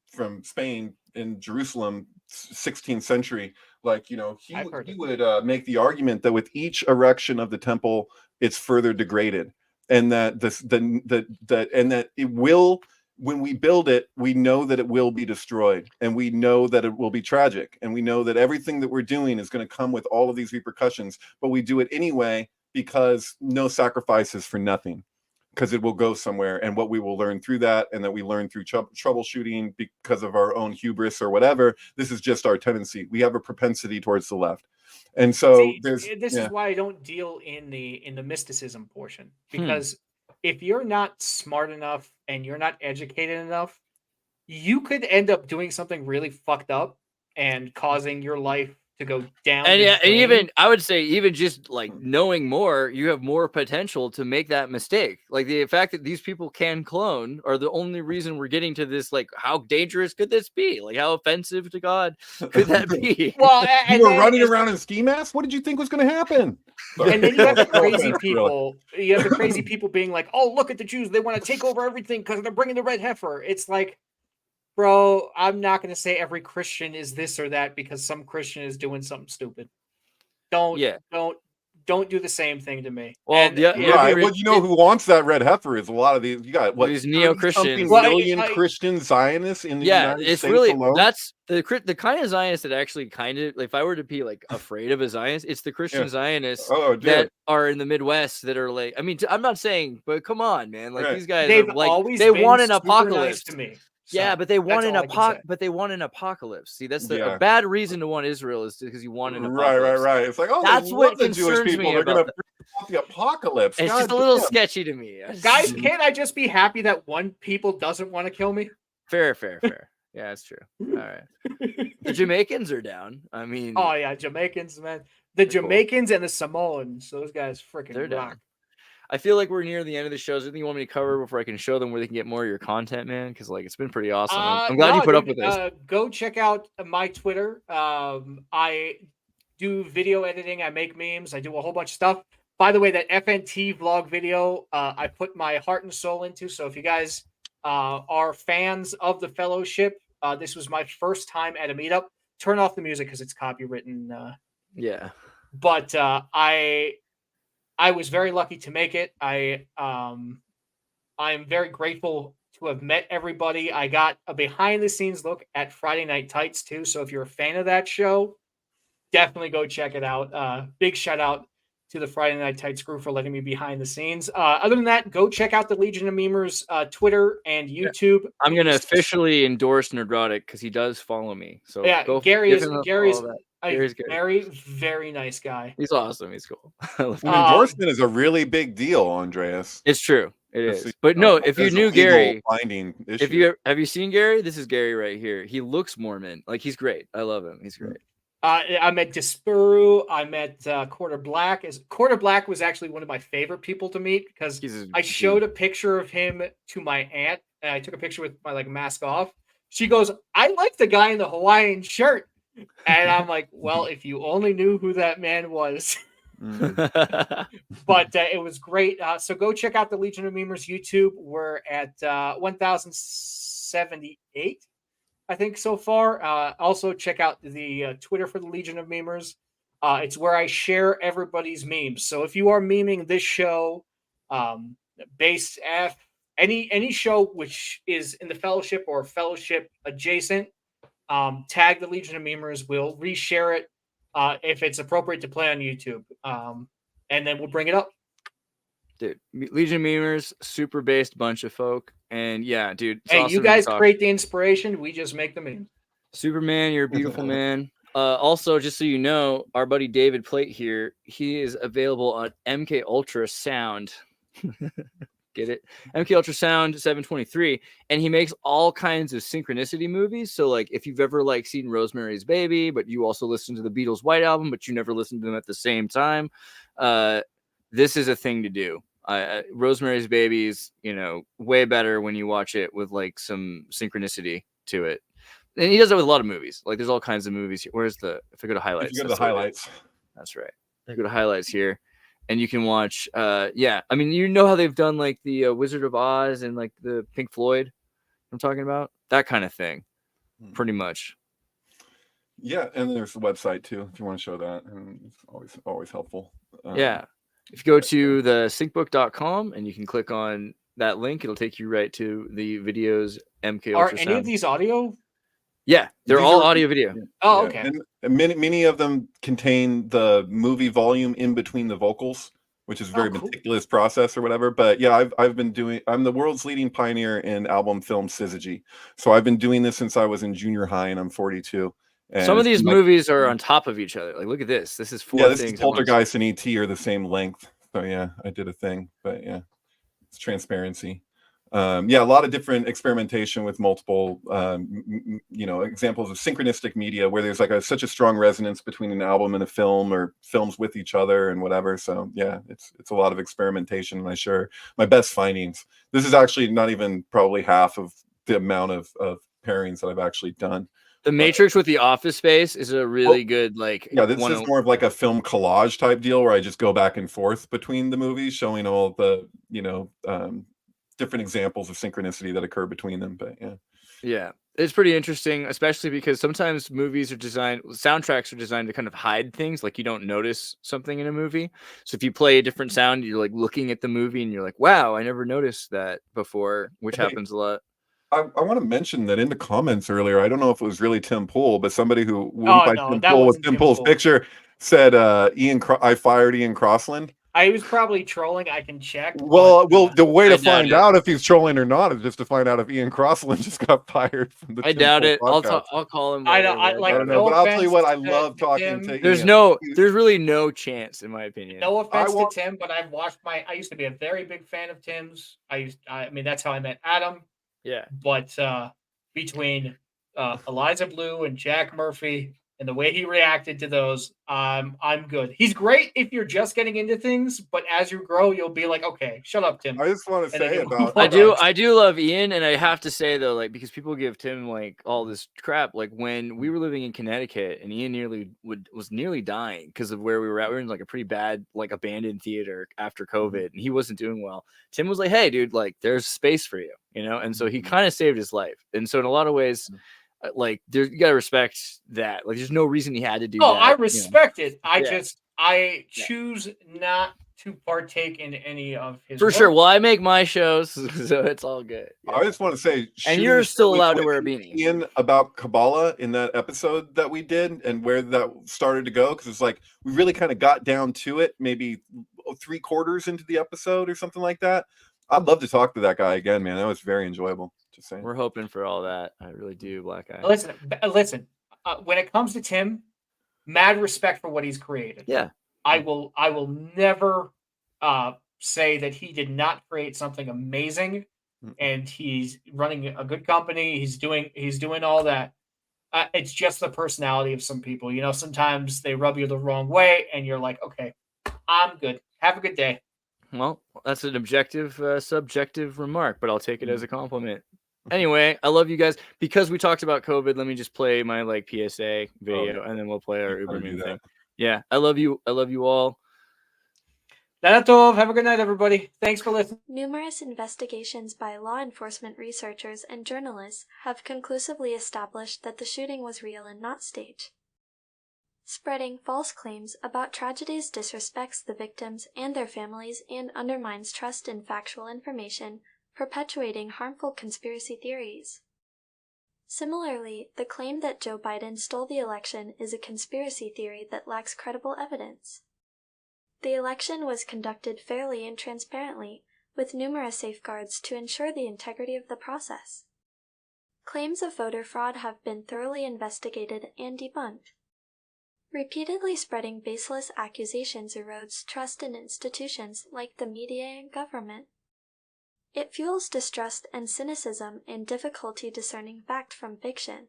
from Spain in Jerusalem, 16th century, like, he would make the argument that with each erection of the temple, it's further degraded, and that that it will. When we build it, we know that it will be destroyed, and we know that it will be tragic, and we know that everything that we're doing is going to come with all of these repercussions, but we do it anyway because no sacrifice is for nothing, because it will go somewhere. And what we will learn through that, and that we learn through troubleshooting because of our own hubris or whatever, this is just our tendency. We have a propensity towards the left. And so this is why I don't deal in the mysticism portion, because if you're not smart enough and you're not educated enough, you could end up doing something really fucked up and causing your life to go down. And the yeah, and drain. even I would say, even just like knowing more, you have more potential to make that mistake. Like the fact that these people can clone are the only reason we're getting to this. Like, how dangerous could this be? Like, how offensive to God could that be? Well, You were running around in ski masks. What did you think was going to happen? And then you have the No crazy offense, people. You have the crazy people being like, "Oh, look at the Jews! They want to take over everything because they're bringing the red heifer." It's like, bro, I'm not going to say every Christian is this or that because some Christian is doing something stupid. Don't do the same thing to me. Well, And, Right. Well, you know who wants that red heifer is a lot of these. You got what, these neo-Christians. million Christian Zionists in the United it's States really alone. that's the kind of Zionists that actually kind of, if I were to be like afraid of a Zionist, it's the Christian Zionists that are in the Midwest that are like, I mean, I'm not saying, but come on, man, like these guys they've are like, always they been want an super apocalypse nice to me. Yeah, So, but they want that's an all I can say. but they want an apocalypse. See, that's a bad reason to want Israel is because you want an Right. apocalypse. It's like, oh, that's they what love the Jewish concerns people. me They're going about to bring about the apocalypse. It's God just a little damn. sketchy to me. Guys, can't I just be happy that one people doesn't want to kill me? Fair. Yeah, that's true. All right. The Jamaicans are down. I mean, oh yeah, Jamaicans, man. The Jamaicans and the Samoans, those guys freaking they're rock. down. I feel like we're near the end of the show. Is there anything you want me to cover before I can show them where they can get more of your content, man? Because like it's been pretty awesome. I'm glad you put up with this. Go check out my Twitter. I do video editing. I make memes. I do a whole bunch of stuff. By the way, that FNT vlog video, I put my heart and soul into. So if you guys are fans of the fellowship, this was my first time at a meetup. Turn off the music because it's copywritten. Yeah. But I was very lucky to make it. I'm very grateful to have met everybody. I got a behind the scenes look at Friday Night Tights too. So if you're a fan of that show, definitely go check it out. Big shout out to the Friday Night Tights crew for letting me behind the scenes. Other than that, go check out the Legion of Memers Twitter and YouTube. I'm going to officially endorse Nerdrotic because he does follow me. So yeah, go Gary's good. Very, very nice guy. He's awesome. He's cool. An endorsement is a really big deal, Andreas. It's true. It is. But no, if you knew Gary, have you seen Gary? This is Gary right here. He looks Mormon. Like he's great. I love him. He's great. I met Despuru. I met Quarter Black. Quarter Black was actually one of my favorite people to meet because I showed a picture of him to my aunt, and I took a picture with my mask off. She goes, "I like the guy in the Hawaiian shirt," and I'm like, "Well, if you only knew who that man was." But it was great. So go check out the Legion of Memers YouTube. We're at 1,078. I think so far. Also check out the Twitter for the Legion of Memers. It's where I share everybody's memes. So if you are meming this show, based any show which is in the fellowship or fellowship adjacent, tag the Legion of Memers. We'll reshare it if it's appropriate to play on YouTube, and then we'll bring it up. Dude, Legion of Memers, super based bunch of folk. And yeah, dude. Hey, awesome you guys create the inspiration. We just make the memes. Superman, you're a beautiful man. Also, just so you know, our buddy David Plate here, he is available on MK Ultra Sound. Get it? MK Ultra Sound 723. And he makes all kinds of synchronicity movies. So like if you've ever seen Rosemary's Baby, but you also listen to the Beatles' White Album, but you never listened to them at the same time, this is a thing to do. Rosemary's Baby is, way better when you watch it with some synchronicity to it. And he does it with a lot of movies. There's all kinds of movies. Where's if I go to highlights? If you go to the highlights. That's right. I go to highlights here, and you can watch. Yeah, I mean, you know how they've done the Wizard of Oz and the Pink Floyd. I'm talking about that kind of thing, pretty much. Yeah, and there's the website too if you want to show that, and it's always helpful. Yeah. If you go to the syncbook.com and you can click on that link, it'll take you right to the videos MK Are Ultrasound. any of these audio? Yeah, they're all audio video. Oh, okay. And many of them contain the movie volume in between the vocals, which is a very meticulous process or whatever. But yeah, I'm the world's leading pioneer in album film syzygy. So I've been doing this since I was in junior high, and I'm 42. And some of these movies are on top of each other. Look at this. This is four things. Is Poltergeist and E.T. are the same length. So yeah, I did a thing. But yeah, it's transparency. Yeah, a lot of different experimentation with multiple, examples of synchronistic media where there's like such a strong resonance between an album and a film, or films with each other and whatever. So yeah, it's a lot of experimentation, and I share my best findings. This is actually not even probably half of the amount of pairings that I've actually done. The Matrix with the Office Space is a really good, like, yeah, this is more of like a film collage type deal where I just go back and forth between the movies, showing all the, different examples of synchronicity that occur between them. But yeah, it's pretty interesting, especially because sometimes soundtracks are designed to kind of hide things, like you don't notice something in a movie. So if you play a different sound, you're like looking at the movie and you're like, wow, I never noticed that before, which happens a lot. I want to mention that in the comments earlier, I don't know if it was really Tim Pool, but somebody who went by Tim Pool with Tim Pool's picture said, I fired Ian Crossland. I was probably trolling. I can check. Well, the way to find out if he's trolling or not is just to find out if Ian Crossland just got fired from the. I doubt it. I'll call him. I don't know, but I'll tell you what. I love talking to. There's really no chance, in my opinion. No offense to Tim, but I've watched I used to be a very big fan of Tim's. I mean, that's how I met Adam. Yeah. But between Eliza Blue and Jack Murphy and the way he reacted to those, I'm good. He's great if you're just getting into things, but as you grow, you'll be like, okay, shut up, Tim. I just want to say about I do love Ian, and I have to say though, like, because people give Tim like all this crap, like when we were living in Connecticut and Ian was nearly dying because of where we were at. We were in like a pretty bad, like, abandoned theater after COVID, and he wasn't doing well. Tim was like, hey dude, like, there's space for you, and so he kind of saved his life. And so in a lot of ways, like, you gotta respect that. Like, there's no reason he had to do that. I respect it. I choose not to partake in any of his work. Sure. Well, I make my shows, so it's all good. Yeah. I just want to say, and you're still allowed to wear a beanie. Ian, about Kabbalah in that episode that we did and where that started to go, because it's like we really kind of got down to it, maybe 3/4 into the episode or something like that. I'd love to talk to that guy again, man. That was very enjoyable. Just saying. We're hoping for all that. I really do, Black Eye. Listen. When it comes to Tim, mad respect for what he's created. Yeah. I will never say that he did not create something amazing, and he's running a good company. He's doing all that. It's just the personality of some people. Sometimes they rub you the wrong way, and you're like, okay, I'm good. Have a good day. Well, that's an objective, subjective remark, but I'll take it as a compliment. Anyway, I love you guys. Because we talked about COVID, let me just play my PSA video, and then we'll play our Uber Moon thing. Yeah, I love you. I love you all. Latterwave. Have a good night, everybody. Thanks for listening. Numerous investigations by law enforcement researchers and journalists have conclusively established that the shooting was real and not staged. Spreading false claims about tragedies disrespects the victims and their families and undermines trust in factual information, perpetuating harmful conspiracy theories. Similarly, the claim that Joe Biden stole the election is a conspiracy theory that lacks credible evidence. The election was conducted fairly and transparently, with numerous safeguards to ensure the integrity of the process. Claims of voter fraud have been thoroughly investigated and debunked. Repeatedly spreading baseless accusations erodes trust in institutions like the media and government. It fuels distrust and cynicism and difficulty discerning fact from fiction.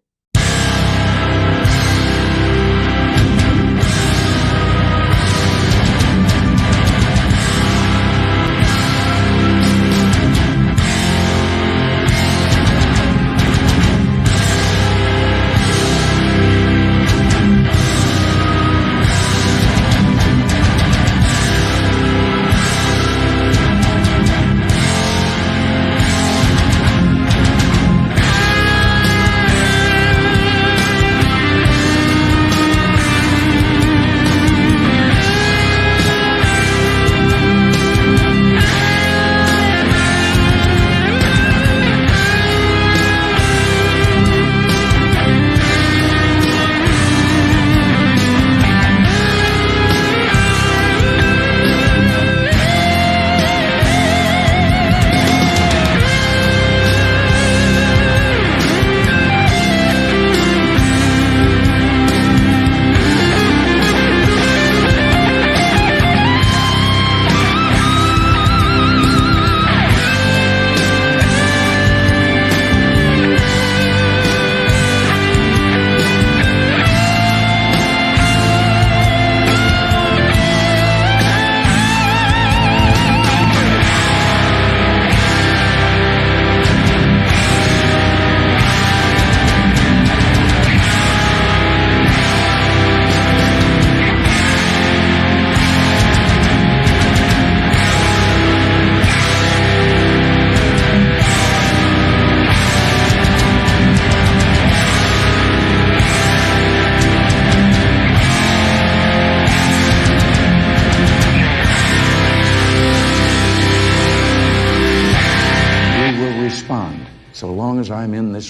beyond. So long as I'm in this